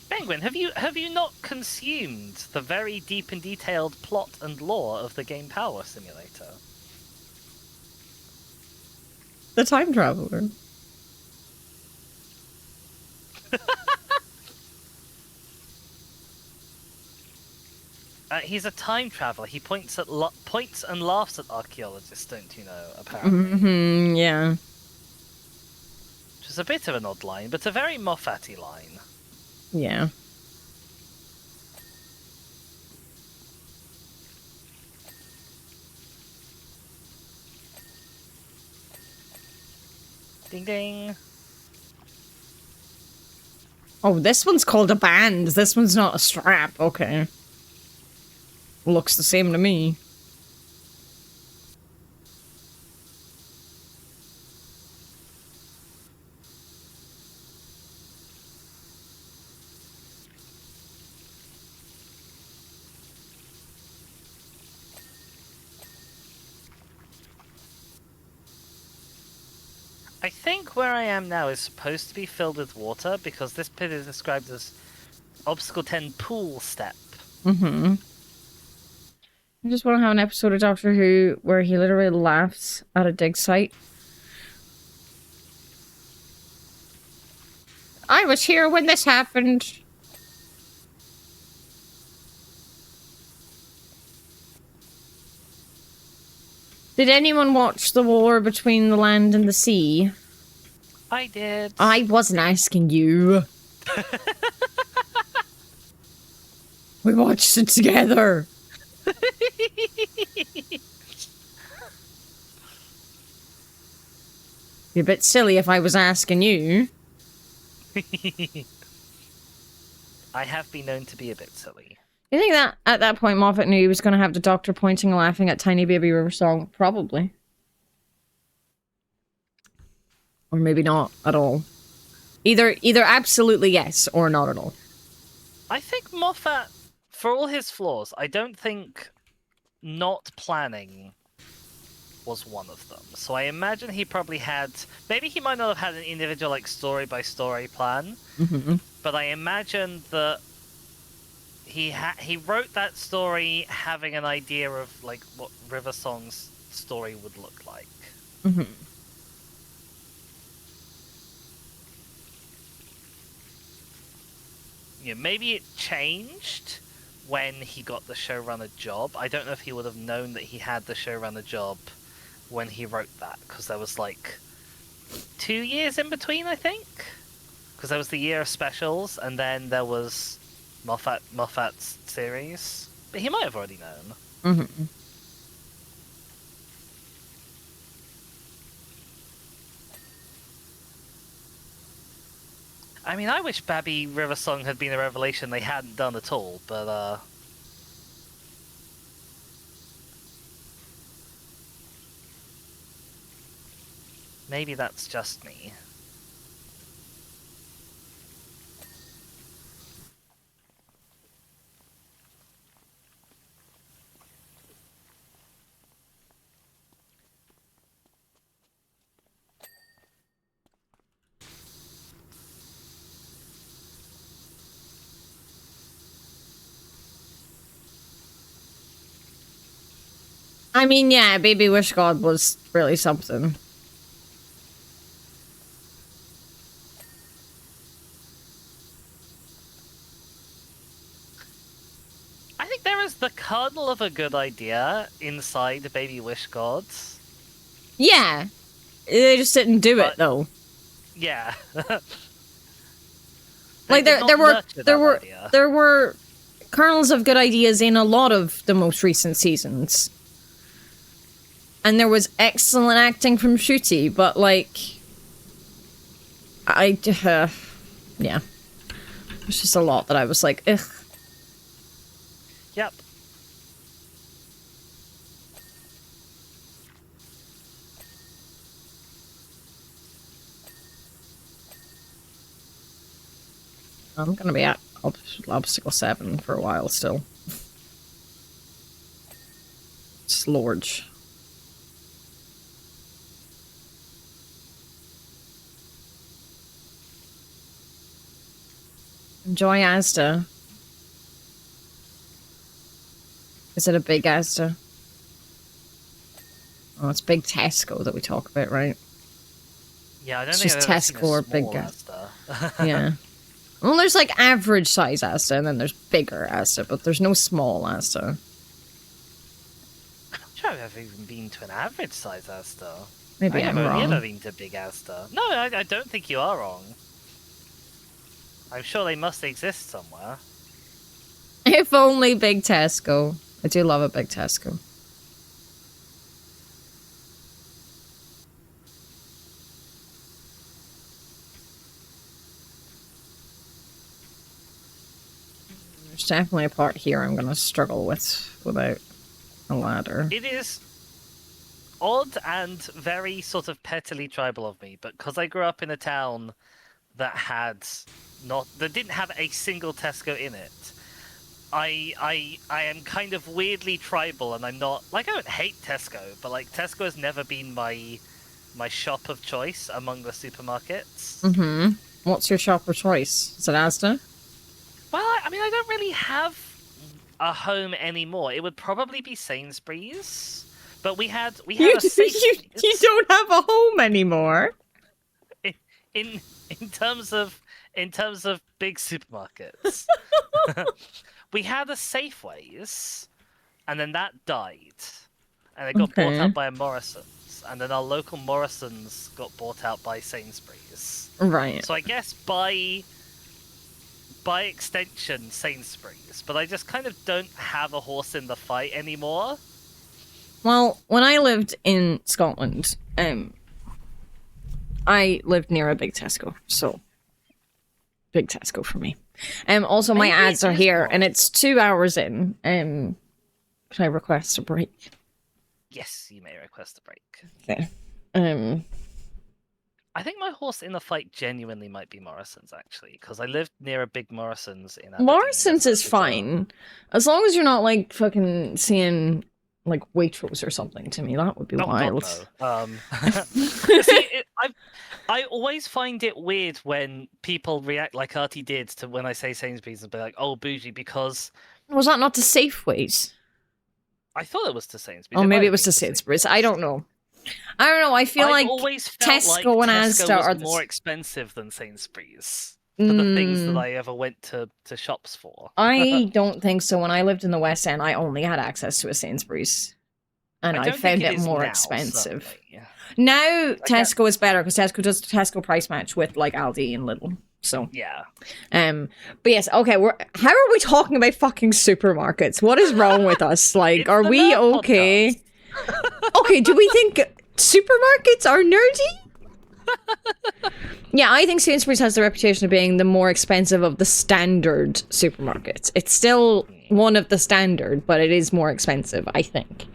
Penguin, have you not consumed the very deep and detailed plot and lore of the game Power Simulator? The time traveler. He's a time traveler. He points and laughs at archaeologists, don't you know? Apparently, Yeah. which is a bit of an odd line, but a very Moffat-y line. Yeah. Ding ding. Oh, this one's called a band. This one's not a strap. Okay. Looks the same to me. I think where I am now is supposed to be filled with water because this pit is described as Obstacle 10 Pool Step. I just want to have an episode of Doctor Who where he literally laughs at a dig site. I was here when this happened. Did anyone watch the war between the land and the sea? I did. I wasn't asking you. We watched it together. Be a bit silly if I was asking you. I have been known to be a bit silly. You think that at that point Moffat knew he was going to have the Doctor pointing and laughing at Tiny Baby River Song? Probably. Or maybe not at all. Either absolutely yes or not at all. I think Moffat, for all his flaws, I don't think not planning was one of them. So I imagine he probably had... Maybe he might not have had an individual, like, story-by-story plan. But I imagine that he wrote that story having an idea of, like, what River Song's story would look like. Yeah, maybe it changed when he got the showrunner job. I don't know if he would have known that he had the showrunner job when he wrote that, because there was like 2 years in between, I think. Because there was the year of specials, and then there was Moffat's series. But he might have already known. I mean, I wish Babby River Song had been a revelation they hadn't done at all, but, maybe that's just me. I mean, yeah, Baby Wish God was really something. I think there is the kernel of a good idea inside Baby Wish Gods. Yeah. They just didn't do it, though. Yeah. Like, there were kernels of good ideas in a lot of the most recent seasons. And there was excellent acting from Shooty, but, like... yeah. There's just a lot that I was like, ugh. Yep. I'm gonna be at Obstacle 7 for a while still. It's large. Enjoy Asda. Is it a big Asda? Oh, it's big Tesco that we talk about, right? Yeah, I don't It's think just I've ever seen Tesco or a big small Asda. Asda. Yeah. Well, there's like average size Asda, and then there's bigger Asda, but there's no small Asda. I'm not sure I've ever even been to an average size Asda. Maybe I've I'm only ever wrong. been to big Asda. No, I don't think you are wrong. I'm sure they must exist somewhere. If only big Tesco. I do love a big Tesco. There's definitely a part here I'm gonna struggle with without a ladder. It is odd and very sort of pettily tribal of me, but because I grew up in a town that didn't have a single Tesco in it, I am kind of weirdly tribal, and I'm not like, I don't hate Tesco, but like Tesco has never been my shop of choice among the supermarkets. Mm-hmm. What's your shop of choice? Is it Asda? Well, I mean, I don't really have a home anymore. It would probably be Sainsbury's, but we had a You Sainsbury's don't have a home anymore. in terms of big supermarkets. We had a Safeways, and then that died, and it got bought Okay. out by a Morrison's, and then our local Morrison's got bought out by Sainsbury's. Right. So I guess by extension, Sainsbury's, but I just kind of don't have a horse in the fight anymore. Well, when I lived in Scotland, I lived near a big Tesco, so big Tesco for me. Also, my Maybe ads it are is here, more and of it's 2 hours in. Can I request a break? Yes, you may request a break. Okay. I think my horse in the fight genuinely might be Morrison's, actually, because I lived near a big Morrison's in Aberdeen. Morrison's is as well. fine, as long as you're not like fucking seeing like Waitrose or something. To me, that would be Oh, wild. God, no. See, I always find it weird when people react like Artie did to when I say Sainsbury's and be like, "Oh, bougie," because Was that not to Safeways? I thought it was to Sainsbury's. Oh, It might maybe it have was been to Sainsbury's. I don't know. I don't know. I feel I've like always felt like Tesco and Tesco Asda was are more expensive than Sainsbury's for the things that I ever went to shops for. I don't think so. When I lived in the West End, I only had access to a Sainsbury's, and I don't think found it is more now, expensive. certainly. Now Tesco is better because Tesco does Tesco price match with like Aldi and Lidl. So Yeah. but yes, okay. How are we talking about fucking supermarkets? What is wrong with us? Like, It's are the we nerd okay? podcast. Okay, do we think supermarkets are nerdy? Yeah, I think Sainsbury's has the reputation of being the more expensive of the standard supermarkets. It's still one of the standard, but it is more expensive, I think.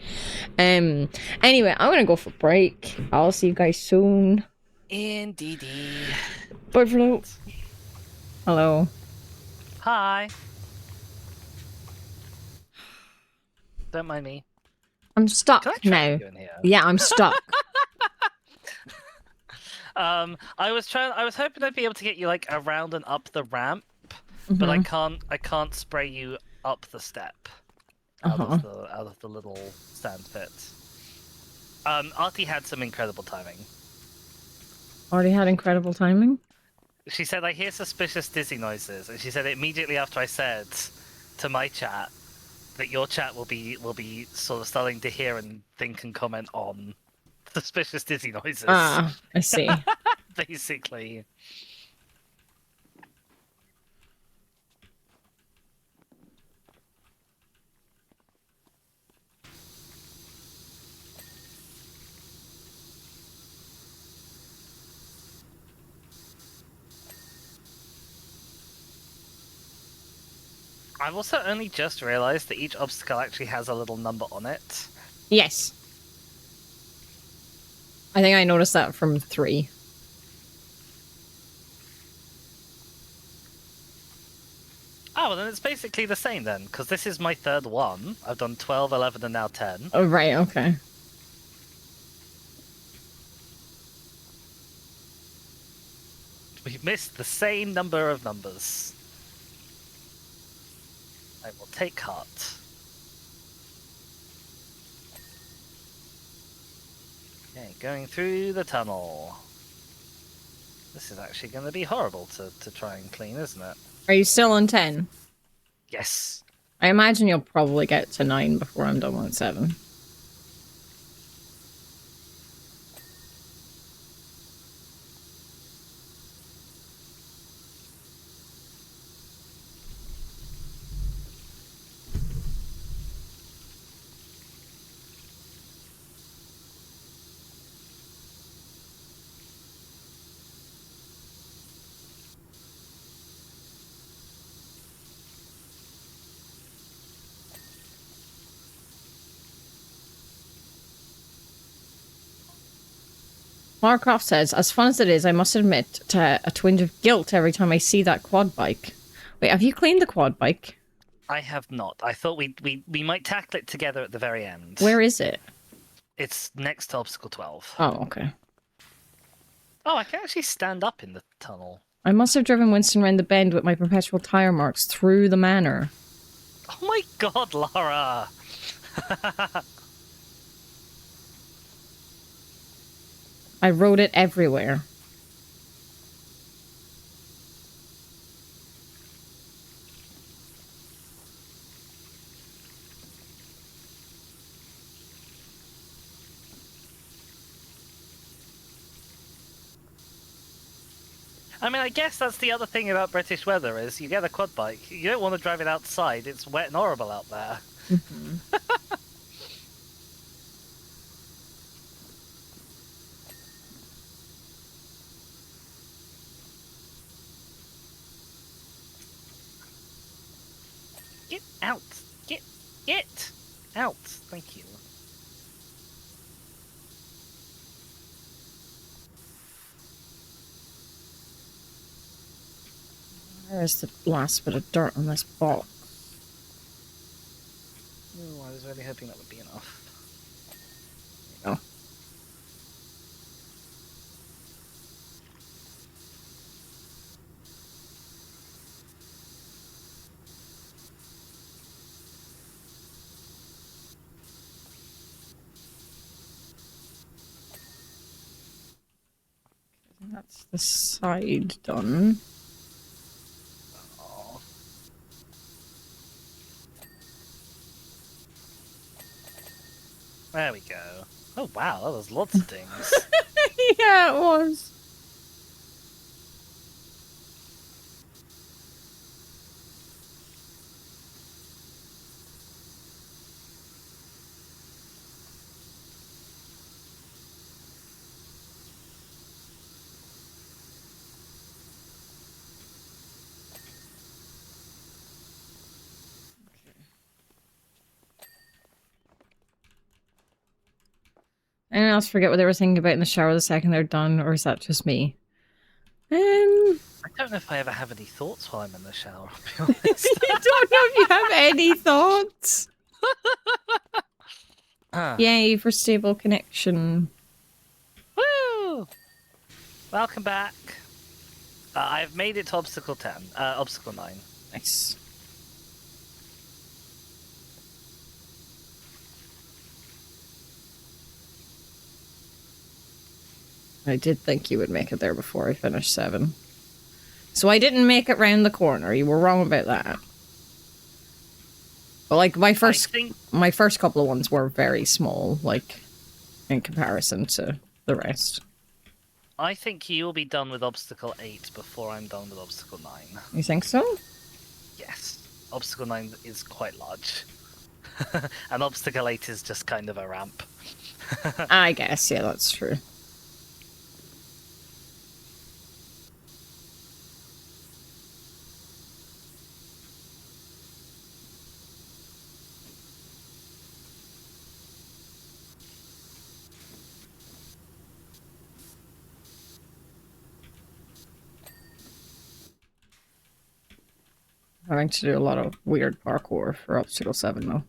Anyway, I'm gonna go for break. I'll see you guys soon. Indeed. Bye for now. Hello. Hi. Don't mind me. I'm stuck Can I now. trap you in here? Yeah, I'm stuck. I was hoping I'd be able to get you like around and up the ramp, but I can't spray you up the step out of the little sand pit. Artie had some incredible timing. Already had incredible timing. She said, "I hear suspicious dizzy noises," and she said immediately after I said to my chat that your chat will be sort of starting to hear and think and comment on suspicious dizzy noises. Ah, I see. Basically. I've also only just realized that each obstacle actually has a little number on it. Yes. I think I noticed that from 3. Oh, well then it's basically the same then, because this is my third one. I've done 12, 11, and now 10. Oh, right, okay. We've missed the same number of numbers. I will take heart. Okay, going through the tunnel. This is actually going to be horrible to try and clean, isn't it? Are you still on 10? Yes. I imagine you'll probably get to 9 before I'm done with 7. Markov says, as fun as it is, I must admit to a twinge of guilt every time I see that quad bike. Wait, have you cleaned the quad bike? I have not. I thought we might tackle it together at the very end. Where is it? It's next to obstacle 12. Oh, okay. Oh, I can actually stand up in the tunnel. I must have driven Winston round the bend with my perpetual tire marks through the manor. Oh my god, Laura! I rode it everywhere. I mean, I guess that's the other thing about British weather is you get a quad bike, you don't want to drive it outside, it's wet and horrible out there. Mm-hmm. Get out! Get out! Thank you. Where is the last bit of dirt on this box? Oh, I was really hoping that would be enough. Oh. That's the side done. Oh. There we go. Oh wow, that was lots of things. Yeah, it was. Anyone else forget what they were thinking about in the shower the second they're done, or is that just me? I don't know if I ever have any thoughts while I'm in the shower, I'll be honest. I don't know if you have any thoughts. Ah. Yay for stable connection. Woo! Welcome back. I've made it to obstacle 10. Obstacle 9. Nice. I did think you would make it there before I finished 7. So I didn't make it round the corner. You were wrong about that. But like my first couple of ones were very small, like in comparison to the rest. I think you will be done with obstacle 8 before I'm done with obstacle 9. You think so? Yes. Obstacle 9 is quite large. And obstacle 8 is just kind of a ramp. I guess, yeah, that's true. Having to do a lot of weird parkour for obstacle 7 though.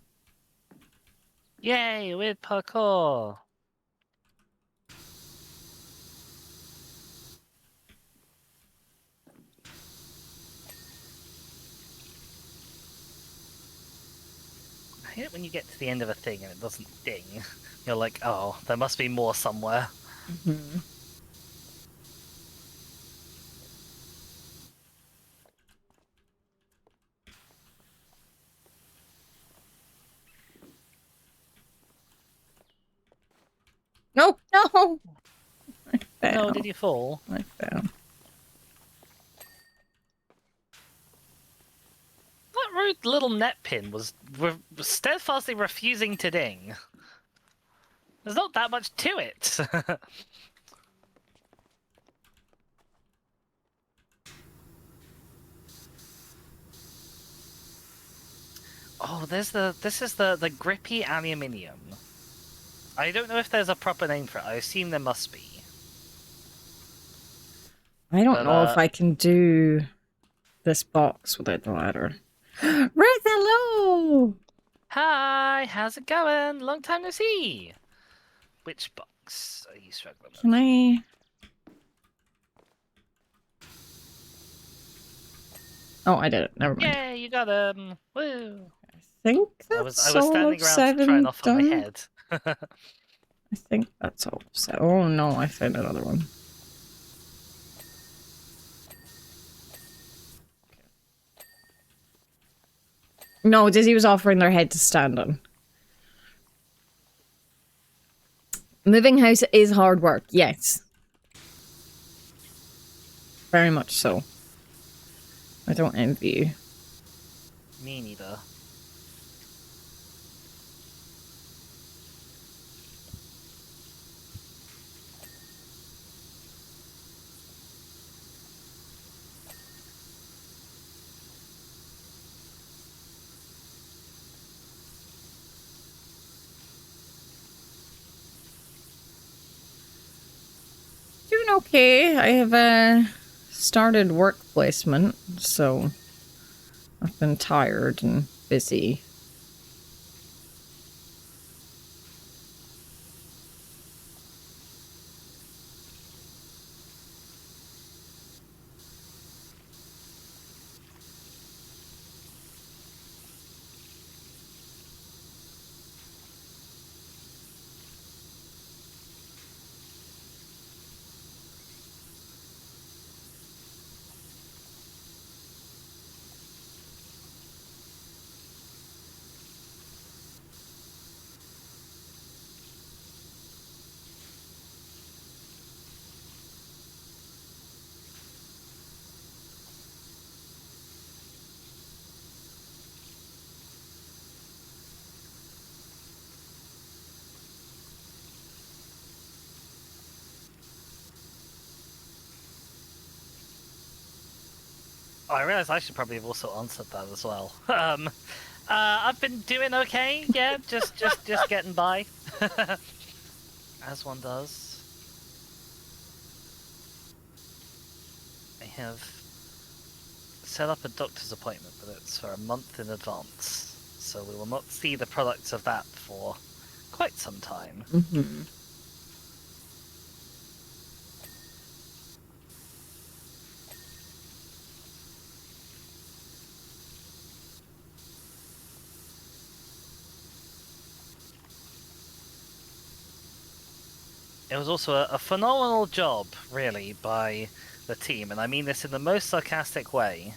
Yay, weird parkour! hate it when you get to the end of a thing and it doesn't ding. You're like, oh, there must be more somewhere. Mm-hmm. No, no! I fell. No, did you fall? I fell. That rude little net pin was steadfastly refusing to ding. There's not that much to it. Oh, this is the grippy aluminium. I don't know if there's a proper name for it. I assume there must be. I don't know if I can do this box without the ladder. Red, hello! Hi, how's it going? Long time no see. Which box are you struggling with? Can I... Oh, I did it. Never mind. Yeah, you got him. Woo! I think I that's was all standing of around 7 trying off on my done. head. I think that's all. Oh no, I found another one. No, Dizzy was offering their head to stand on. Moving house is hard work, yes. Very much so. I don't envy you. Me neither. Doing okay. I have started work placement, so I've been tired and busy. Oh, I realize I should probably have also answered that as well. I've been doing okay. Yeah, just getting by, as one does. I have set up a doctor's appointment, but it's for a month in advance, so we will not see the products of that for quite some time. Mm-hmm. It was also a phenomenal job, really, by the team, and I mean this in the most sarcastic way.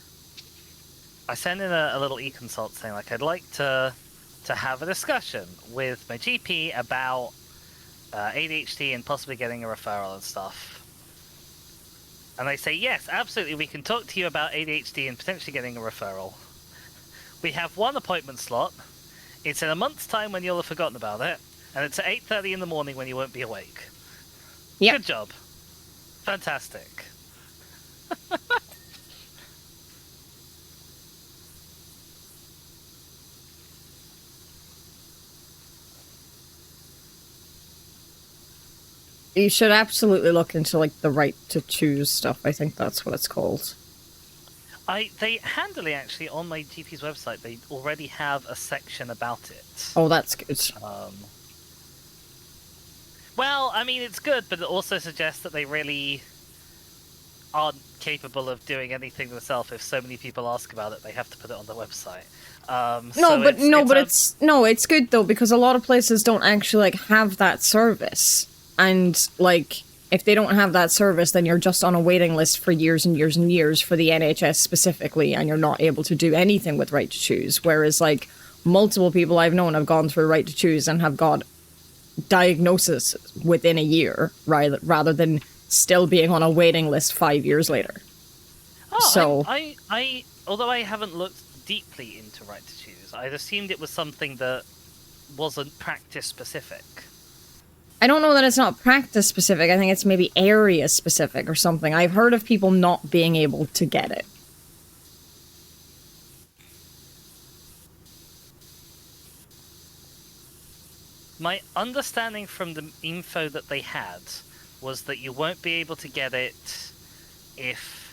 I sent in a little e-consult saying, like, I'd like to have a discussion with my GP about ADHD and possibly getting a referral and stuff. And they say, yes, absolutely, we can talk to you about ADHD and potentially getting a referral. We have one appointment slot. It's in a month's time when you'll have forgotten about it, and it's at 8:30 in the morning when you won't be awake. Yep. Good job. Fantastic. You should absolutely look into, like, the right to choose stuff. I think that's what it's called. They handily, actually, on my GP's website, they already have a section about it. Oh, that's good. Well, I mean, it's good, but it also suggests that they really aren't capable of doing anything themselves. If so many people ask about it, they have to put it on the website. So It's good though because a lot of places don't actually like have that service, and like if they don't have that service, then you're just on a waiting list for years and years and years for the NHS specifically, and you're not able to do anything with Right to Choose. Whereas like multiple people I've known have gone through Right to Choose and have got diagnosis within a year, rather than still being on a waiting list 5 years later. Oh, So I although I haven't looked deeply into Right to Choose, I'd assumed it was something that wasn't practice specific. I don't know that it's not practice specific. I think it's maybe area specific or something. I've heard of people not being able to get it. My understanding from the info that they had was that you won't be able to get it if...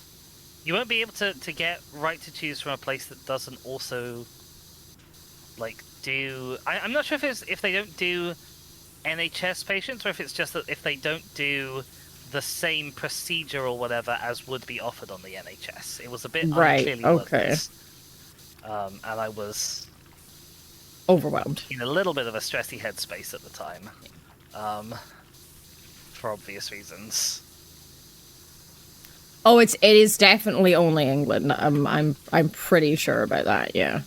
You won't be able to get Right to Choose from a place that doesn't also, like, do... I'm not sure if they don't do NHS patients, or if it's just that if they don't do the same procedure or whatever as would be offered on the NHS. It was a bit unclearly worded. And I was... overwhelmed. in a little bit of a stressy headspace at the time. For obvious reasons. Oh, it is definitely only England. I'm pretty sure about that, yeah.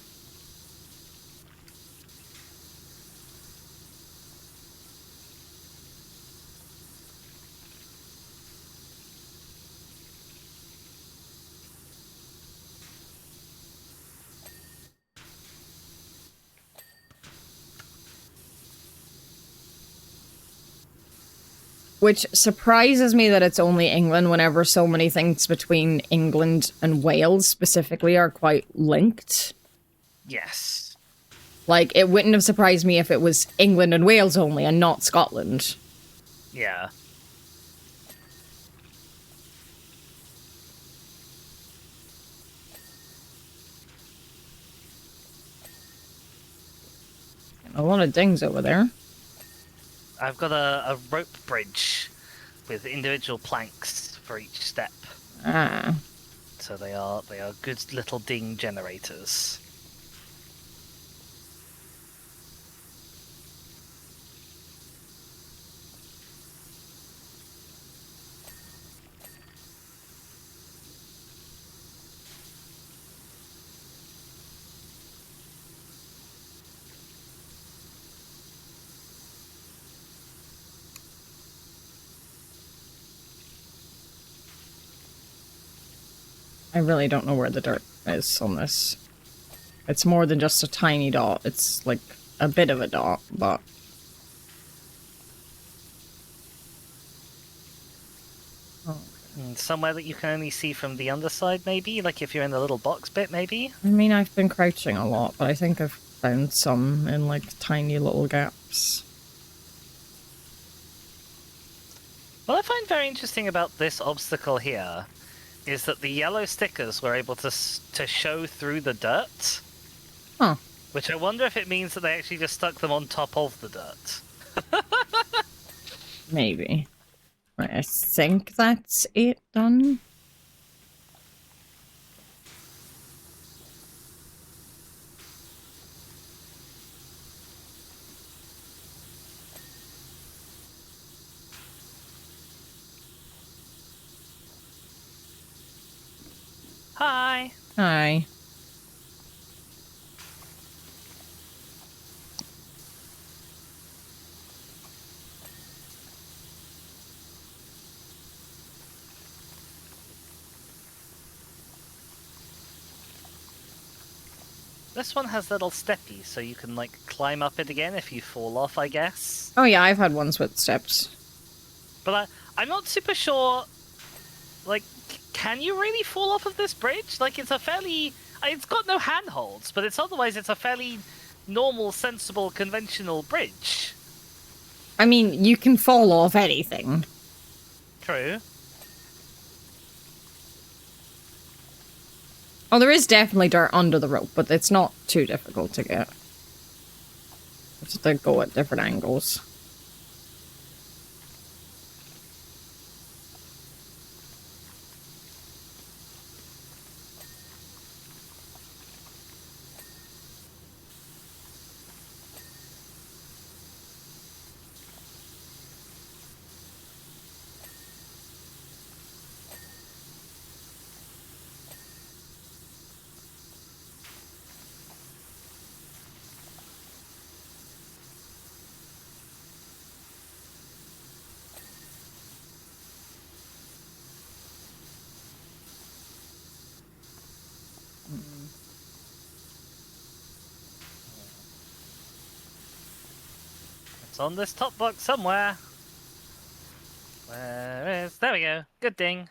Which surprises me that it's only England whenever so many things between England and Wales specifically are quite linked. Yes. Like, it wouldn't have surprised me if it was England and Wales only and not Scotland. Yeah. A lot of dings over there. I've got a rope bridge with individual planks for each step. Ah. So they are good little ding generators. I really don't know where the dirt is on this. It's more than just a tiny dot. It's like a bit of a dot, but... Somewhere that you can only see from the underside, maybe? Like if you're in the little box bit, maybe? I mean, I've been crouching a lot, but I think I've found some in, like, tiny little gaps. What I find very interesting about this obstacle here is that the yellow stickers were able to show through the dirt. Huh. Which I wonder if it means that they actually just stuck them on top of the dirt. Maybe. Right, I think that's it done. Hi! Hi. This one has little steppies, so you can, like, climb up it again if you fall off, I guess. Oh yeah, I've had ones with steps. But I'm not super sure, like, can you really fall off of this bridge? Like, it's a fairly... It's got no handholds, but it's a fairly normal, sensible, conventional bridge. I mean, you can fall off anything. True. Oh, there is definitely dirt under the rope, but it's not too difficult to get. Just to go at different angles. It's on this top box somewhere. Where is... There we go. Good ding.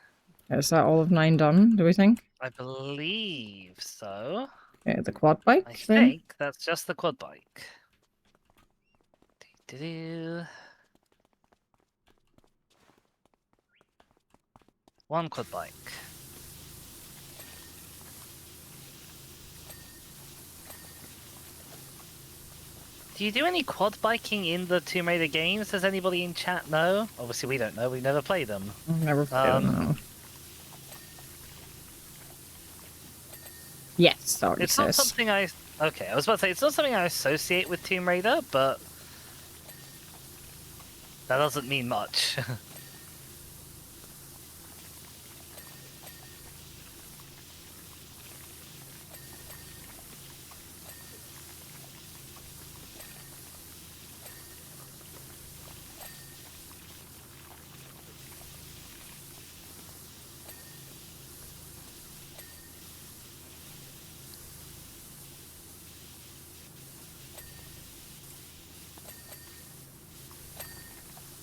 Is that all of 9 done, do we think? I believe so. Okay, the quad bike, I then? think that's just the quad bike. Do-do-do. One quad bike. Do you do any quad biking in the Tomb Raider games? Does anybody in chat know? Obviously we don't know, we never played them. I've never played no. Yes, sorry, It's not something I... Okay, I was about to say, it's not something I associate with Tomb Raider, but... that doesn't mean much.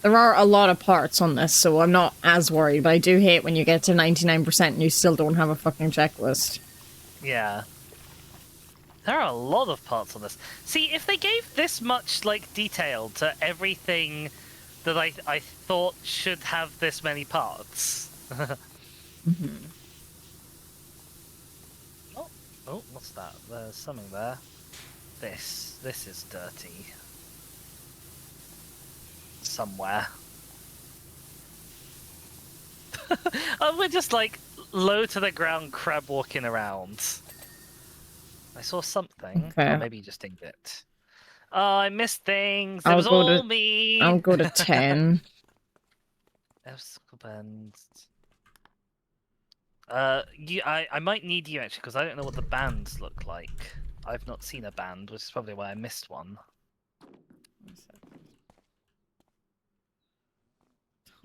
There are a lot of parts on this, so I'm not as worried, but I do hate when you get to 99% and you still don't have a fucking checklist. Yeah. There are a lot of parts on this. See, if they gave this much, like, detail to everything that I thought should have this many parts. Mm-hmm. Oh, what's that? There's something there. This is dirty. Somewhere. Oh, we're just like low to the ground crab walking around. I saw something. Okay. Oh, maybe you just dinged it. Oh, I missed things. It I'll was go all to- me. I'll go to 10. Obstacle bands. I might need you actually because I don't know what the bands look like. I've not seen a band, which is probably why I missed one.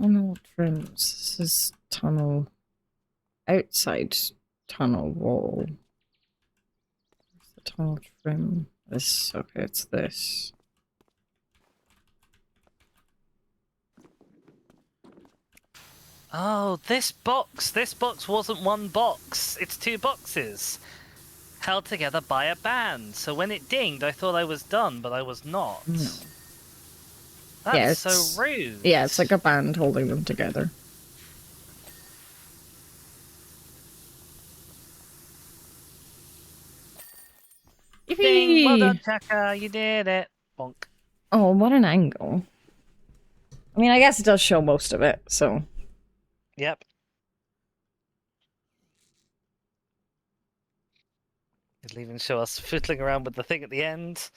Tunnel trims. This is tunnel. Outside tunnel wall. Where's the tunnel trim? This. Okay, it's this. Oh, this box wasn't one box. It's two boxes. Held together by a band. So when it dinged, I thought I was done, but I was not. No. That's Yeah, so rude. Yeah, it's like a band holding them together. Ding! Well Yippee! done, Chaka. You did it. Bonk. Oh, what an angle. I mean, I guess it does show most of it, so... Yep. It'll even show us fiddling around with the thing at the end.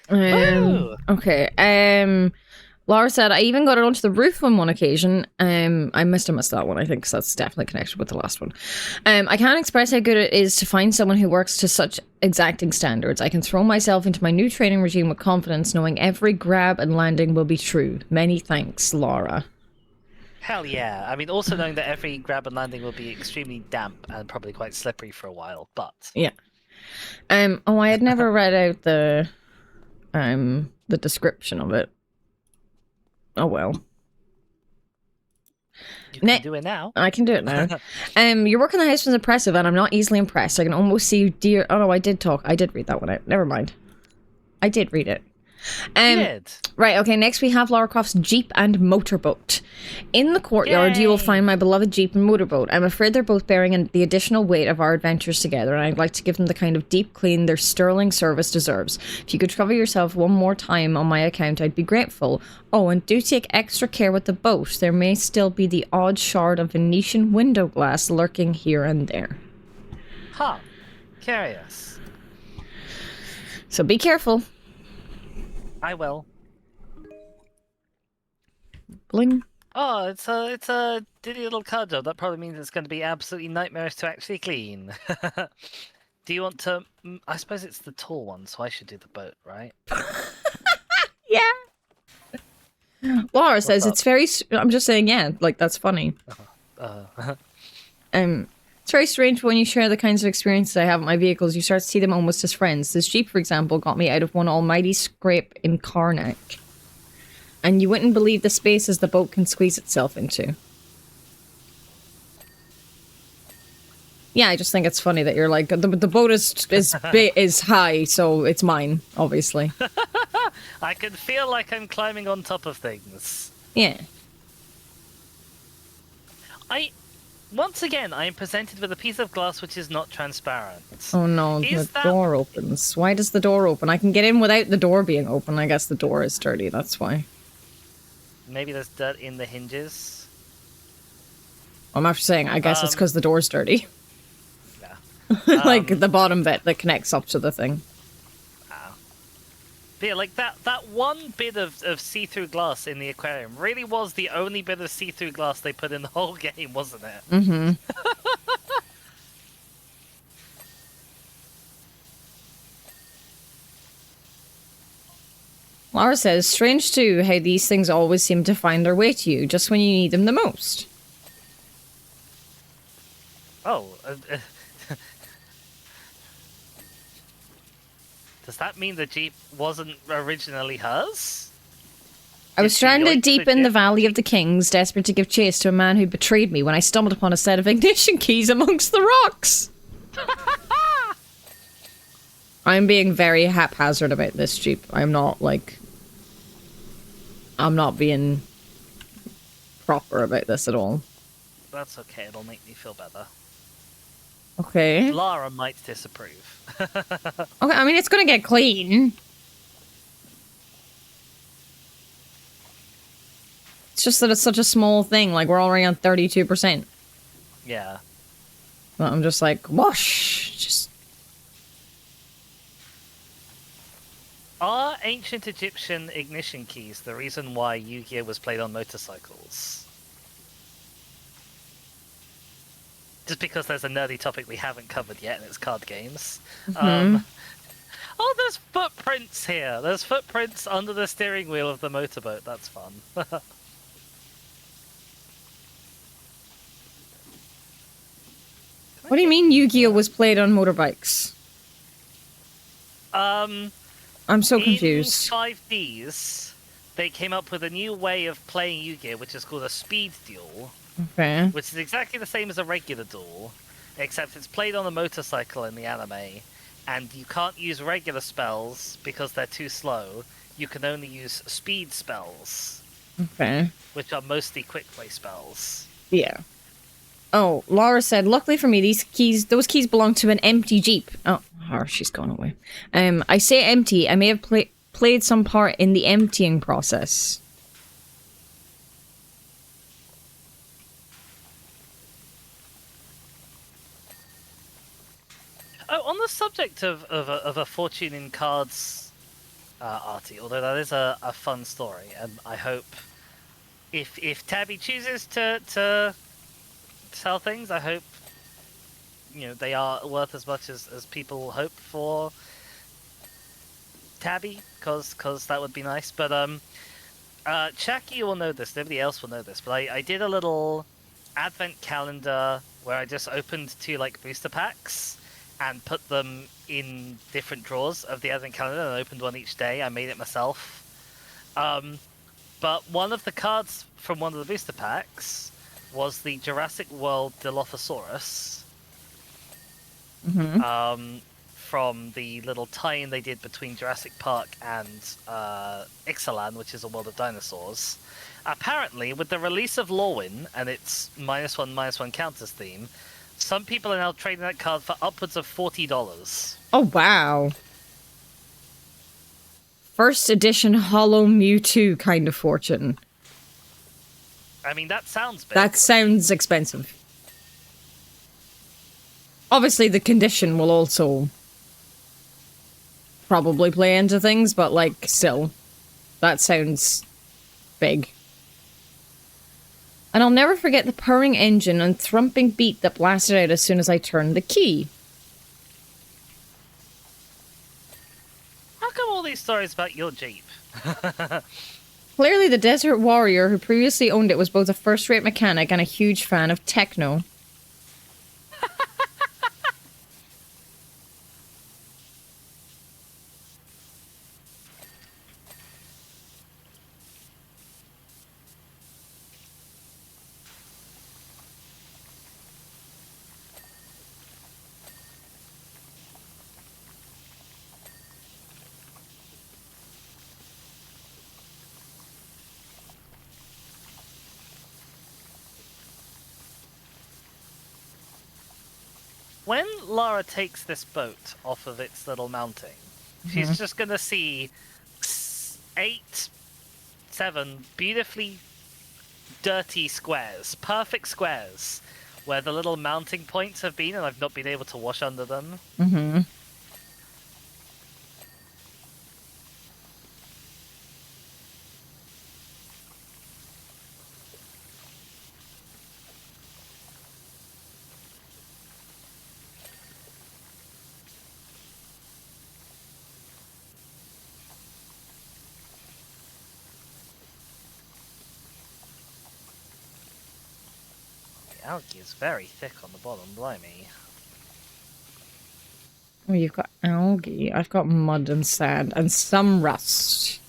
Woo! Okay, Laura said, I even got it onto the roof on one occasion. I missed that one, I think, because that's definitely connected with the last one. I can't express how good it is to find someone who works to such exacting standards. I can throw myself into my new training regime with confidence, knowing every grab and landing will be true. Many thanks, Laura. Hell yeah. I mean, also knowing that every grab and landing will be extremely damp and probably quite slippery for a while, but... Yeah. Oh, I had never read out the description of it. Oh well. You can do it now. I can do it now. Your work in the house was impressive, and I'm not easily impressed. I can almost see you, dear. Oh no, I did read that one out. Never mind. I did read it. Right, okay, next we have Lara Croft's Jeep and Motorboat. In the courtyard, you will find my beloved Jeep and Motorboat. I'm afraid they're both bearing the additional weight of our adventures together, and I'd like to give them the kind of deep clean their sterling service deserves. If you could cover yourself one more time on my account, I'd be grateful. Oh, and do take extra care with the boat. There may still be the odd shard of Venetian window glass lurking here and there. Huh. Curious. So be careful. I will. Bling. Oh, it's a ditty little car job. That probably means it's going to be absolutely nightmarish to actually clean. Do you want to... I suppose it's the tall one, so I should do the boat, right? Yeah. Laura says it's very... I'm just saying, yeah, like, that's funny. It's very strange when you share the kinds of experiences I have with my vehicles, you start to see them almost as friends. This Jeep, for example, got me out of one almighty scrape in Karnak. And you wouldn't believe the spaces the boat can squeeze itself into. Yeah, I just think it's funny that you're like, the boat is high, so it's mine, obviously. I can feel like I'm climbing on top of things. Yeah. Once again, I am presented with a piece of glass which is not transparent. Oh no, the door opens. Why does the door open? I can get in without the door being open. I guess the door is dirty, that's why. Maybe there's dirt in the hinges? I'm after saying, I guess it's because the door's dirty. Yeah. Like, the bottom bit that connects up to the thing. But yeah, like that one bit of see-through glass in the aquarium really was the only bit of see-through glass they put in the whole game, wasn't it? Mm-hmm. Laura says, strange too how these things always seem to find their way to you, just when you need them the most. Oh, does that mean the Jeep wasn't originally hers? I was stranded deep in the Valley of the Kings, desperate to give chase to a man who betrayed me when I stumbled upon a set of ignition keys amongst the rocks. I'm being very haphazard about this, Jeep. I'm not being proper about this at all. That's okay, it'll make me feel better. Okay. Lara might disapprove. Okay, I mean, it's gonna get clean. It's just that it's such a small thing, like, we're already on 32%. Yeah. But I'm just like, whoosh! Just... Are ancient Egyptian ignition keys the reason why Yu-Gi-Oh was played on motorcycles? Just because there's a nerdy topic we haven't covered yet, and it's card games. Oh, there's footprints here. There's footprints under the steering wheel of the motorboat. That's fun. What do you mean Yu-Gi-Oh was played on motorbikes? I'm so confused. In 5Ds, they came up with a new way of playing Yu-Gi-Oh, which is called a speed duel. Okay. Which is exactly the same as a regular duel, except it's played on a motorcycle in the anime, and you can't use regular spells because they're too slow. You can only use speed spells. Okay. Which are mostly quick play spells. Yeah. Oh, Laura said, luckily for me, those keys belong to an empty Jeep. Oh, she's gone away. I say empty, I may have played some part in the emptying process. Oh, on the subject of a fortune in cards, Artie, although that is a fun story, and I hope if Tabby chooses to sell things, I hope they are worth as much as people hope for Tabby, cause that would be nice. But Chucky will know this. Nobody else will know this. But I did a little advent calendar where I just opened 2 booster packs and put them in different drawers of the advent calendar and opened one each day. I made it myself. But one of the cards from one of the booster packs was the Jurassic World Dilophosaurus. Mm-hmm. From the little tie-in they did between Jurassic Park and Ixalan, which is a world of dinosaurs. Apparently, with the release of Lorwyn and its -1/-1 counters theme, some people are now trading that card for upwards of $40. Oh, wow. First edition Hollow Mewtwo kind of fortune. I mean, that sounds big. That sounds expensive. Obviously, the condition will also probably play into things, but, still. That sounds big. And I'll never forget the purring engine and thrumping beat that blasted out as soon as I turned the key. How come all these stories about your Jeep? Clearly, the Desert Warrior who previously owned it was both a first-rate mechanic and a huge fan of techno. when Lara takes this boat off of its little mounting, she's just gonna see 8, 7 beautifully dirty squares, perfect squares, where the little mounting points have been, and I've not been able to wash under them. Mm-hmm. The algae is very thick on the bottom, blimey. Oh, you've got algae. I've got mud and sand and some rust.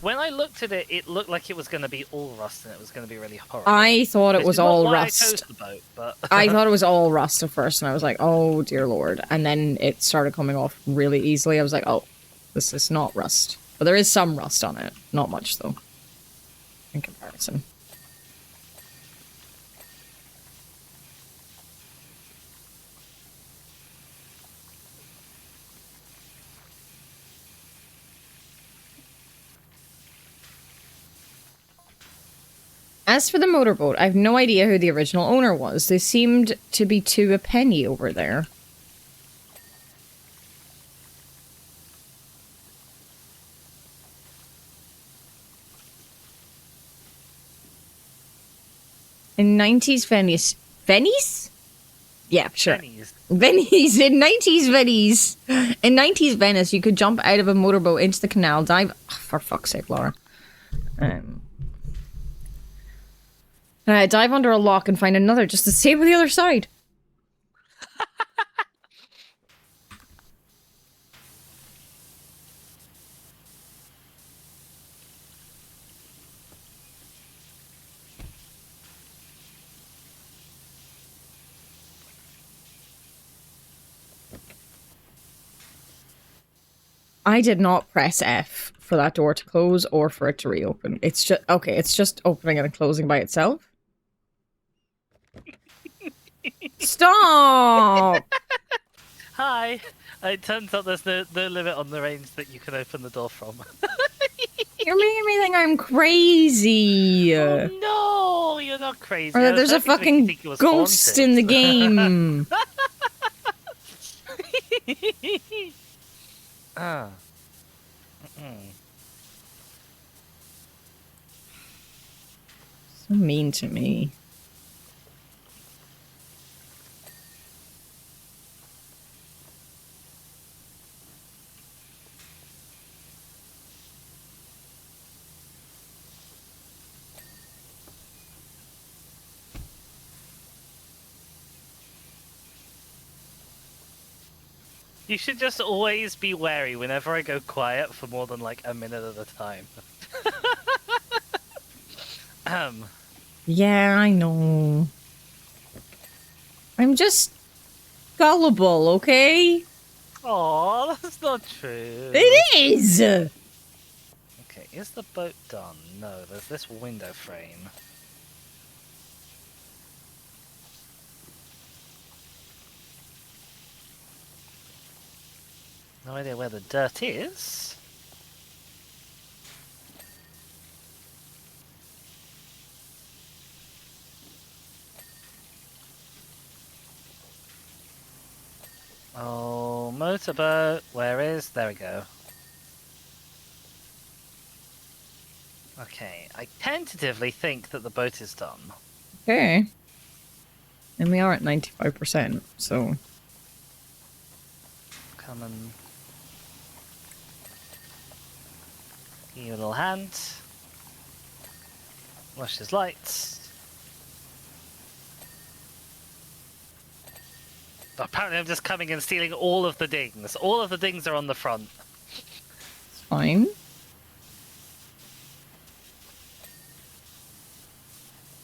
When I looked at it, it looked like it was going to be all rust and it was going to be really horrible. I thought it Which was is not all why rust. I chose the boat, but I thought it was all rust at first, and I was like, oh, dear lord. And then it started coming off really easily. I was like, oh, this is not rust. But there is some rust on it. Not much, though, in comparison. As for the motorboat, I have no idea who the original owner was. They seemed to be two a penny over there. In 90s Venice... Venice? Yeah, sure. pennies. Venice, in 90s Venice. In 90s Venice, you could jump out of a motorboat into the canal, dive... Oh, for fuck's sake, Laura. Dive under a lock and find another just the same on the other side. I did not press F for that door to close or for it to reopen. It's just... Okay, it's just opening and closing by itself. Stop! Hi! It turns out there's no limit on the range that you can open the door from. You're making me think I'm crazy. Oh no! You're not crazy. Or that there's a fucking ghost in the game. Ah. So mean to me. You should just always be wary whenever I go quiet for more than like a minute at a time. Yeah, I know. I'm just gullible, okay? Oh, that's not true. It is! Okay, is the boat done? No, there's this window frame. No idea where the dirt is. Oh, motorboat, where is? There we go. Okay, I tentatively think that the boat is done. Okay. And we are at 95%, so... Come and... give you a little hand. Wash his lights. Apparently I'm just coming and stealing all of the dings. All of the dings are on the front. It's fine.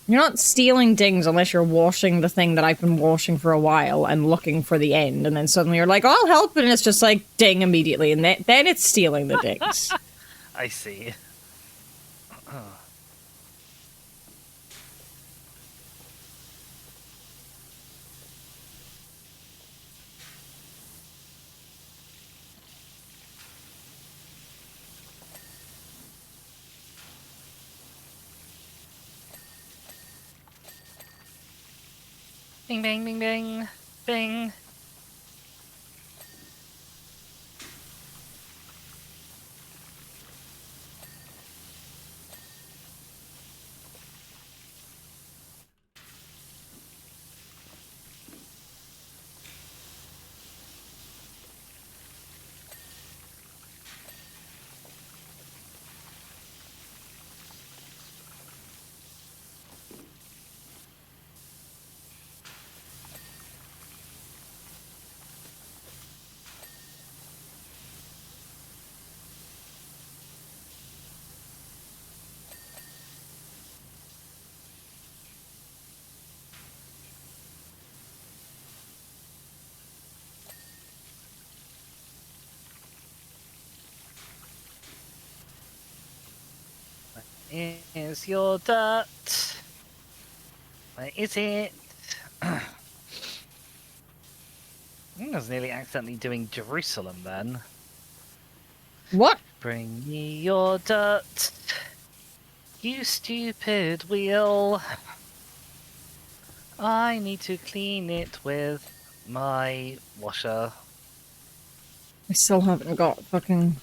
You're not stealing dings unless you're washing the thing that I've been washing for a while and looking for the end, and then suddenly you're like, oh, I'll help, and it's just like, ding immediately, and then it's stealing the dings. I see. Bing, bing, bing, bing, bing. Where is your dirt? Where is it? I think I was nearly accidentally doing Jerusalem then. What? Bring me your dirt, you stupid wheel. I need to clean it with my washer. I still haven't got fucking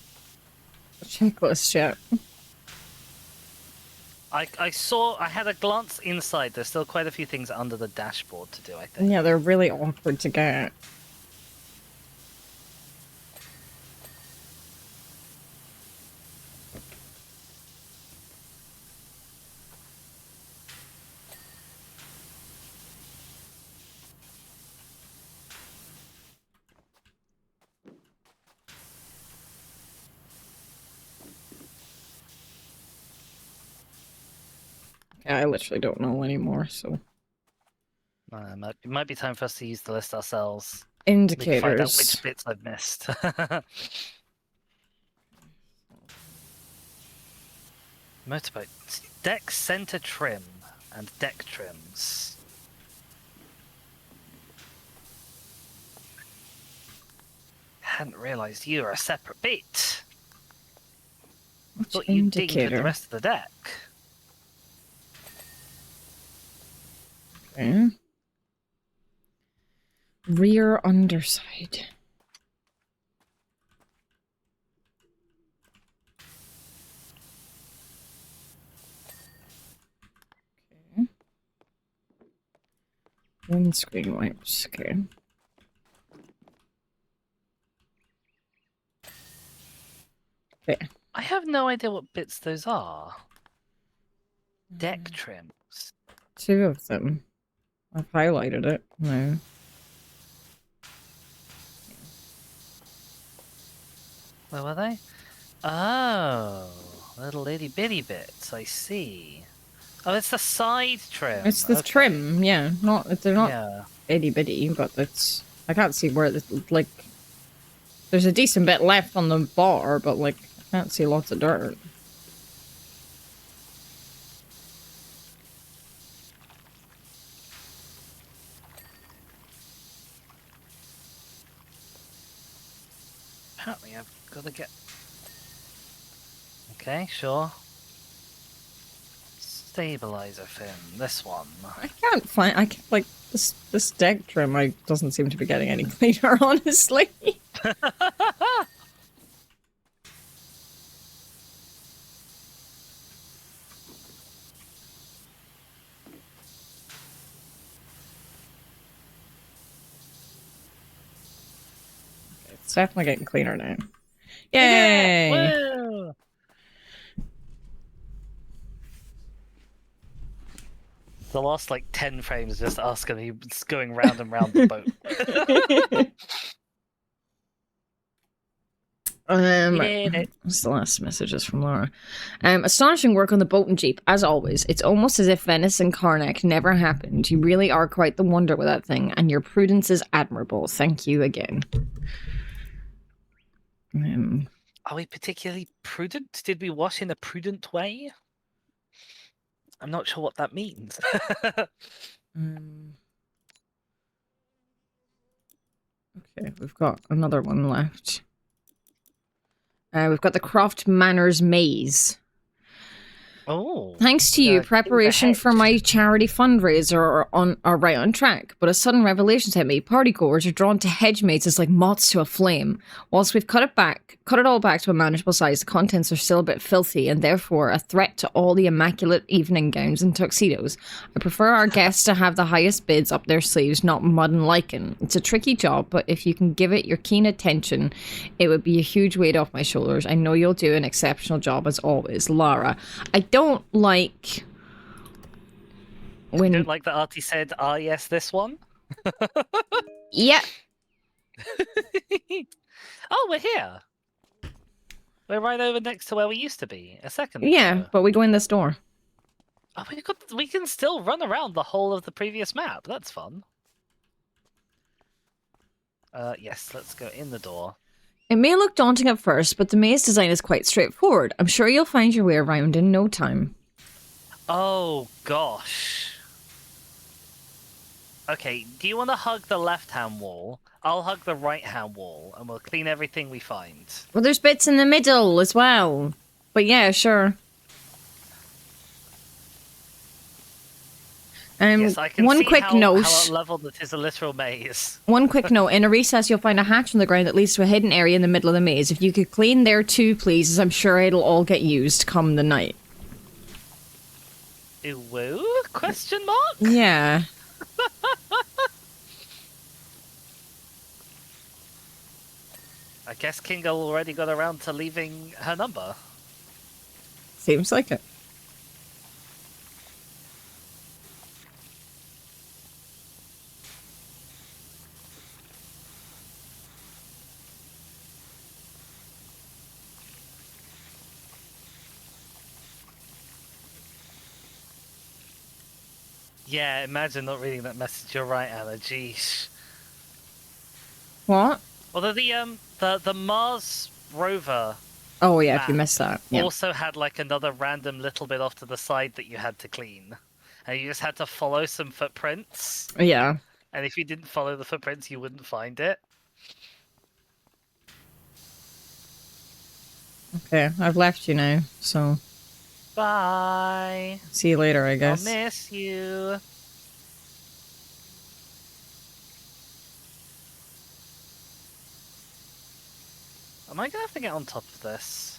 a checklist yet. I had a glance inside. There's still quite a few things under the dashboard to do, I think. Yeah, they're really awkward to get. Yeah, I literally don't know anymore, so. It might be time for us to use the list ourselves. We can find out which Indicators. bits I've missed. Motorboat. Deck center trim and deck trims. Hadn't realised you were a separate bit. Which Thought you'd dig into the indicator? rest of the deck. Okay. Rear underside. Okay. Windscreen wipes. Okay. Okay. I have no idea what bits those are. Deck trims. Two of them. I've highlighted it. No. Where were they? Oh, little itty bitty bits. I see. Oh, it's the side trim. It's the Okay. trim, yeah. They're not Yeah. itty bitty, but it's. I can't see where this. Like. There's a decent bit left on the bar, but like, I can't see lots of dirt. Apparently, I've got to get. Okay, sure. Stabilizer fin. This one. I can't find. I can't, like this deck trim. I doesn't seem to be getting any cleaner, honestly. It's definitely getting cleaner now. Yay! Woo! The last like 10 frames just us going going round and round the boat. What's the last messages from Laura? Astonishing work on the boat and jeep, as always. It's almost as if Venice and Karnak never happened. You really are quite the wonder with that thing, and your prudence is admirable. Thank you again. Are we particularly prudent? Did we wash in a prudent way? I'm not sure what that means. Okay, we've got another one left. We've got the Croft Manors Maze. Oh, Thanks to we're you, gonna clean the preparation for hedge. my charity fundraiser are right on track, but a sudden revelation hit me. Partygoers are drawn to hedge mates as like moths to a flame. Whilst we've cut it all back to a manageable size, the contents are still a bit filthy and therefore a threat to all the immaculate evening gowns and tuxedos. I prefer our guests to have the highest bids up their sleeves, not mud and lichen. It's a tricky job, but if you can give it your keen attention, it would be a huge weight off my shoulders. I know you'll do an exceptional job as always, Lara. I don't like You when... don't like that Artie said, "Ah, yes, this one." Yeah, Oh, we're here. We're right over next to where we used to be a second yeah, ago. but we go in this door. Oh, we can still run around the whole of the previous map. That's fun. Yes, let's go in the door. It may look daunting at first, but the maze design is quite straightforward. I'm sure you'll find your way around in no time. Oh, gosh. Okay, do you want to hug the left-hand wall? I'll hug the right-hand wall, and we'll clean everything we find. Well, there's bits in the middle as well. But yeah, sure. Yes, I can one see quick how note. leveled it is a literal maze. One quick note. In a recess, you'll find a hatch on the ground that leads to a hidden area in the middle of the maze. If you could clean there too, please, as I'm sure it'll all get used come the night. Woo? Question mark? Yeah. I guess Kinga already got around to leaving her number. Seems like it. Yeah, imagine not reading that message. You're right, Anna. Jeez. What? Although the Mars rover Oh, yeah, if you map missed that. Yeah. also had like another random little bit off to the side that you had to clean, and you just had to follow some footprints. Yeah. And if you didn't follow the footprints, you wouldn't find it. Okay, I've left you now, so... Bye. See you later, I guess. I'll miss you. Am I gonna have to get on top of this?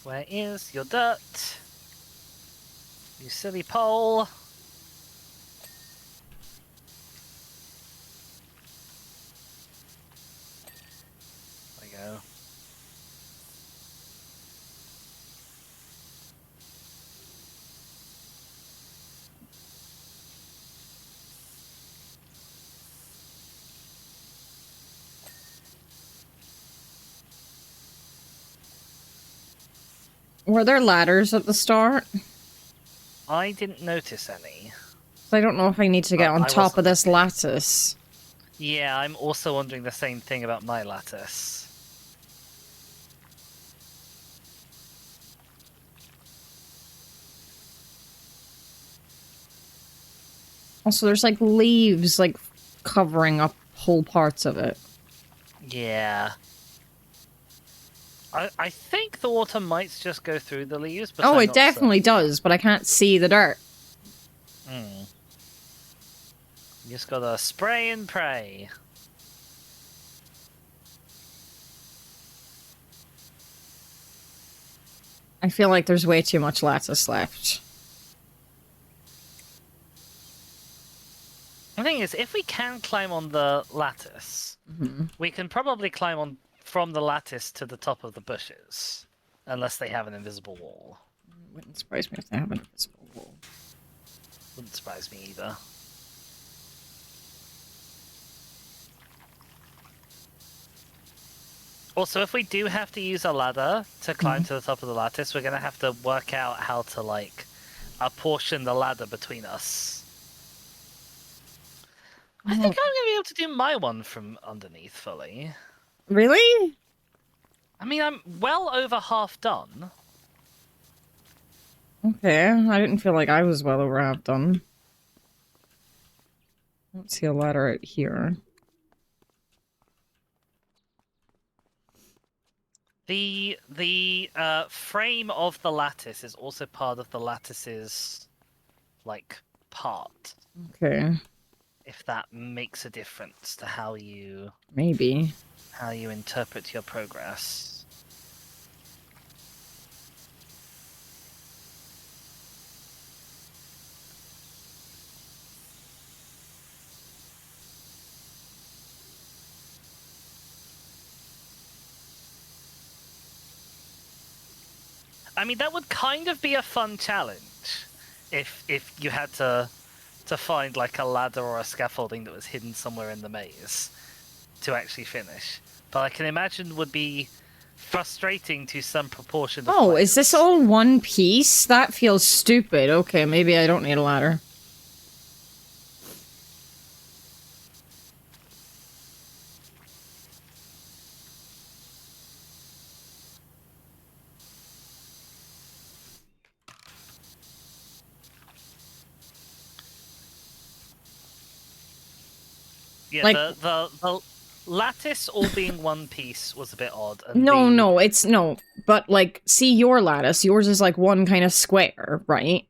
Where is your dirt? You silly pole. There we go. Were there ladders at the start? I didn't notice any. I don't know if I need to get on I top of wasn't this looking. lattice. Yeah, I'm also wondering the same thing about my lattice. Also, there's like leaves like covering up whole parts of it. Yeah. I think the water might just go through the leaves, but Oh, I'm it not definitely certain. does, but I can't see the dirt. You just gotta spray and pray. I feel like there's way too much lattice left. The thing is, if we can climb on the lattice, we can probably climb on from the lattice to the top of the bushes, unless they have an invisible wall. Wouldn't surprise me if they have an invisible wall. Wouldn't surprise me either. Also, if we do have to use a ladder to climb to the top of the lattice, we're gonna have to work out how to, like, apportion the ladder between us. I think Oh, I'm gonna be able to do my one from underneath fully. really? I mean, I'm well over half done. Okay, I didn't feel like I was well over half done. I don't see a ladder out here. The frame of the lattice is also part of the lattice's like part. Okay, If that makes a difference to maybe. how you interpret your progress. I mean, that would kind of be a fun challenge if you had to find like a ladder or a scaffolding that was hidden somewhere in the maze to actually finish. But I can imagine would be frustrating to some proportion of Oh, is this players. all one piece? That feels stupid. Okay, maybe I don't need a ladder. Yeah, Like, the lattice all being one piece was a bit odd, and no, it's no. But like, see your lattice. Yours is like one kind of square, right?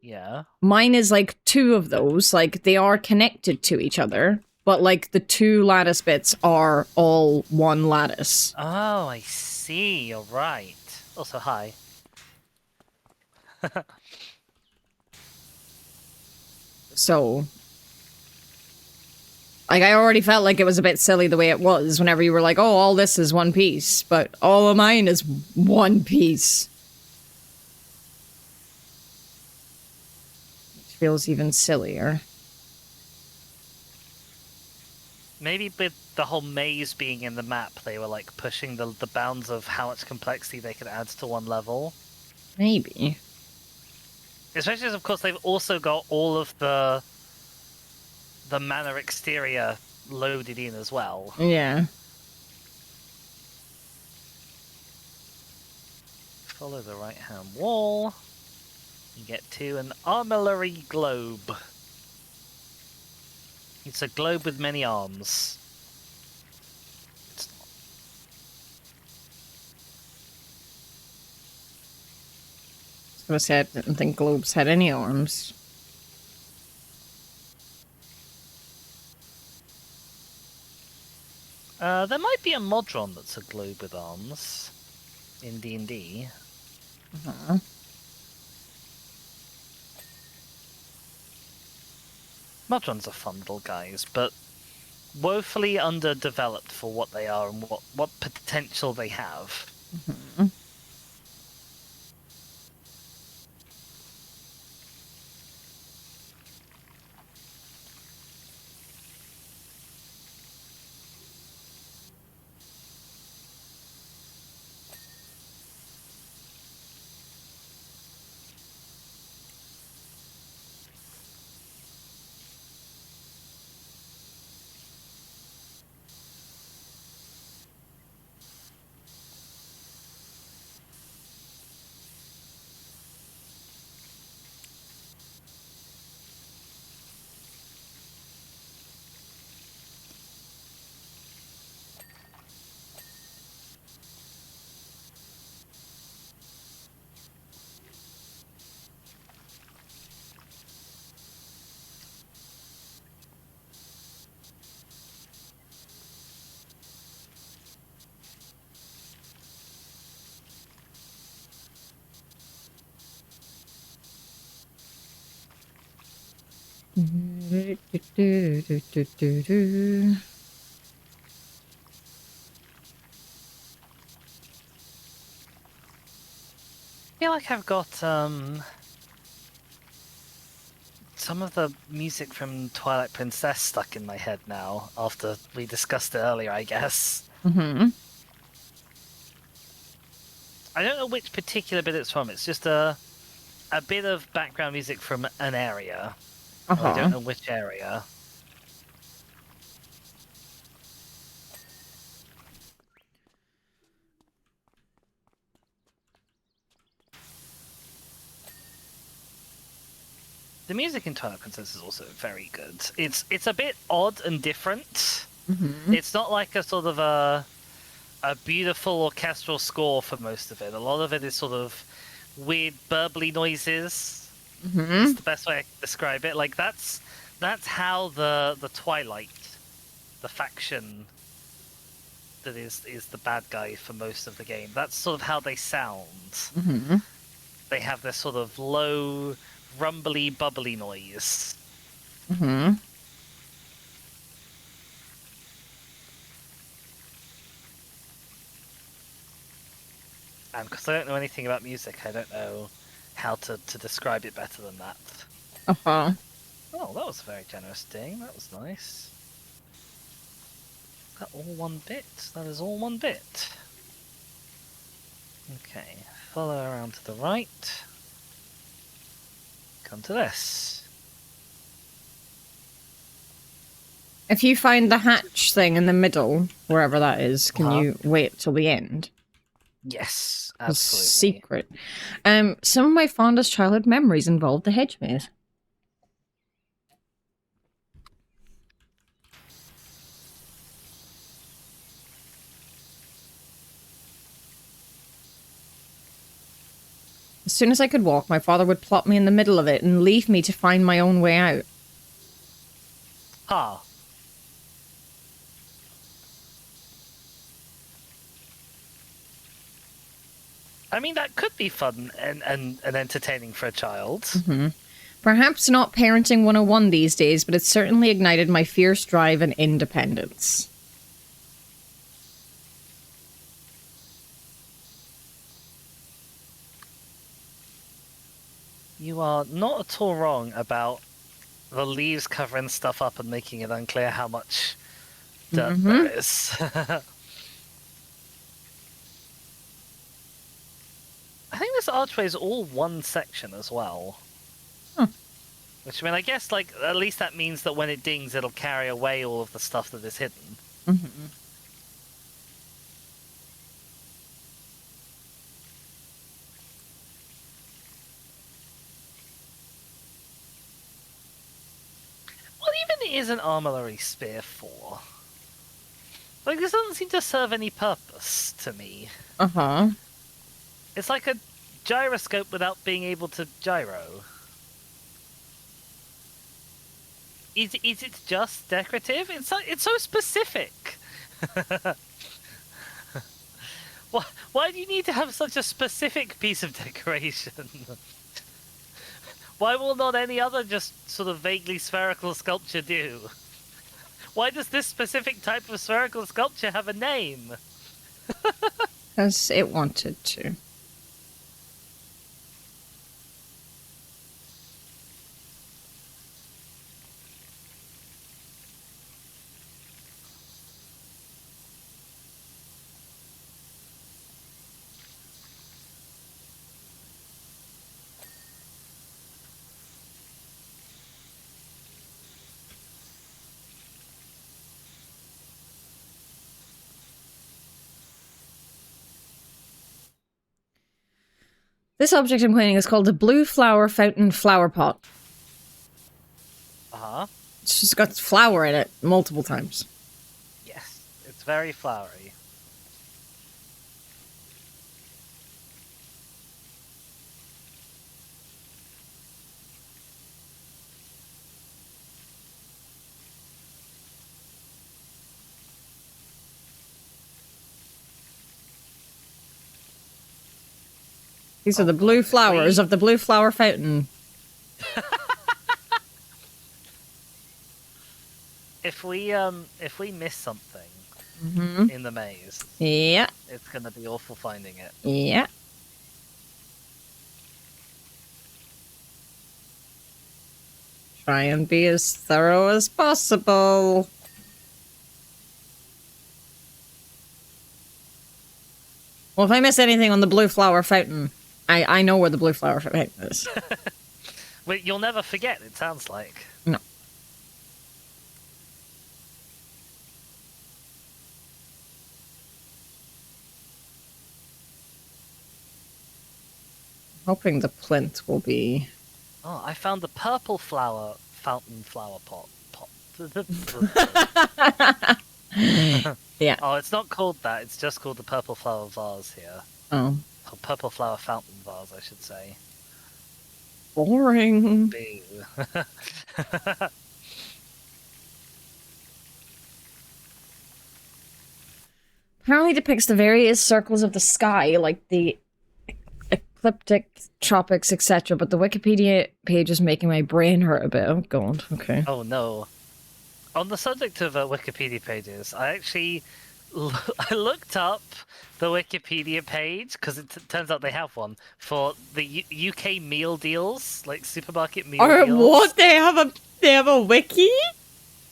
yeah. Mine is like two of those. Like, they are connected to each other, but like the two lattice bits are all one lattice. Oh, I see. You're right. Also, hi. So, like, I already felt like it was a bit silly the way it was whenever you were like, oh, all this is one piece, but all of mine is one piece. Which feels even sillier. Maybe with the whole maze being in the map, they were like pushing the bounds of how much complexity they could add to one level. Maybe. Especially as, of course, they've also got all of the manor exterior loaded in as well. Yeah. Follow the right-hand wall. You get to an armillary globe. It's a globe with many arms. It's not. I was gonna say, I didn't think globes had any arms. There might be a Modron that's a globe with arms in D&D. Uh-huh. Modrons are fun little guys, but woefully underdeveloped for what they are and what potential they have. Mm-hmm. I feel like I've got some of the music from Twilight Princess stuck in my head now after we discussed it earlier, I guess. Mm-hmm. I don't know which particular bit it's from. It's just a bit of background music from an area. I don't Uh-huh. know which area. The music in Twilight Princess is also very good. It's a bit odd and different. Mm-hmm. It's not like a sort of a beautiful orchestral score for most of it. A lot of it is sort of weird burbly noises. Mm-hmm. It's the best way I can describe it. Like that's how the Twilight, the faction that is the bad guy for most of the game. That's sort of how they sound. Mm-hmm. They have this sort of low, rumbly, bubbly noise. Mm-hmm. And because I don't know anything about music, I don't know how to describe it better than that. Uh-huh. Oh, that was a very generous ding. That was nice. Is that all one bit? That is all one bit. Okay, follow around to the right. Come to this. If you find the hatch thing in the middle, wherever that is, can Uh-huh. you wait till the end? Yes, The absolutely. secret. Some of my fondest childhood memories involved the hedge maze. As soon as I could walk, my father would plop me in the middle of it and leave me to find my own way out. Ha. I mean, that could be fun and entertaining for a child. Mm-hmm. Perhaps not parenting 101 these days, but it certainly ignited my fierce drive and independence. You are not at all wrong about the leaves covering stuff up and making it unclear how much dirt there is. I think this archway is all one section as well. Huh. Which, I mean, I guess, like, at least that means that when it dings, it'll carry away all of the stuff that is hidden. Mm-hmm. What even is an armillary spear for? Like, this doesn't seem to serve any purpose to me. Uh-huh. It's like a gyroscope without being able to gyro. Is it just decorative? It's so specific. Why do you need to have such a specific piece of decoration? Why will not any other just sort of vaguely spherical sculpture do? Why does this specific type of spherical sculpture have a name? Because it wanted to. This object I'm pointing is called a blue flower fountain flower pot. Uh-huh. It's just got flower in it multiple times. Yes, it's very flowery. These are the blue flowers of the blue flower fountain. If we miss something in the maze, Yeah. it's gonna be awful finding it. Yeah. Try and be as thorough as possible. Well, if I miss anything on the blue flower fountain, I know where the blue flower fountain is. Wait, you'll never forget, it sounds like. No. Hoping the plinth will be Oh, I found the purple flower fountain flower pot. Yeah. Oh, it's not called that. It's just called the purple flower vase here. Oh. Or purple flower fountain vase, I should say. Boring. Boo. Apparently depicts the various circles of the sky, like the ecliptic, tropics, etc. But the Wikipedia page is making my brain hurt a bit. Oh god, okay. Oh no. On the subject of Wikipedia pages, I actually I looked up the Wikipedia page because it turns out they have one for the UK meal deals, like supermarket meal Or deals. what? They have a wiki?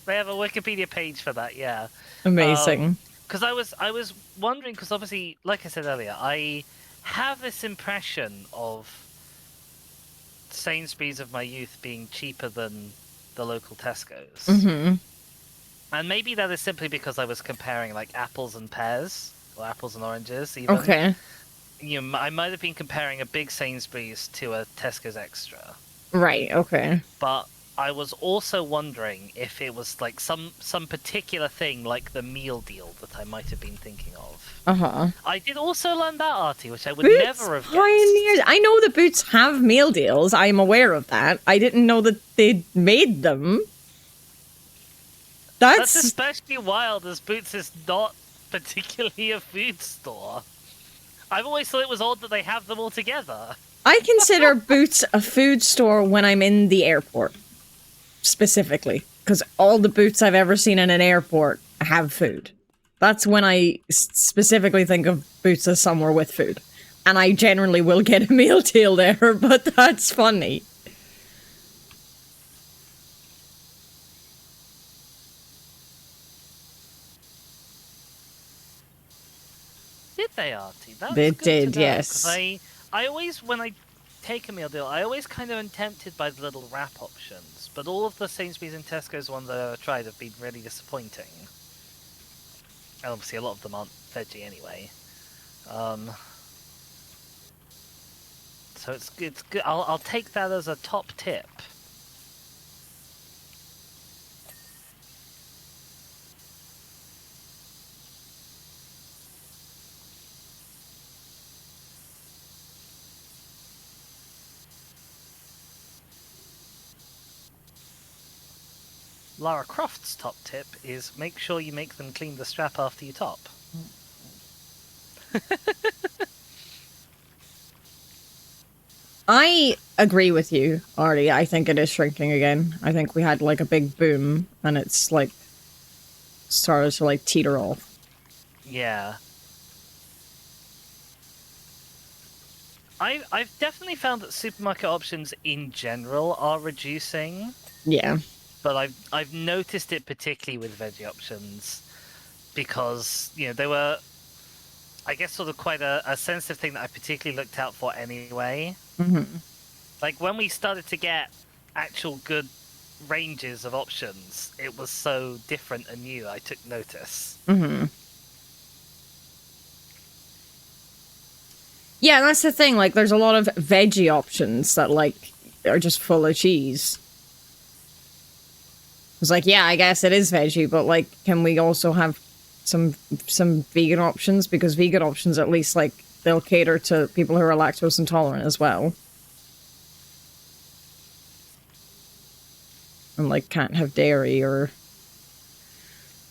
They have a Wikipedia page for that, yeah. Amazing. Because I was wondering, because obviously, like I said earlier, I have this impression of Sainsbury's of my youth being cheaper than the local Tesco's. Mm-hmm. And maybe that is simply because I was comparing like apples and pears, or apples and oranges even. Okay. You know, I might have been comparing a big Sainsbury's to a Tesco's Extra. Right, okay. But I was also wondering if it was like some particular thing like the meal deal that I might have been thinking of. Uh-huh. I did also learn that, Artie, which I would Boots never have Pioneers. guessed. I know that Boots have meal deals. I'm aware of that. I didn't know that they made them. That's That's especially wild, as Boots is not particularly a food store. I've always thought it was odd that they have them all together. I consider Boots a food store when I'm in the airport. Specifically. Because all the Boots I've ever seen in an airport have food. That's when I specifically think of Boots as somewhere with food. And I generally will get a meal deal there, but that's funny. Did they, Artie? That's They good did, to know, yes. 'cause I always, when I take a meal deal, I always kind of am tempted by the little wrap options. But all of the Sainsbury's and Tesco's ones that I've tried have been really disappointing. And obviously a lot of them aren't veggie anyway. So it's good. I'll take that as a top tip. Lara Croft's top tip is make sure you make them clean the strap after you top. I agree with you, Artie. I think it is shrinking again. I think we had like a big boom and it's like started to like teeter off. Yeah. I've definitely found that supermarket options in general are reducing, Yeah. but I've noticed it particularly with veggie options because, you know, they were, I guess, sort of quite a sensitive thing that I particularly looked out for anyway. Mm-hmm. Like when we started to get actual good ranges of options, it was so different and new, I took notice. Mm-hmm. Yeah, that's the thing. Like, there's a lot of veggie options that, like, are just full of cheese. It's like, yeah, I guess it is veggie, but, like, can we also have some vegan options? Because vegan options, at least, like, they'll cater to people who are lactose intolerant as well. And, like, can't have dairy or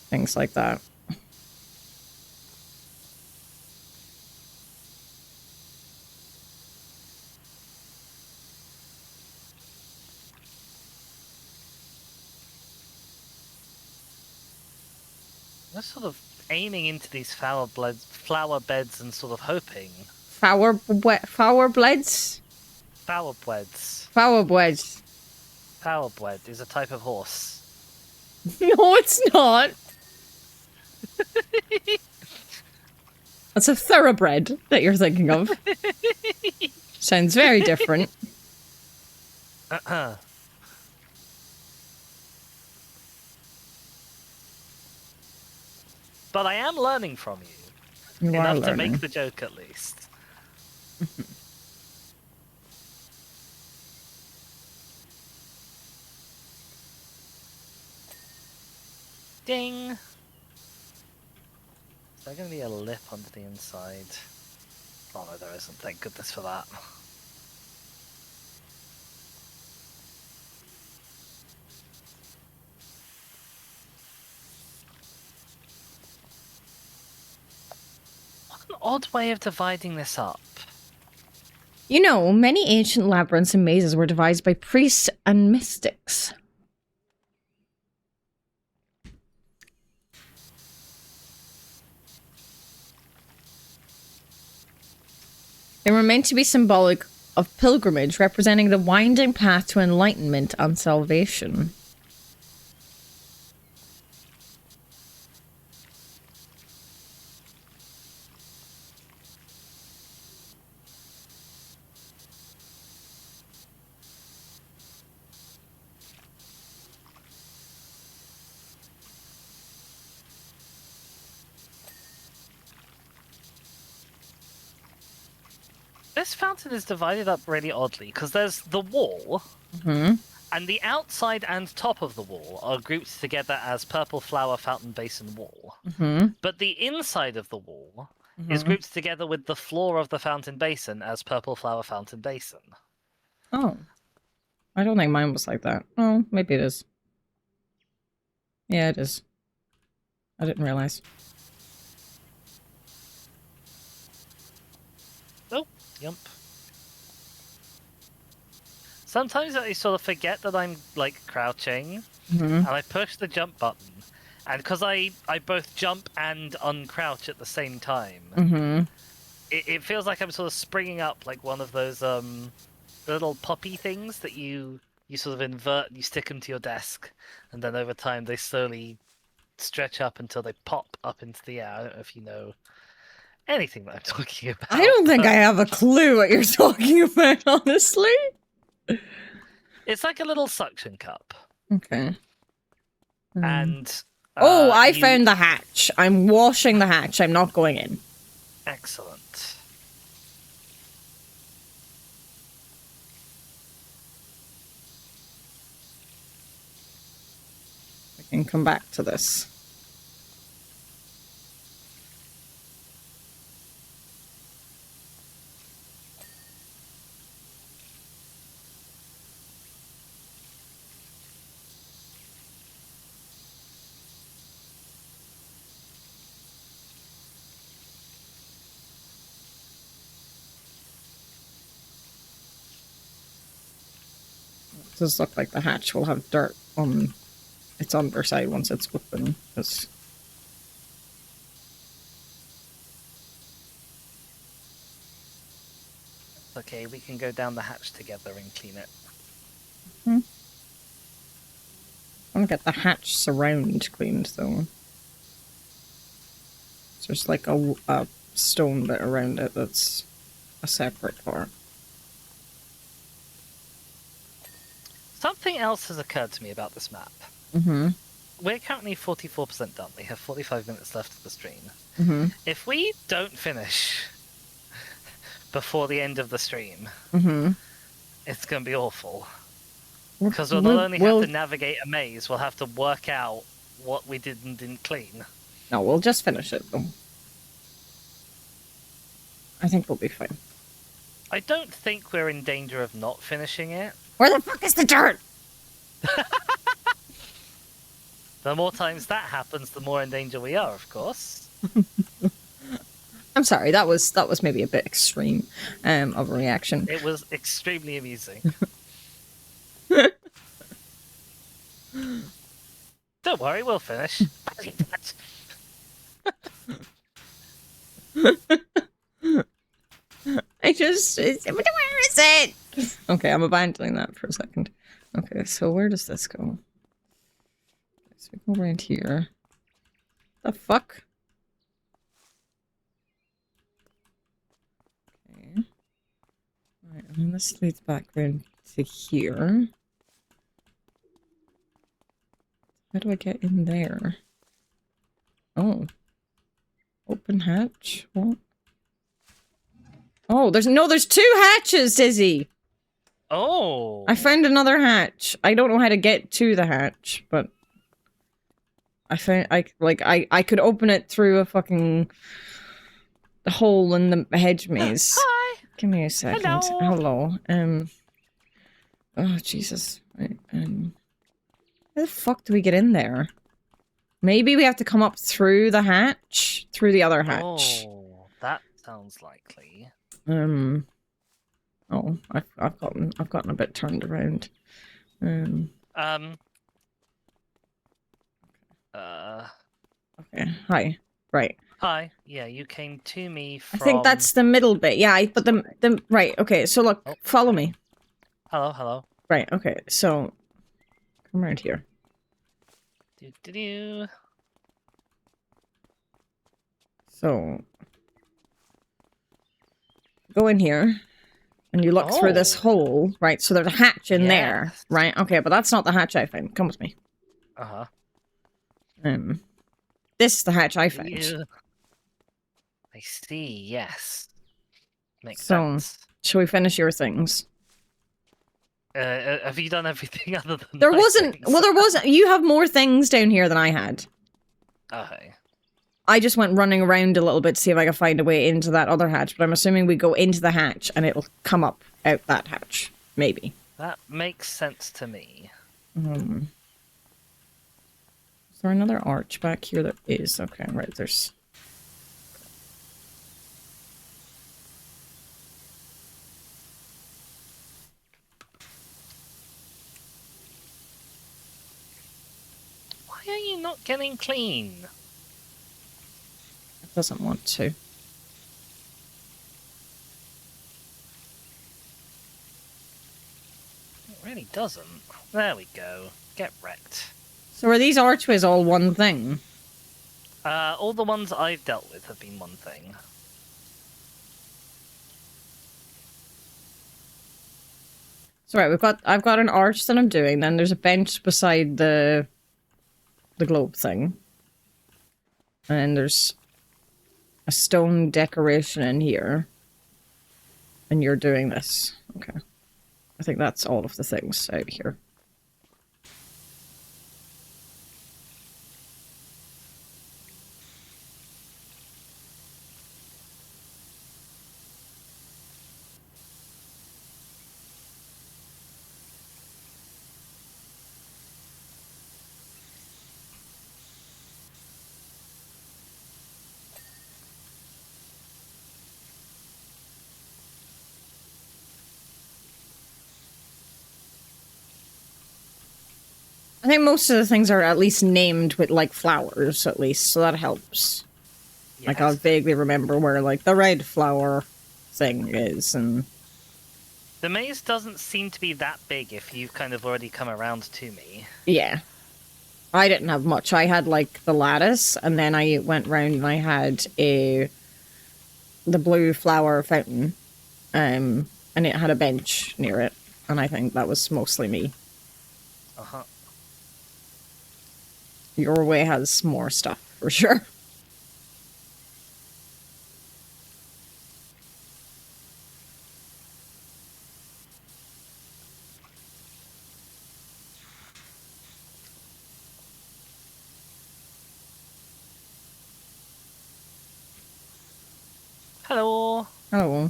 things like that. We're sort of aiming into these flower beds and sort of hoping. Flower bleds? Flower beds. Flower bleds. Flower bled is a type of horse. No, it's not. That's a thoroughbred that you're thinking of. Sounds very different. But I am learning from you. You are Enough to learning. make the joke, at least. Ding! Is there going to be a lip under the inside? Oh no, there isn't. Thank goodness for that. What an odd way of dividing this up. You know, many ancient labyrinths and mazes were devised by priests and mystics. They were meant to be symbolic of pilgrimage, representing the winding path to enlightenment and salvation. This fountain is divided up really oddly, because there's the wall, and the outside and top of the wall are grouped together as purple flower fountain basin wall. But the inside of the wall is grouped together with the floor of the fountain basin as purple flower fountain basin. Oh. I don't think mine was like that. Oh, maybe it is. Yeah, it is. I didn't realize. Oh, yump. Sometimes I sort of forget that I'm, like, crouching, and I push the jump button. And because I both jump and uncrouch at the same time, it feels like I'm sort of springing up like one of those little poppy things that you sort of invert, you stick them to your desk, and then over time they slowly stretch up until they pop up into the air. I don't know if you know anything that I'm talking about. I don't think I have a clue what you're talking about, honestly. It's like a little suction cup. Okay. And oh, I found the hatch. I'm washing the hatch. I'm not going in. Excellent. I can come back to this. It does look like the hatch will have dirt on its underside once it's open. It's Okay, we can go down the hatch together and clean it. I want to get the hatch surround cleaned, though. So there's like a stone bit around it that's a separate part. Something else has occurred to me about this map. We're currently 44% done. We have 45 minutes left of the stream. If we don't finish before the end of the stream, it's going to be awful. Because we'll not only have to navigate a maze, we'll have to work out what we did and didn't clean. No, we'll just finish it, though. I think we'll be fine. I don't think we're in danger of not finishing it. Where the fuck is the dirt? The more times that happens, the more in danger we are, of course. I'm sorry, that was maybe a bit extreme of a reaction. It was extremely amusing. Don't worry, we'll finish. Where is it? Okay, I'm abandoning that for a second. Okay, so where does this go? So we go around here. The fuck? Okay. Alright, and then this leads back round to here. How do I get in there? Oh. Open hatch? What? Oh, there's two hatches, Dizzy! Oh! I found another hatch. I don't know how to get to the hatch, but... I found I could open it through a fucking hole in the hedge maze. Hi. Give me a second. Hello. Hello. Oh Jesus. Right, how the fuck do we get in there? Maybe we have to come up through the hatch, through the other hatch. Oh, that sounds likely. Oh, I've gotten a bit turned around. Um. Okay. Hi. Right. Hi. Yeah, you came to me I from. think that's the middle bit. Yeah, but the right. Okay. So look, Oh, follow okay. me. Hello, hello. Right. Okay. So come around here. Do do do. So go in here. And you look through this Oh. hole, right? So there's a hatch in there, Yes. right? Okay, but that's not the hatch I found. Come with me. Uh-huh. This is the hatch I found. You. I see. Yes. Makes So, sense. shall we finish your things? Have you done everything other than There my wasn't. things? Well, there wasn't. You have more things down here than I had. Okay. I just went running around a little bit to see if I could find a way into that other hatch, but I'm assuming we go into the hatch and it'll come up out that hatch. Maybe. That makes sense to me. Is there another arch back here? There is. Okay, right. There's. Why are you not getting clean? It doesn't want to. It really doesn't. There we go. Get wrecked. So are these archways all one thing? All the ones I've dealt with have been one thing. So right, I've got an arch that I'm doing, then there's a bench beside the globe thing. And there's a stone decoration in here. And you're doing this. Okay. I think that's all of the things out here. I think most of the things are at least named with, like, flowers, at least, so that helps. Yes. Like, I'll vaguely remember where, like, the red flower thing is, and... The maze doesn't seem to be that big if you've kind of already come around to me. Yeah. I didn't have much. I had, like, the lattice, and then I went round and I had the blue flower fountain, and it had a bench near it, and I think that was mostly me. Uh-huh. Your way has more stuff, for sure. Hello. Oh.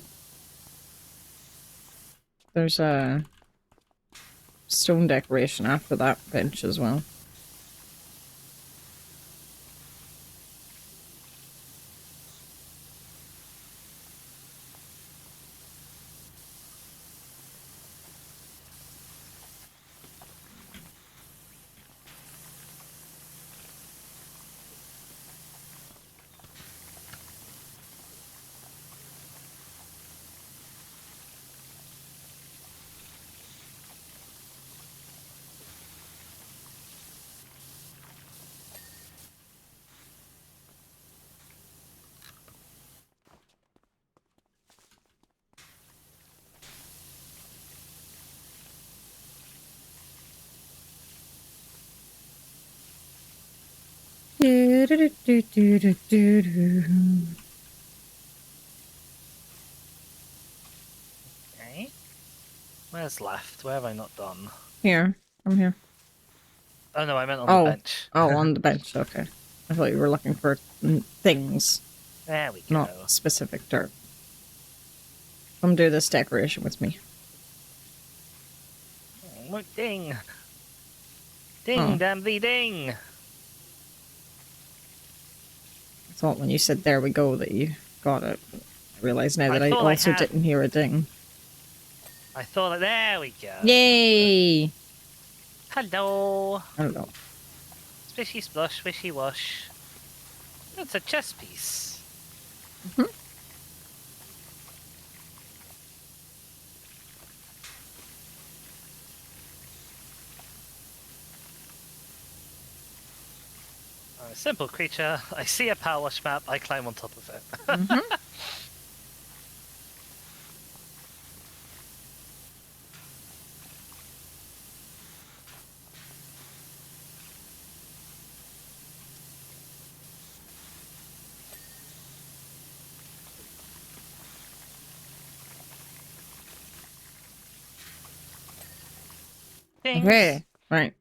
There's a stone decoration after that bench as well. Okay. Where's left? Where have I not done? Here. I'm here. Oh no, I meant on the Oh. bench. Oh, on the bench. Okay. I thought you were looking for things, There we not go. specific dirt. Come do this decoration with me. Oh, ding. Ding, Oh. damn thee, ding. I thought when you said there we go that you got it. I realize now I that I thought I also had. didn't hear a ding. I thought, there we go. Yay! Hello. I don't know. Spishy splush, wishy wash. That's a chess piece. Mhm. I'm a simple creature. I see a power wash map. I climb on top of it. Mhm. Things. Okay. Right.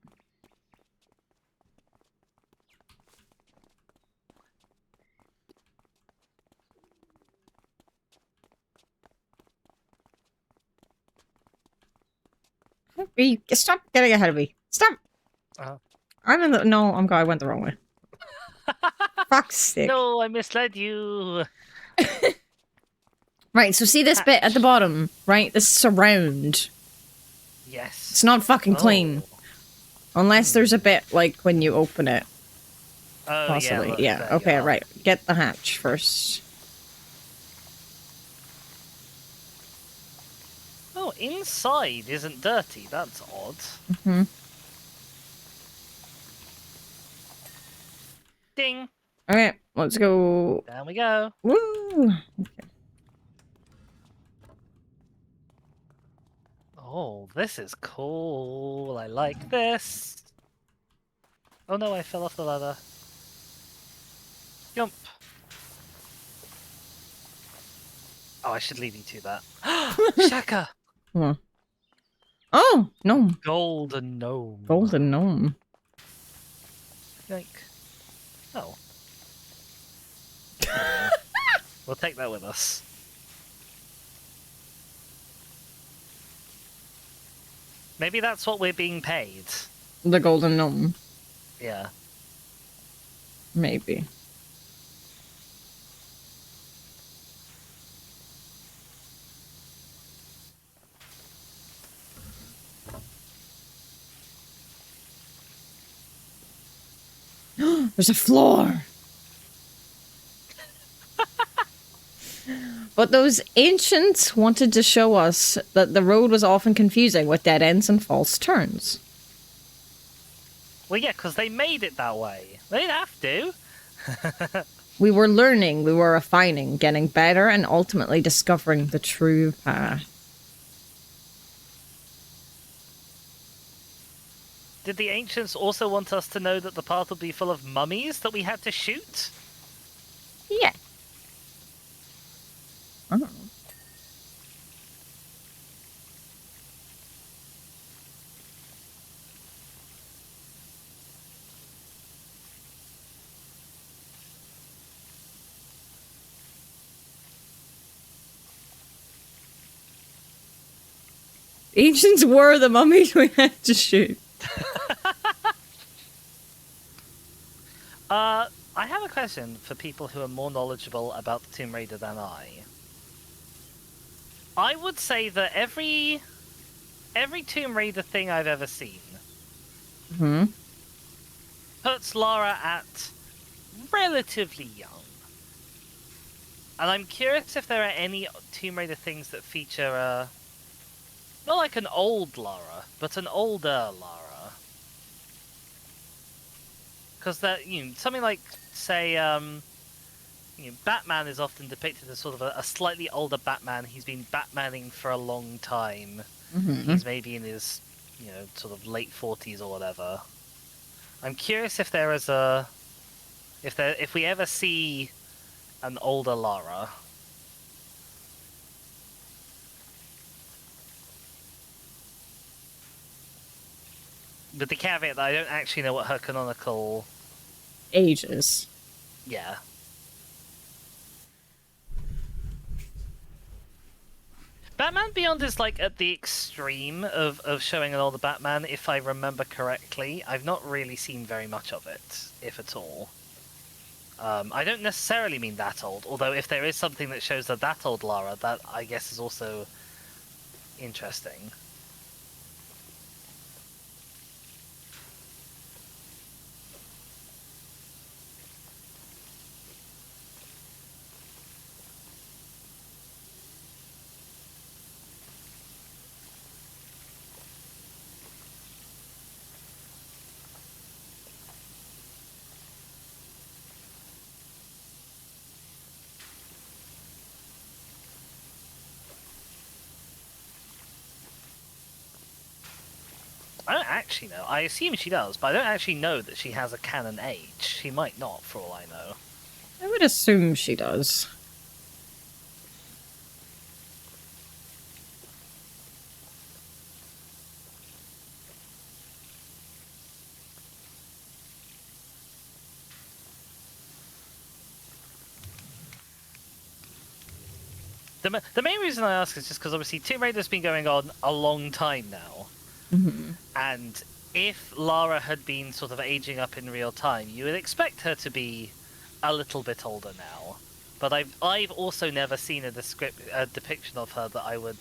Stop getting ahead of me. Stop. Uh-huh. I'm in the. No, I went the wrong way. Fuck's sake. No, I misled you. Right, so see this bit at the Hatch. bottom, right? This surround. Yes. It's not fucking clean. Oh. Unless there's a bit, like, when you open it. Oh, Possibly. yeah. Look, Yeah, there you okay, are. right. Get the hatch first. Oh, inside isn't dirty. That's odd. Mm-hmm. Ding. Okay, let's go. Down we go. Woo! Oh, this is cool. I like this. Oh no, I fell off the ladder. Jump. Oh, I should lead you to that. Shaka! Come on. Oh, gnome. Golden gnome. Golden gnome. Yoink. Oh. We'll take that with us. Maybe that's what we're being paid. The golden gnome. Yeah. Maybe. There's a floor! But those ancients wanted to show us that the road was often confusing with dead ends and false turns. Well, yeah, because they made it that way. They didn't have to. We were learning, we were refining, getting better, and ultimately discovering the true path. Did the ancients also want us to know that the path would be full of mummies that we had to shoot? Yeah. I don't know. Ancients were the mummies we had to shoot. I have a question for people who are more knowledgeable about the Tomb Raider than I. I would say that every Tomb Raider thing I've ever seen puts Lara at relatively young. And I'm curious if there are any Tomb Raider things that feature, not like an old Lara, but an older Lara. Because that, something like, say, Batman is often depicted as sort of a slightly older Batman. He's been Batmaning for a long time. He's maybe in his, sort of late 40s or whatever. I'm curious if there is if we ever see an older Lara. with the caveat that I don't actually know what her canonical... Ages. Yeah. Batman Beyond is like at the extreme of showing an older Batman, if I remember correctly. I've not really seen very much of it, if at all. I don't necessarily mean that old, although if there is something that shows that old Lara, that I guess is also interesting. I don't actually know. I assume she does, but I don't actually know that she has a canon age. She might not, for all I know. I would assume she does. The main reason I ask is just because obviously Tomb Raider's been going on a long time now. Mm-hmm. And if Lara had been sort of aging up in real time, you would expect her to be a little bit older now. But I've also never seen a depiction of her that I would,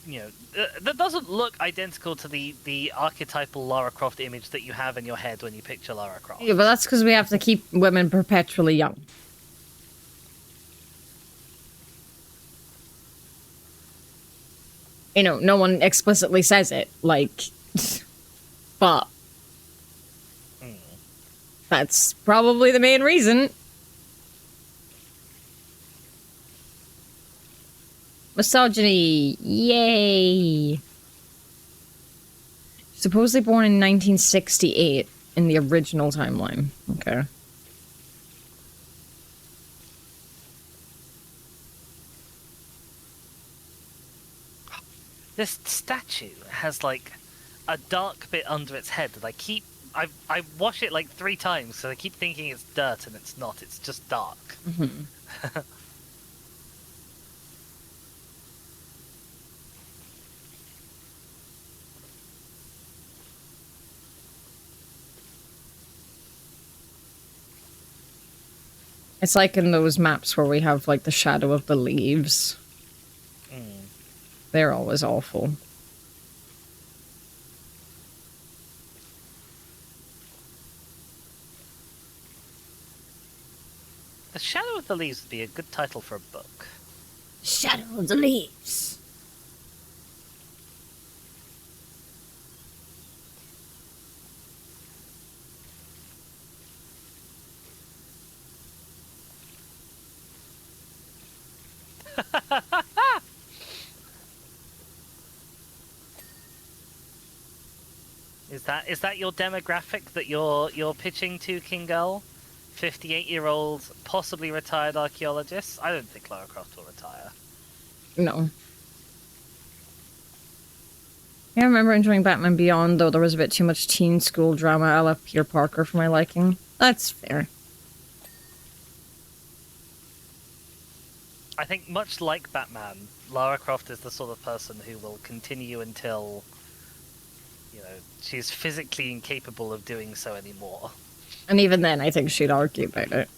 that doesn't look identical to the archetypal Lara Croft image that you have in your head when you picture Lara Croft. Yeah, but that's because we have to keep women perpetually young. No one explicitly says it, like, but that's probably the main reason. Misogyny, yay! Supposedly born in 1968 in the original timeline. Okay. This statue has like a dark bit under its head that I wash it like 3 times, so I keep thinking it's dirt and it's not. It's just dark. Mm-hmm. It's like in those maps where we have like the shadow of the leaves. They're always awful. The Shadow of the Leaves would be a good title for a book. Shadow of the leaves. Is that your demographic that you're pitching to, King Girl? 58-year-old, possibly retired archaeologist? I don't think Lara Croft will retire. No. Yeah, I remember enjoying Batman Beyond, though there was a bit too much teen school drama. I left Peter Parker for my liking. That's fair. I think much like Batman, Lara Croft is the sort of person who will continue until, she's physically incapable of doing so anymore. And even then, I think she'd argue about it.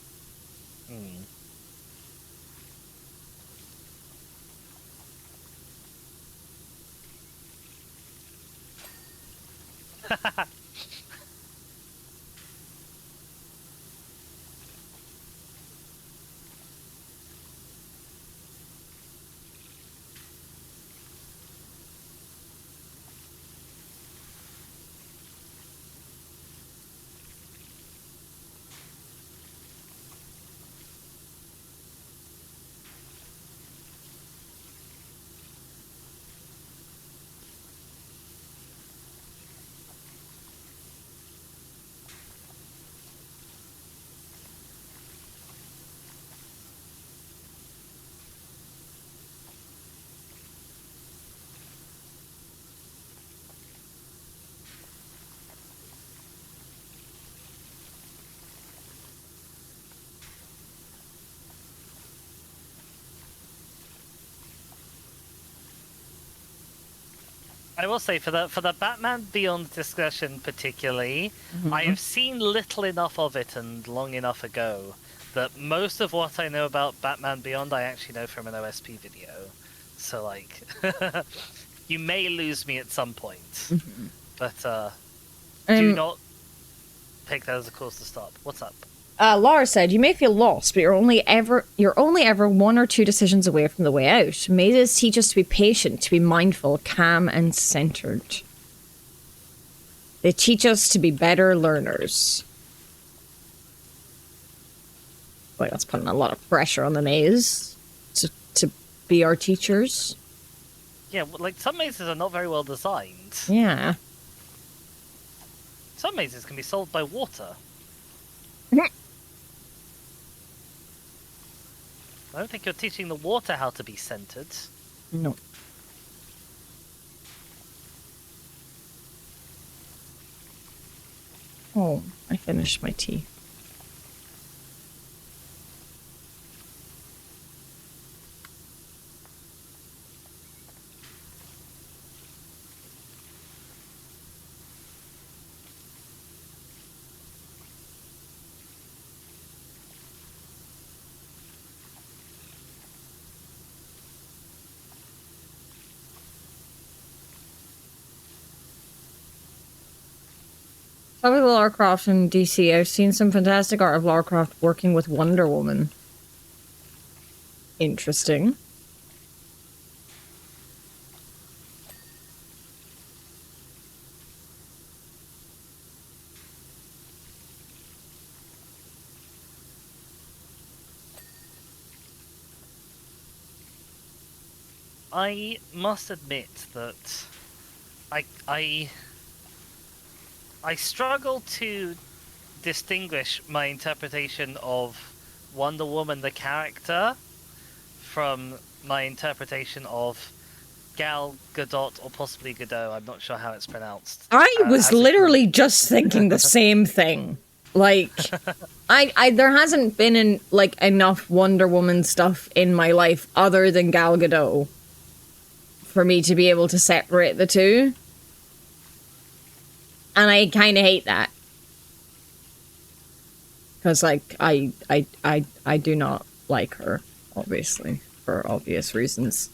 I will say for the Batman Beyond discussion particularly, I have seen little enough of it and long enough ago that most of what I know about Batman Beyond I actually know from an OSP video. So like, you may lose me at some point, but do not pick that as a cause to stop. What's up? Laura said, "You may feel lost, but you're only ever one or two decisions away from the way out. Mazes teach us to be patient, to be mindful, calm, and centered. They teach us to be better learners." Boy, that's putting a lot of pressure on the maze to be our teachers. Yeah, like some mazes are not very well designed. Yeah. Some mazes can be solved by water. I don't think you're teaching the water how to be centered. No. Oh, I finished my tea. Probably Lara Croft in DC. I've seen some fantastic art of Lara Croft working with Wonder Woman. Interesting. I must admit that I struggle to distinguish my interpretation of Wonder Woman the character from my interpretation of Gal Gadot or possibly Godot. I'm not sure how it's pronounced. I was literally just thinking the same thing. Like, there hasn't been enough Wonder Woman stuff in my life other than Gal Gadot for me to be able to separate the two. And I kind of hate that. Because, like, I do not like her, obviously, for obvious reasons.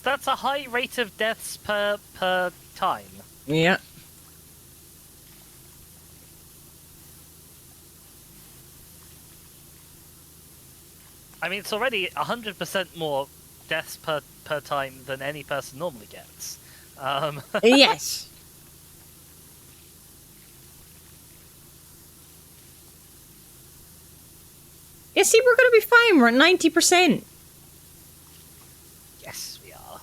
That's a high rate of deaths per time. Yeah. I mean, it's already 100% more deaths per time than any person normally gets. Yes. Yeah, see, we're gonna be fine. We're at 90%. Yes, we are.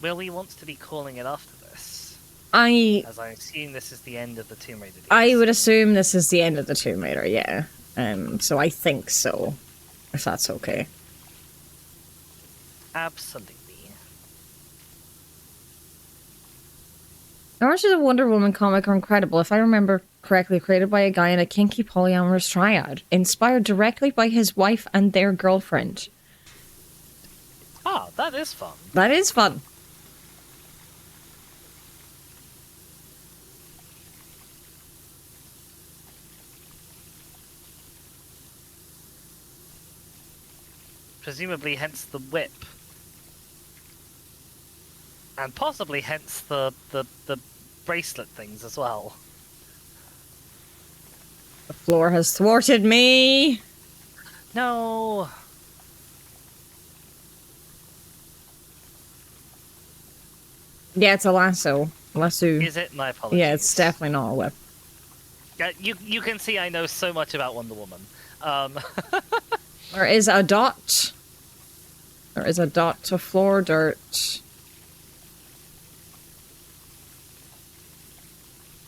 Willie wants to be calling it after this. As I assume this is the end of the Tomb Raider DLC. I would assume this is the end of the Tomb Raider, yeah. So I think so. If that's okay. Absolutely. The origins of Wonder Woman comic are incredible. If I remember correctly, created by a guy in a kinky polyamorous triad, inspired directly by his wife and their girlfriend. Ah, that is fun. That is fun. Presumably hence the whip. And possibly hence the bracelet things as well. The floor has thwarted me. No. Yeah, it's a lasso. Lasso. Is it? My apologies. Yeah, it's definitely not a whip. You can see I know so much about Wonder Woman. There is a dot. There is a dot to floor dirt.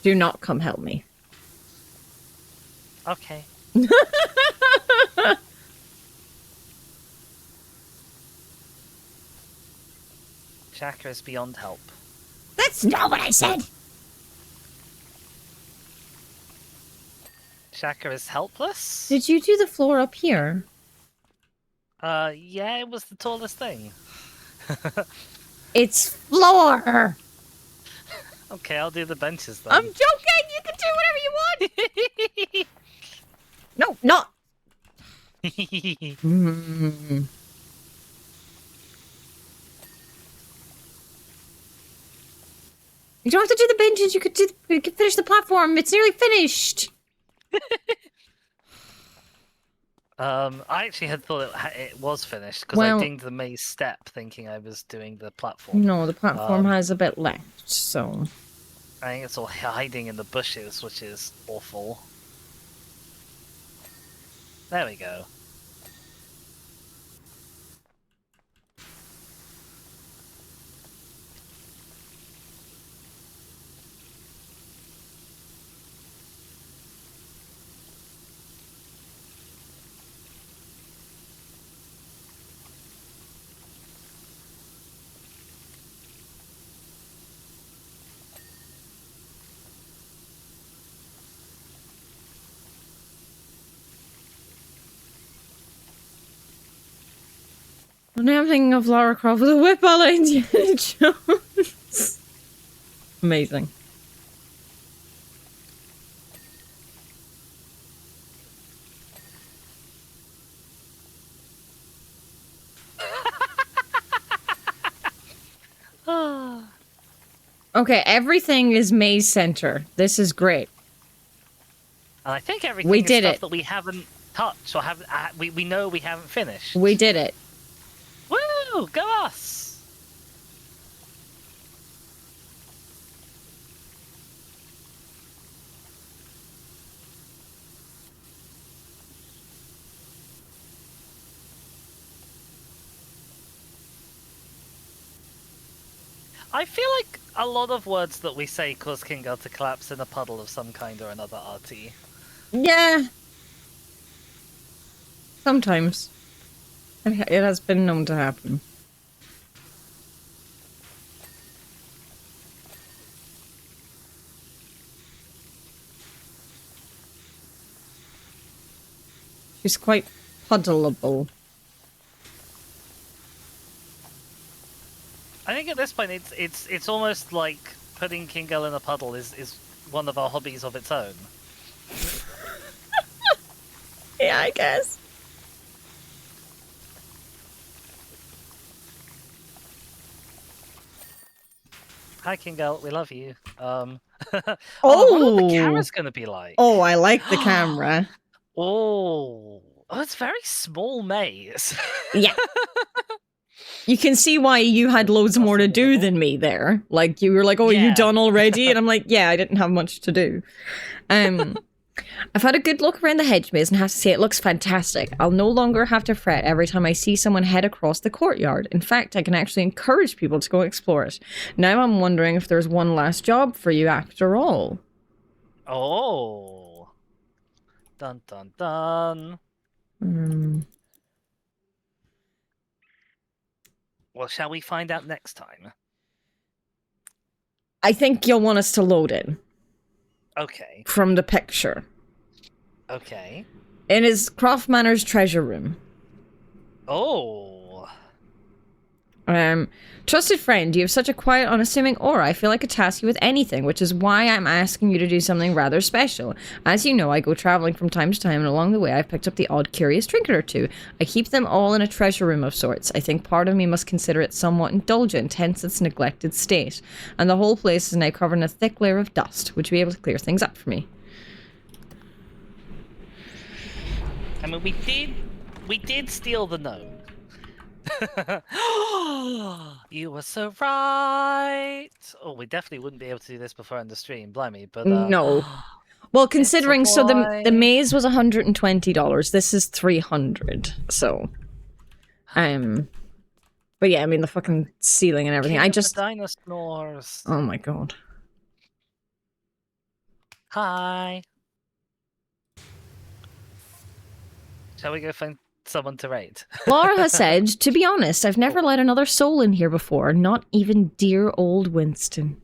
Do not come help me. Okay. Shaka is beyond help. That's not what I said! Shaka is helpless? Did you do the floor up here? Yeah, it was the tallest thing. It's floor! Okay, I'll do the benches then. I'm joking! You can do whatever you want! No, not! Mm. You don't have to do the benches, you could finish the platform, it's nearly finished! I actually had thought it was finished because Well- I dinged the maze step thinking I was doing the platform. No, the platform has a bit left, so... I think it's all hiding in the bushes, which is awful. There we go. I'm now thinking of Lara Croft with a whip all Indiana Jones. Amazing. Okay, everything is maze center. This is great. And I think everything We is did stuff it. that we haven't touched or haven't. We know we haven't finished. We did it. Woo! Go us! I feel like a lot of words that we say cause Kingo to collapse in a puddle of some kind or another, RT. Yeah. Sometimes. It has been known to happen. She's quite puddleable. I think at this point it's almost like putting Kingo in a puddle is one of our hobbies of its own. Yeah, I guess. Hi Kingo, we love you. I wonder Oh! what the camera's gonna be like. Oh, I like the camera. Oh, it's a very small maze. Yeah. You can see why you had loads more to do than me there. Like, you were like, oh, are you Yeah. done already? And I'm like, yeah, I didn't have much to do. I've had a good look around the hedge maze and have to say it looks fantastic. I'll no longer have to fret every time I see someone head across the courtyard. In fact, I can actually encourage people to go explore it. Now I'm wondering if there's one last job for you after all. Oh. Dun dun dun. Well, shall we find out next time? I think you'll want us to load it Okay. from the picture. Okay. It is Croft Manor's treasure room. Oh. Trusted friend, you have such a quiet, unassuming aura. I feel I could task you with anything, which is why I'm asking you to do something rather special. As you know, I go traveling from time to time, and along the way I've picked up the odd curious trinket or two. I keep them all in a treasure room of sorts. I think part of me must consider it somewhat indulgent, hence its neglected state. And the whole place is now covered in a thick layer of dust. Would you be able to clear things up for me? I mean, we did steal the gnome. You were so right. Oh, we definitely wouldn't be able to do this before in the stream, blimey. But No. Well, considering, so the boy. maze was $120, this is $300, so... But yeah, I mean, the fucking ceiling and everything, King I of the just... dinosaurs. Oh my god. Hi. Shall we go find someone to raid? Laura has said, to be honest, I've never let another soul in here before, not even dear old Winston.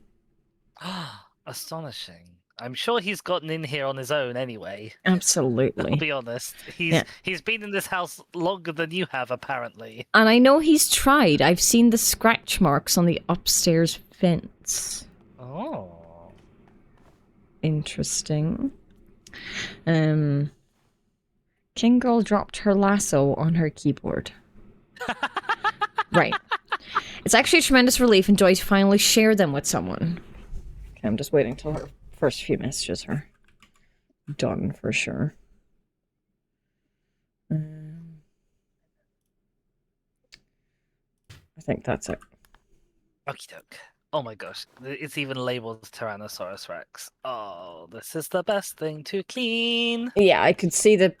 Astonishing. I'm sure he's gotten in here on his own anyway. Absolutely. I'll be honest. He's been in this house longer than you have, apparently. And I know he's tried. I've seen the scratch marks on the upstairs fence. Oh. Interesting. King Girl dropped her lasso on her keyboard. Right. It's actually a tremendous relief and joy to finally share them with someone. Okay, I'm just waiting till her first few messages are done for sure. I think that's it. Okie doke. Oh my gosh, it's even labeled Tyrannosaurus Rex. Oh, this is the best thing to clean. Yeah, I could see the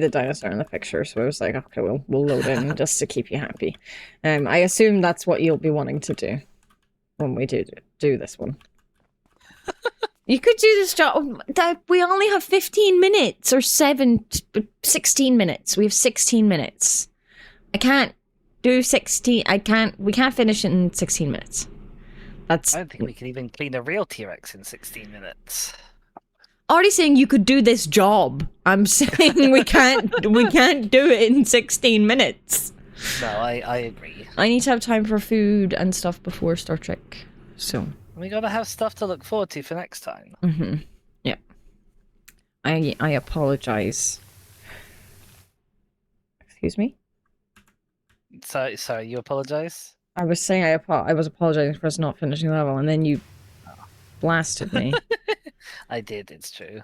dinosaur in the picture, so I was like, okay, we'll load in just to keep you happy. I assume that's what you'll be wanting to do when we do this one. You could do this job. We only have 15 minutes or 16 minutes. We have 16 minutes. I can't do 16. We can't finish it in 16 minutes. I don't think we can even clean a real T-Rex in 16 minutes. Already saying you could do this job. I'm saying we can't do it in 16 minutes. No, I agree. I need to have time for food and stuff before Star Trek. So we gotta have stuff to look forward to for next time. Yeah. I apologize. Excuse me? Sorry, you apologize? I was saying I was apologizing for us not finishing the level, and then you blasted me. I did, it's true.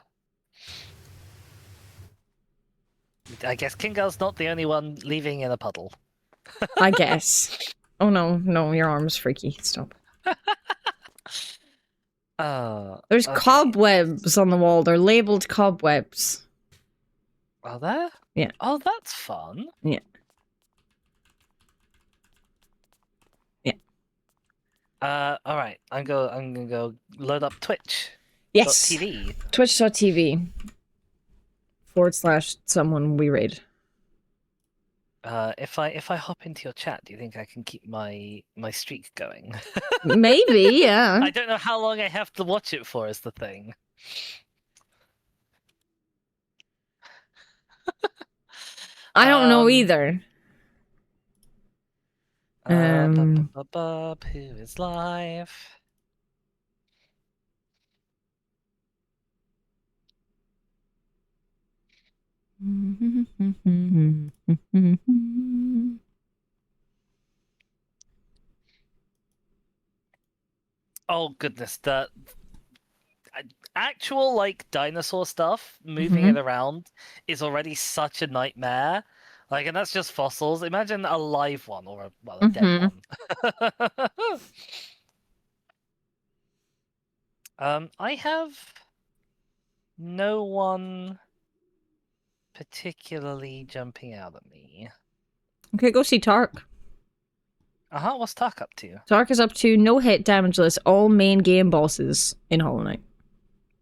I guess King Girl's not the only one leaving in a puddle. I guess. Oh no, your arm's freaky. Stop. There's okay. cobwebs on the wall. They're labeled cobwebs. Are there? Yeah. Oh, that's fun. Yeah. All right. I'm gonna go load up Twitch. Yes. TV. Twitch.tv / someone we raid. If I hop into your chat, do you think I can keep my streak going? Maybe, yeah. I don't know how long I have to watch it for. Is the thing. I don't know either. Who is live? Oh goodness, the actual like dinosaur stuff moving it around is already such a nightmare. Like, and that's just fossils. Imagine a live one or a dead one. I have no one particularly jumping out at me. Okay, go see Tark. What's Tark up to? Tark is up to no hit damageless all main game bosses in Hollow Knight.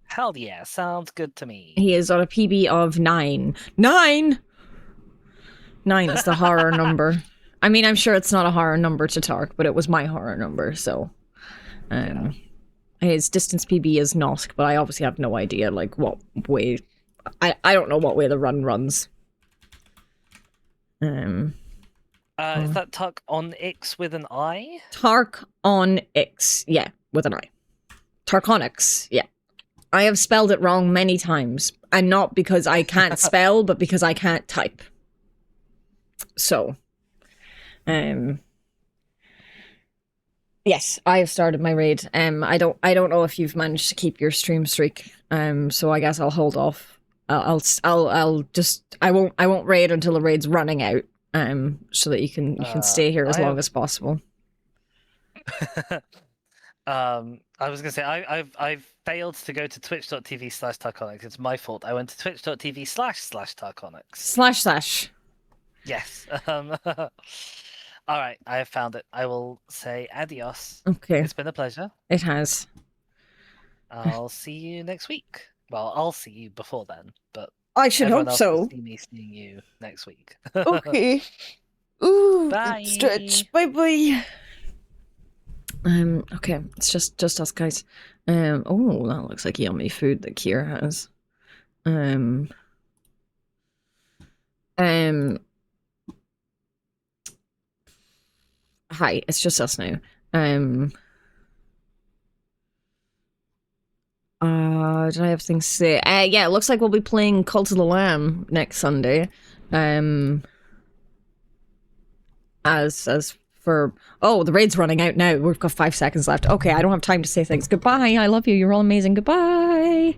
Hell yeah, sounds good to me. He is on a PB of 9. 9! 9 is the horror number. I mean, I'm sure it's not a horror number to Tark, but it was my horror number, so... His distance PB is not, but I obviously have no idea, like, what way... I don't know what way the run runs. Is that Tark on X with an I? Tark on X, yeah, with an I. Tarkonix, yeah. I have spelled it wrong many times, and not because I can't spell, but because I can't type. So, yes, I have started my raid. I don't know if you've managed to keep your stream streak. So I guess I'll hold off. I won't raid until the raid's running out. So that you can stay here as long as possible. I was gonna say I've failed to go to twitch.tv/Tarkonix. It's my fault. I went to twitch.tv/Tarkonix. / Yes. All right, I have found it. I will say adios. Okay. It's been a pleasure. It has. I'll see you next week. Well, I'll see you before then, but I should everyone hope else will so. see me seeing you next week. Okay. Ooh, Bye. stretch. Bye bye. Okay, it's just us guys. Oh, that looks like yummy food that Kier has. Hi, it's just us now. Did I have things to say? Yeah, it looks like we'll be playing Cult of the Lamb next Sunday. As for... Oh, the raid's running out now. We've got 5 seconds left. Okay, I don't have time to say things. Goodbye, I love you, you're all amazing. Goodbye!